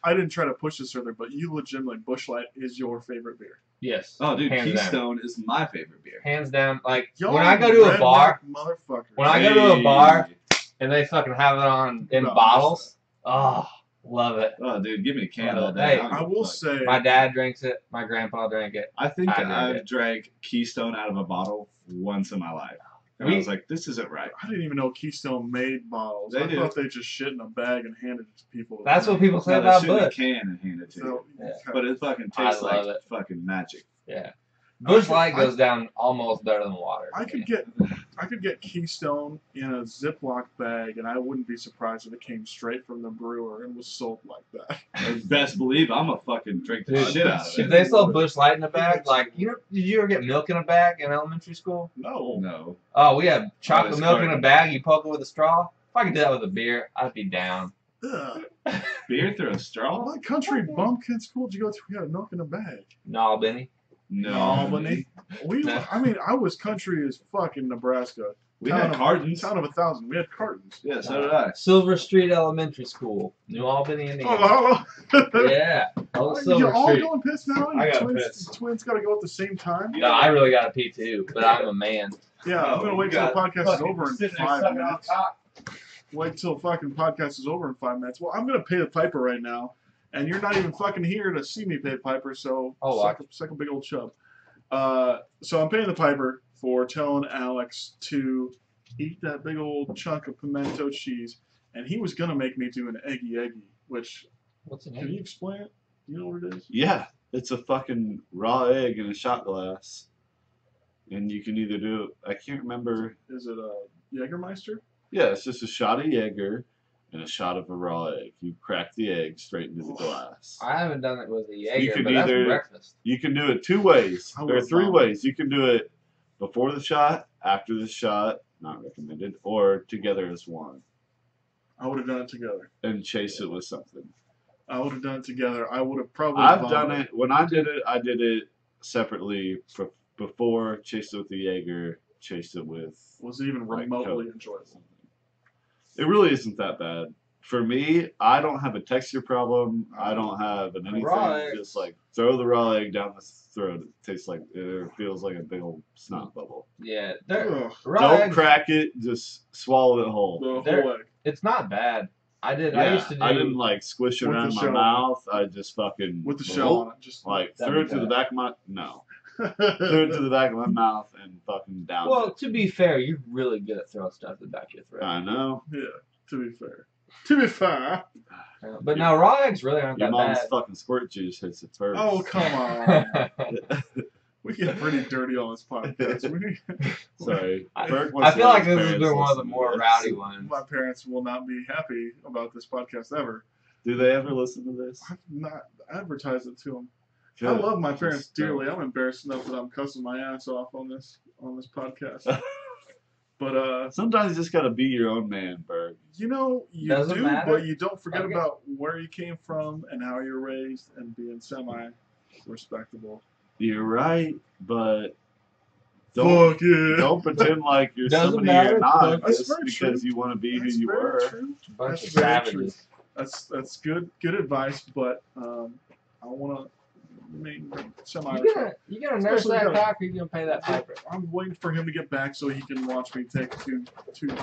I didn't try to push this further, but you legitimately, BuschLight is your favorite beer. Yes. Oh, dude, hands down. Keystone is my favorite beer. Hands down. Like, Y'all when I go to a redneck bar, motherfuckers. when I go to a bar Hey. and they fucking have it on in No, bottles, oh, love it. Oh, dude, give me a can all day. Hey, don't I give a will fuck. say, My dad drinks it. My grandpa drank it. I think I drank I've it. drank Keystone out of a bottle once in my life. And I was like, this isn't right. I didn't even know Keystone made bottles. They I do. thought they just shit in a bag and handed it to people. to That's what drink. people say No, they about shoot in a Busch. can and hand it to you. So, Yeah. okay. But it fucking I tastes love like it. fucking magic. Yeah. I BuschLight could- goes down almost better than water. I for could me. get Keystone in a Ziploc bag, and I wouldn't be surprised if it came straight from the brewer and was sold like that. And best believe I'm a fucking drink the Dude, shit out of If it. they sold BuschLight in a bag, like, did you ever get milk in a bag in elementary school? No. No. Oh, we had chocolate it's milk in a carton. bag. You poke it with a straw. If I could do that with a beer, I'd be down. Ugh. Beer through a straw? What country bumpkin school did you go to? We had milk in a bag. Nah, Benny. No. Albany. No. I mean, I was country as fuck in Nebraska. We Town had of- cartons. Town of 1,000. We had cartons. Yeah, so did I. Silver Street Elementary School, New Albany, Indiana. Oh, hello. Yeah, old You're Silver all Street. going piss now? I You got twins, piss. twins got to go at the same time? No, I really got to pee too, but I'm a man. Yeah, I'm going to wait till the podcast is over in 5 minutes. Top. Wait till fucking podcast is over in 5 minutes. Well, I'm going to pay the piper right now, and you're not even fucking here to see me pay the piper, so Oh, suck a big old chub. So I'm paying the piper for telling Alex to eat that big old chunk of pimento cheese, and he was going to make me do an eggy, which, What's the can you explain it? Do you know what it is? Yeah, it's a fucking raw egg in a shot glass. And you can either do it, I can't remember. Is it a Jägermeister? Yeah, it's just a shot of Jaeger and a shot of a raw egg. You crack the egg straight into the glass. I haven't done it with a You Jaeger, can but that's either- breakfast. You can do it 2 ways. I There are would 3 love ways. You can do it before the shot, after the shot, not recommended, or together as one. I would have done it together. And chase it with something. I would have done it together. I would have probably. I've done vomited. it. When I did it separately. Before, chased it with the Jaeger, chased it with. Was it even like, remotely Coke. enjoyable? It really isn't that bad. for me, I don't have a texture problem. I don't have an anything. Raw eggs. Just like throw the raw egg down the throat. It tastes like it feels like a big old snot bubble. Yeah, Ugh, raw Don't eggs, crack it. Just swallow it whole. the They're- whole egg. it's not bad. I Yeah, used to do. I didn't like squish it With the around my shell. mouth. I just fucking With the shell on it. Just like That'd threw be it to the bad. back of my threw it to the back of my mouth and fucking down Well, it. to be fair, you're really good at throwing stuff to the back of your throat. I know. Yeah, to be fair. To be fair. But now raw eggs really aren't Your that mom's bad. fucking squirt juice hits it first. Oh, come on. We get pretty dirty on this podcast. Sorry. Burke I wants to feel let like his this has parents been one of the listen to more this. rowdy ones. My parents will not be happy about this podcast ever. Do they ever listen to this? I've not advertised it to them. I Good. love my parents Just don't. dearly. I'm embarrassed enough that I'm cussing my ass off on this podcast. But Sometimes you just gotta be your own man, Burke. you know, you Doesn't do, matter. but you don't forget Okay. about where you came from and how you're raised and being semi-respectable. You're right, but don't Fuck yeah. don't pretend like you're Doesn't somebody matter, you're not but- That's just very because true. you want to be That's who you very were. true. Bunch That's of very savages. That's good advice, but I want to remain semi. You gonna nurse Especially that gotta- cock or you gonna pay that piper? I'm waiting for him to get back so he can watch me take two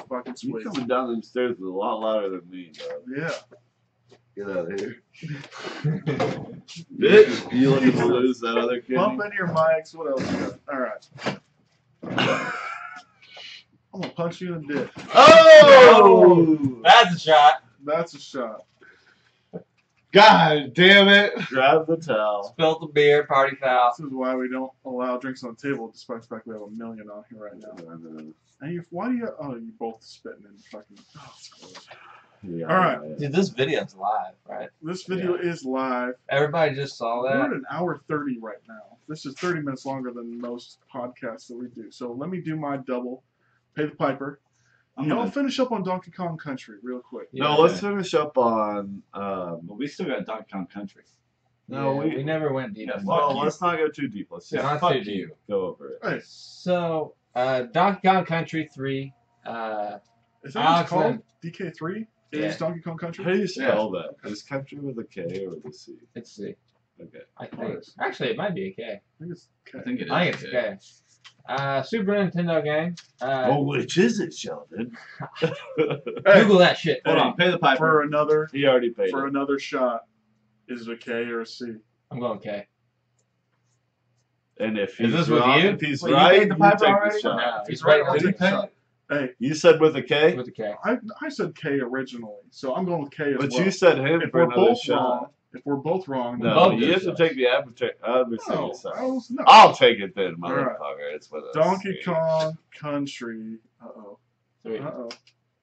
fucking You swigs. coming down them stairs is a lot louder than me, dog. Yeah. Get out of here. Bitch, you looking to lose that other kid? Bump in your mics. What else you got? All right. I'm gonna punch you in the dick. Oh! That's a shot. That's a shot. God damn it! Grab the towel. Spilt the beer, party foul. This is why we don't allow drinks on the table, despite the fact we have 1 million on here right now. And why do you? Oh, you both spitting in fucking. Oh, it's gross. Yeah, All right. yeah. Dude, this video's live, right? This video is live. Everybody just saw We're at that. an hour 30 right now. This is 30 minutes longer than most podcasts that we do. So let me do my double. Pay the piper. I'm Y'all gonna, finish up on Donkey Kong Country real quick. No, let's finish up on. well, we still got Donkey Kong Country. No, we never went deep. Yeah, into Well, that. you. let's not go too deep. Let's just Not fuck too deep. you. go over it. Hey, So, Donkey Kong Country 3. is that what Alex it's called? and- DK3 Yeah. is Donkey Kong Country? How do you spell that? Is country with a K or with a C? Let's see. Okay. I think. Actually, it might be a K. I think it's I K. think it is. I think it's a K. Super Nintendo game. Oh, which is it, Sheldon? Hey, Google that shit. Hold on, pay the piper. for another He already paid for it. another shot, is it a K or a C? I'm going K. And if Is he's this with wrong, you? if he's Wait, you right, paid the you piper take the already? shot. No, He's he's right, right. I'll With take a the K. shot. Hey, You said with a K, With a K. I said K originally, so I'm going with K as but well. you said him if for we're another both shot. wrong, if we're both wrong, then No, Both you do have to shots. take the adversary no, side. no. I'll take it then, All right. motherfucker. It's with us. Donkey Kong Country. Uh-oh. 3. Uh-oh.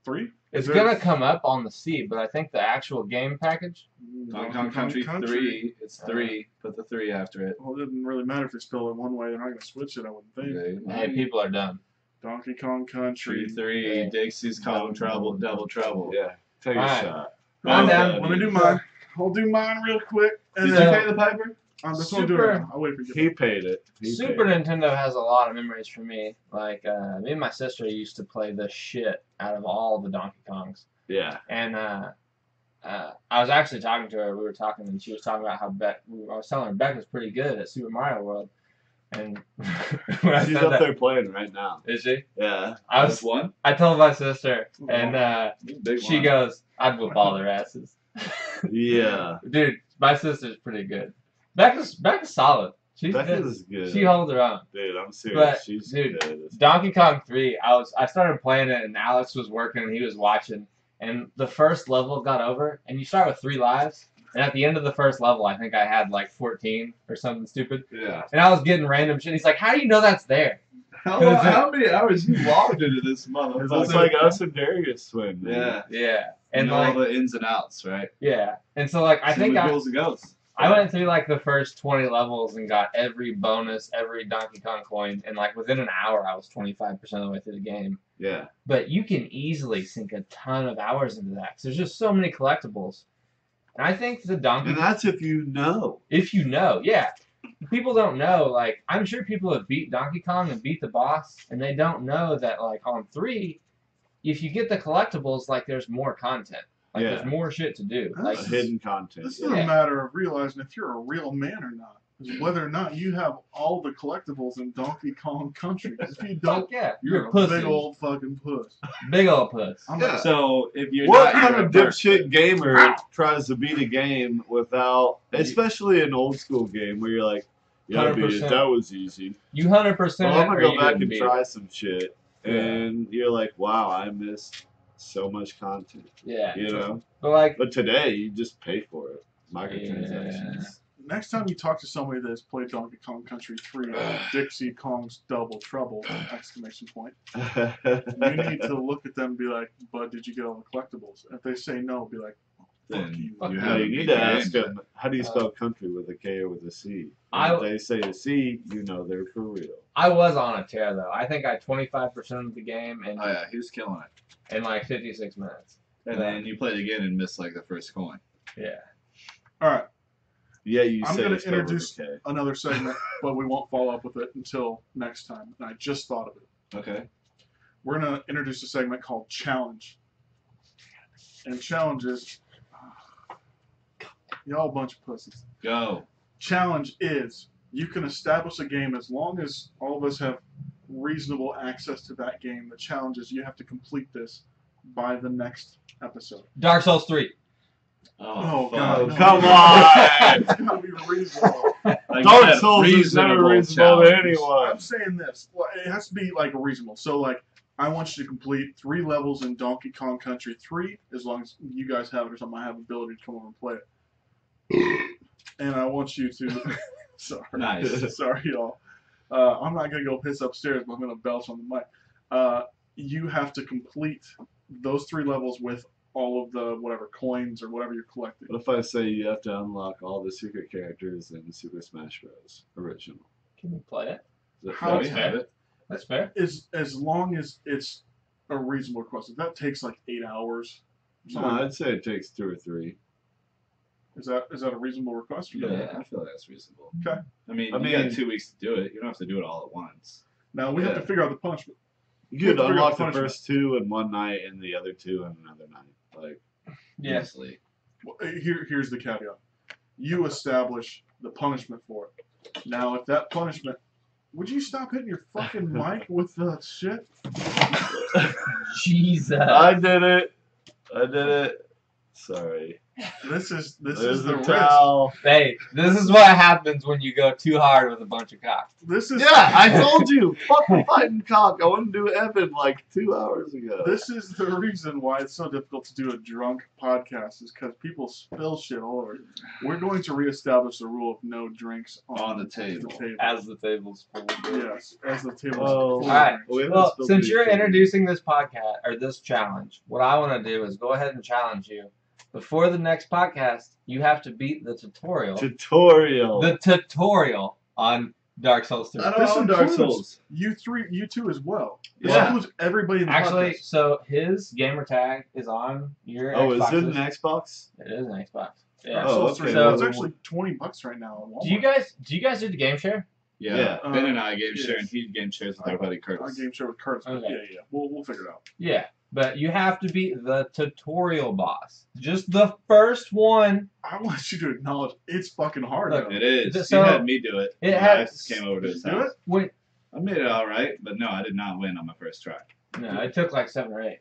3? It's Is there- gonna come up on the C, but I think the actual game package. Donkey Kong Country 3. It's 3. Put the 3 after it. Well, it doesn't really matter if they spell it one way. They're not going to switch it, I wouldn't think. Hey, people are dumb. Donkey Kong Country. 3. Yeah. Dixie's Kong Trouble, Double Trouble. Yeah, take a Alright. shot. I'm down. Let me do mine. I'll do mine real quick. And Did you then pay the piper? that's what I'm doing. Super- Right now. I'll wait for you. He paid it. He Super paid it. Nintendo has a lot of memories for me. Like, me and my sister used to play the shit out of all the Donkey Kongs. Yeah. And I was actually talking to her. We were talking, and she was talking about how I was telling her Beck was pretty good at Super Mario World. And when I She's said up that, there playing right now. is she? Yeah. I one. told my sister, and Big she one. goes, "I'd whoop all their asses." Yeah. Dude, my sister's pretty good. Beck is solid. She's Becca good. is good. She holds her own. Dude, I'm serious. But, She's dude, good. Donkey Kong 3, I started playing it, and Alex was working and he was watching, and the first level got over, and you start with 3 lives, and at the end of the first level I think I had like 14 or something stupid, Yeah. and I was getting random shit. He's like, how do you know that's there? How many hours you logged into this It's motherfucker? like us and Darius swim. man. Yeah. Yeah. And And know like, all the ins and outs, right? yeah. And so like, I think Goes and goes. I went through like the first 20 levels and got every bonus, every Donkey Kong coin, and like within an hour I was 25% of the way through the game. Yeah. But you can easily sink a ton of hours into that, 'cause there's just so many collectibles. And I think the Donkey And that's if you know. if you know, yeah. People don't know, like, I'm sure people have beat Donkey Kong and beat the boss, and they don't know that, like, on 3, if you get the collectibles, like, there's more content. Like Yeah. there's more shit to do. Like Hidden content. This yeah. is a matter of realizing if you're a real man or not. Is whether or not you have all the collectibles in Donkey Kong Country. 'Cause if you don't, fuck yeah, you're you're a pussy. big old fucking puss. Big old puss. I'm Yeah. So if you're What not, kind you're of a Birk. dipshit gamer tries to beat a game without, especially an old school game where you're like, yeah, beat it. 100%. That was easy. You 100%. Well, I'm gonna or go you back didn't and beat try it. some shit, Yeah. and you're like, wow, I missed so much content. Yeah. You know. But like, But today you just pay for it. Microtransactions. Next time you talk to somebody that's played Donkey Kong Country 3, Dixie Kong's Double Trouble! Exclamation point. You need to look at them and be like, "Bud, did you get all the collectibles?" If they say no, be like, "Fuck Then you." Fuck you No, have you need to ask them, how do you spell country with a K or with a C? I- If they say a C, you know they're for real. I was on a tear though. I think I 25% of the game in Oh yeah, he was killing it. in like 56 minutes. And then you played again and missed like the first coin. Yeah. All right, Yeah, you I'm say gonna it's spelled with introduce a K. another segment, but we won't follow up with it until next time. And I just thought of it. Okay. We're gonna introduce a segment called Challenge. And Challenge is y'all a bunch of pussies. Go. Challenge is you can establish a game as long as all of us have reasonable access to that game. The challenge is you have to complete this by the next episode. Dark Souls 3. Oh, fuck. God. no. Come on! It's gotta be reasonable. Like you Dark said, Souls is never reasonable to anyone. I'm saying this. Well, it has to be like reasonable. So like, I want you to complete 3 levels in Donkey Kong Country 3, as long as you guys have it or something. I have the ability to come over and play it. And I want you to. Sorry. Nice. Sorry, y'all. I'm not gonna go piss upstairs, but I'm gonna belch on the mic. You have to complete those 3 levels with all of the whatever coins or whatever you're collecting. What if I say you have to unlock all the secret characters in Super Smash Bros. Original? Can you play it? Is that How Oh, fair? we have it. That's fair. As long as it's a reasonable request. If that takes like 8 hours, No, I'd say it takes 2 or 3. is that a reasonable request? Or no? Yeah, I feel like that's reasonable. Okay. I mean, I you mean- got 2 weeks to do it. You don't have to do it all at once. Now we have Yeah. to figure out the punishment. You You have could to figure out unlock the punishment. first 2 in one night and the other 2 in another night. Like, Yeah. Easily. Well, here's the caveat. You establish the punishment for it. Now, if that punishment, would you stop hitting your fucking mic with the shit? Jesus. I did it. I did it. Sorry. This is There's the a risk. towel. Hey, this is what happens when you go too hard with a bunch of cock. This is Yeah, I told you. Fucking fighting cock. I wouldn't do Evan like 2 hours ago. This is the reason why it's so difficult to do a drunk podcast, is because people spill shit all over. We're going to reestablish the rule of no drinks On the table. As the table's full. Yes, as the table. Oh. Alright. We haven't Well, spilled since any you're tea. introducing this podcast or this challenge, what I want to do is go ahead and challenge you. Before the next podcast, you have to beat the tutorial. Tutorial. The tutorial on Dark Souls 3. I don't This know Dark includes Souls. you two as well. This Yeah. includes everybody in the Actually, podcast. so his gamer tag is on your Oh, is Xboxes. it an Xbox? It is an Xbox. Yeah. Dark Oh, Souls 3. okay. Well, it's So- actually $20 right now. At Walmart. Do you guys do the game share? Yeah. Yeah. Ben and I game share, yes. and he game shares with our buddy I Curtis. game share with Curtis. But Okay. yeah. We'll figure it out. Yeah. But you have to beat the tutorial boss. Just the first one. I want you to acknowledge it's fucking hard. Look, though. It is. So- he had me do it. It and had- I just came over to his Did you do house. it? When, I made it all right, but no, I did not win on my first try. no, it took like 7 or 8.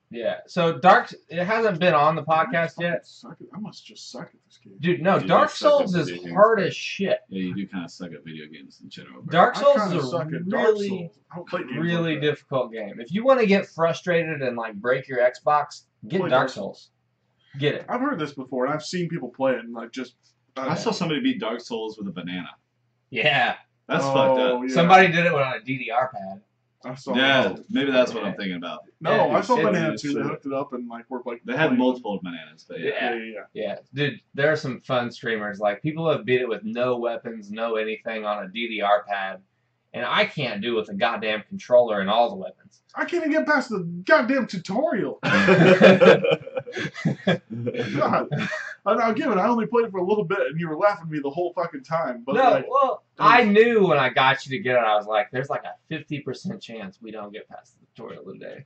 Yeah. So it hasn't been on the podcast yet. I must just suck at this game. Dude, no, You Dark just suck at Souls is video games. hard as shit. Yeah, you do kind of suck at video games in general. Bro. Dark Souls I kinda is a suck at Dark really, Souls. I don't play games really like that. difficult game. If you want to get frustrated and like break your Xbox, get Play Dark Dark Souls. Get it. I've heard this before, and I've seen people play it, and like just. I saw somebody beat Dark Souls with a banana. Yeah. That's Oh, fucked up. yeah. Somebody did it on a DDR pad. I saw. Yeah, that. maybe that's what Yeah. I'm thinking about. No, Yeah, I saw it's- Banana it's too. They true. hooked it up and like worked like. They had playing- multiple bananas, but yeah. Yeah. Yeah, dude, there are some fun streamers. Like, people have beat it with no weapons, no anything on a DDR pad. And I can't do it with a goddamn controller and all the weapons. I can't even get past the goddamn tutorial. God, I'll give it. I only played it for a little bit, and you were laughing at me the whole fucking time. But No, like, well, I knew when I got you to get it, I was like, there's like a 50% chance we don't get past the tutorial today.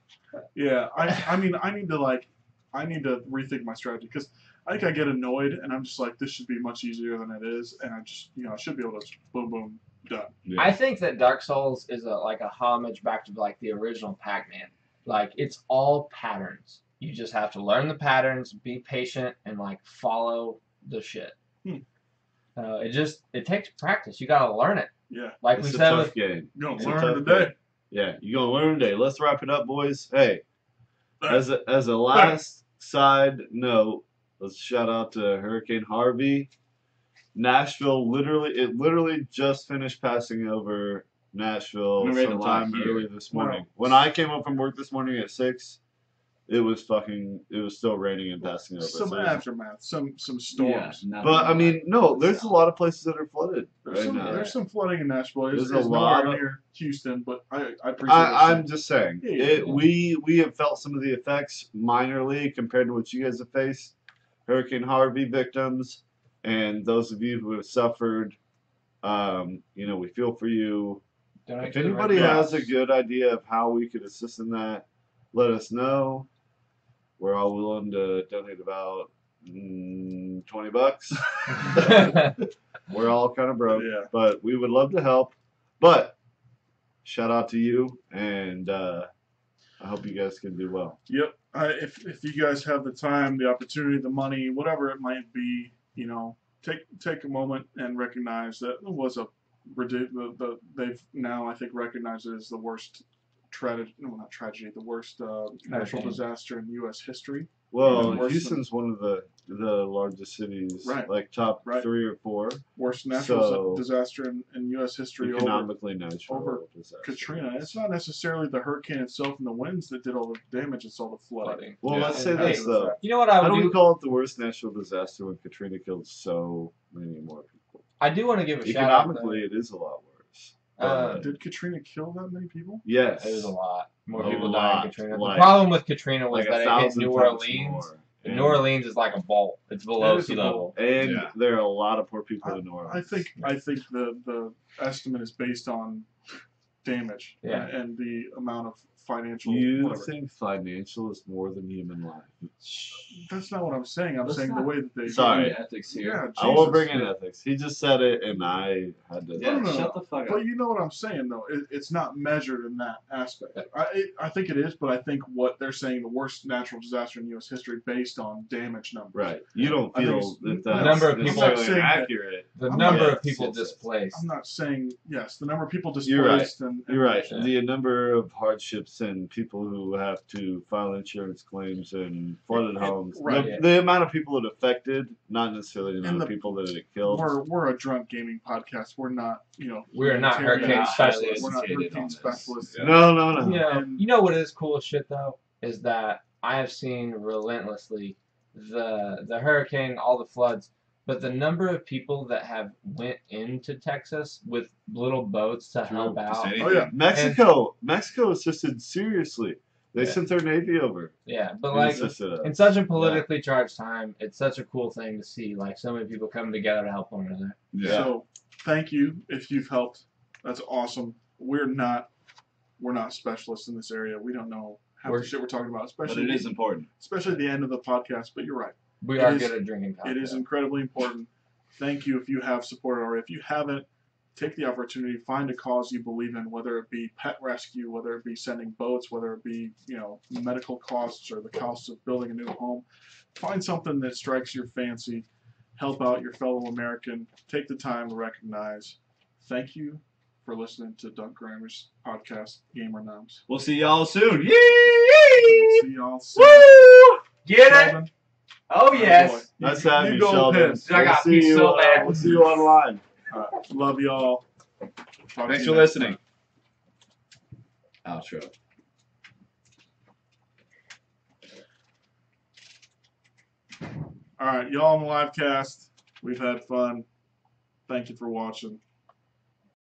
yeah, I mean, I need to like I need to rethink my strategy because I think I get annoyed and I'm just like, this should be much easier than it is, and I just, I should be able to boom, boom, done. Yeah. I think that Dark Souls is like a homage back to like the original Pac-Man. Like it's all patterns. You just have to learn the patterns, be patient, and like follow the shit. It takes practice. You gotta learn it. Yeah. Like It's we a said tough with game. You're going It's to a learn tough today. game. Yeah, you're gonna learn today. Let's wrap it up, boys. Hey, as a last side note, let's shout out to Hurricane Harvey. Nashville literally just finished passing over Nashville We made it sometime live here. early this morning. When I came up from work this morning at 6, it was still raining and passing over. Some So it was- aftermath, some storms. nothing but I like mean, no, there's a lot of places that are flooded There's right now. some flooding in Nashville. It's There's a nowhere lot of- near Houston, but I appreciate it. I'm just saying, Yeah. we have felt some of the effects minorly compared to what you guys have faced. Hurricane Harvey victims, and those of you who have suffered, we feel for you. donate If to the anybody Red has Cross. a good idea of how we could assist in that, let us know. We're all willing to donate about $20. We're all kind of broke, Yeah. but we would love to help. But shout out to you, and I hope you guys can do well. Yep. If you guys have the time, the opportunity, the money, whatever it might be, take a moment and recognize that it was they've now I think recognized it as the worst the worst natural Hurricane. disaster in U.S. history. Well, Even worse Houston's one of the largest cities, Right. like top Right. 3 or 4 Worst natural So- disaster in U.S. history economically natural over disaster. Katrina. It's not necessarily the hurricane itself and the winds that did all the damage. It's all the flooding. Flooding. Well, Yeah. let's say Hey, this though. You know what I How would do we do? call it the worst natural disaster when Katrina killed so many more people? I do want to give a shout out. Economically, it is a lot worse. Did Katrina kill that many people? Yes. It was a lot. More A people died lot. in Katrina. Like- The problem with Katrina was Like that it hit 1,000 New times Orleans. more. And New Orleans is like a vault. It's below It is sea a level. And Yeah. there are a lot of poor people in New Orleans. I think the estimate is based on damage Yeah. and the amount of financial. You whatever. think financial is more than human life? That's not what I'm saying. I'm Let's saying the not- way that they. Sorry. The ethics here. Yeah, I won't Jesus. bring in ethics. He just said it, and I had to. Yeah, No. shut the fuck up. But you know what I'm saying, though. It's not measured in that aspect. I think it is, but I think what they're saying, the worst natural disaster in U.S. history based on damage numbers. Right. You don't I think feel it's- that The that's number of people- necessarily saying that- accurate. The I'm number not- of people yes. displaced. I'm not saying yes. The number of people You're right. displaced and You're right. Yeah. The number of hardships and people who have to file insurance claims and flooded homes. Right. The amount of people that affected, not necessarily the And amount of the- people that it killed. we're a drunk gaming podcast. We're not We're not humanitarian. hurricane Yeah, specialists. We're not educated hurricane on this. specialists. Yeah. No. You know what is cool as shit though is that I have seen relentlessly the hurricane, all the floods, but the number of people that have went into Texas with little boats to True. help Just out. anything. Oh, yeah. Mexico assisted seriously. They Yeah. sent their navy over. Yeah, but and like assisted us. in such a politically charged time, it's such a cool thing to see. Like so many people coming together to help one another. Yeah. So thank you if you've helped. That's awesome. We're not specialists in this area. We don't know half the shit we're talking about, But especially it is important. especially at the end of the podcast. But you're right. We It are is- good at drinking cocktails. It is incredibly important. Thank you if you have supported already. If you haven't, take the opportunity, find a cause you believe in, whether it be pet rescue, whether it be sending boats, whether it be, medical costs or the costs of building a new home. Find something that strikes your fancy. Help out your fellow American. Take the time to recognize. Thank you for listening to Dunk Grammar's podcast, Gamer Noms. We'll see y'all soon. We'll Yee! see y'all soon. Woo! Get it? Sheldon, Oh yes. boy. Nice You- having you you, go Sheldon. piss. I got We'll see pee you, so bad. We'll see you online. Love y'all. Talk to Thanks you for next listening. time. Outro. All right, y'all on the live cast. We've had fun. Thank you for watching.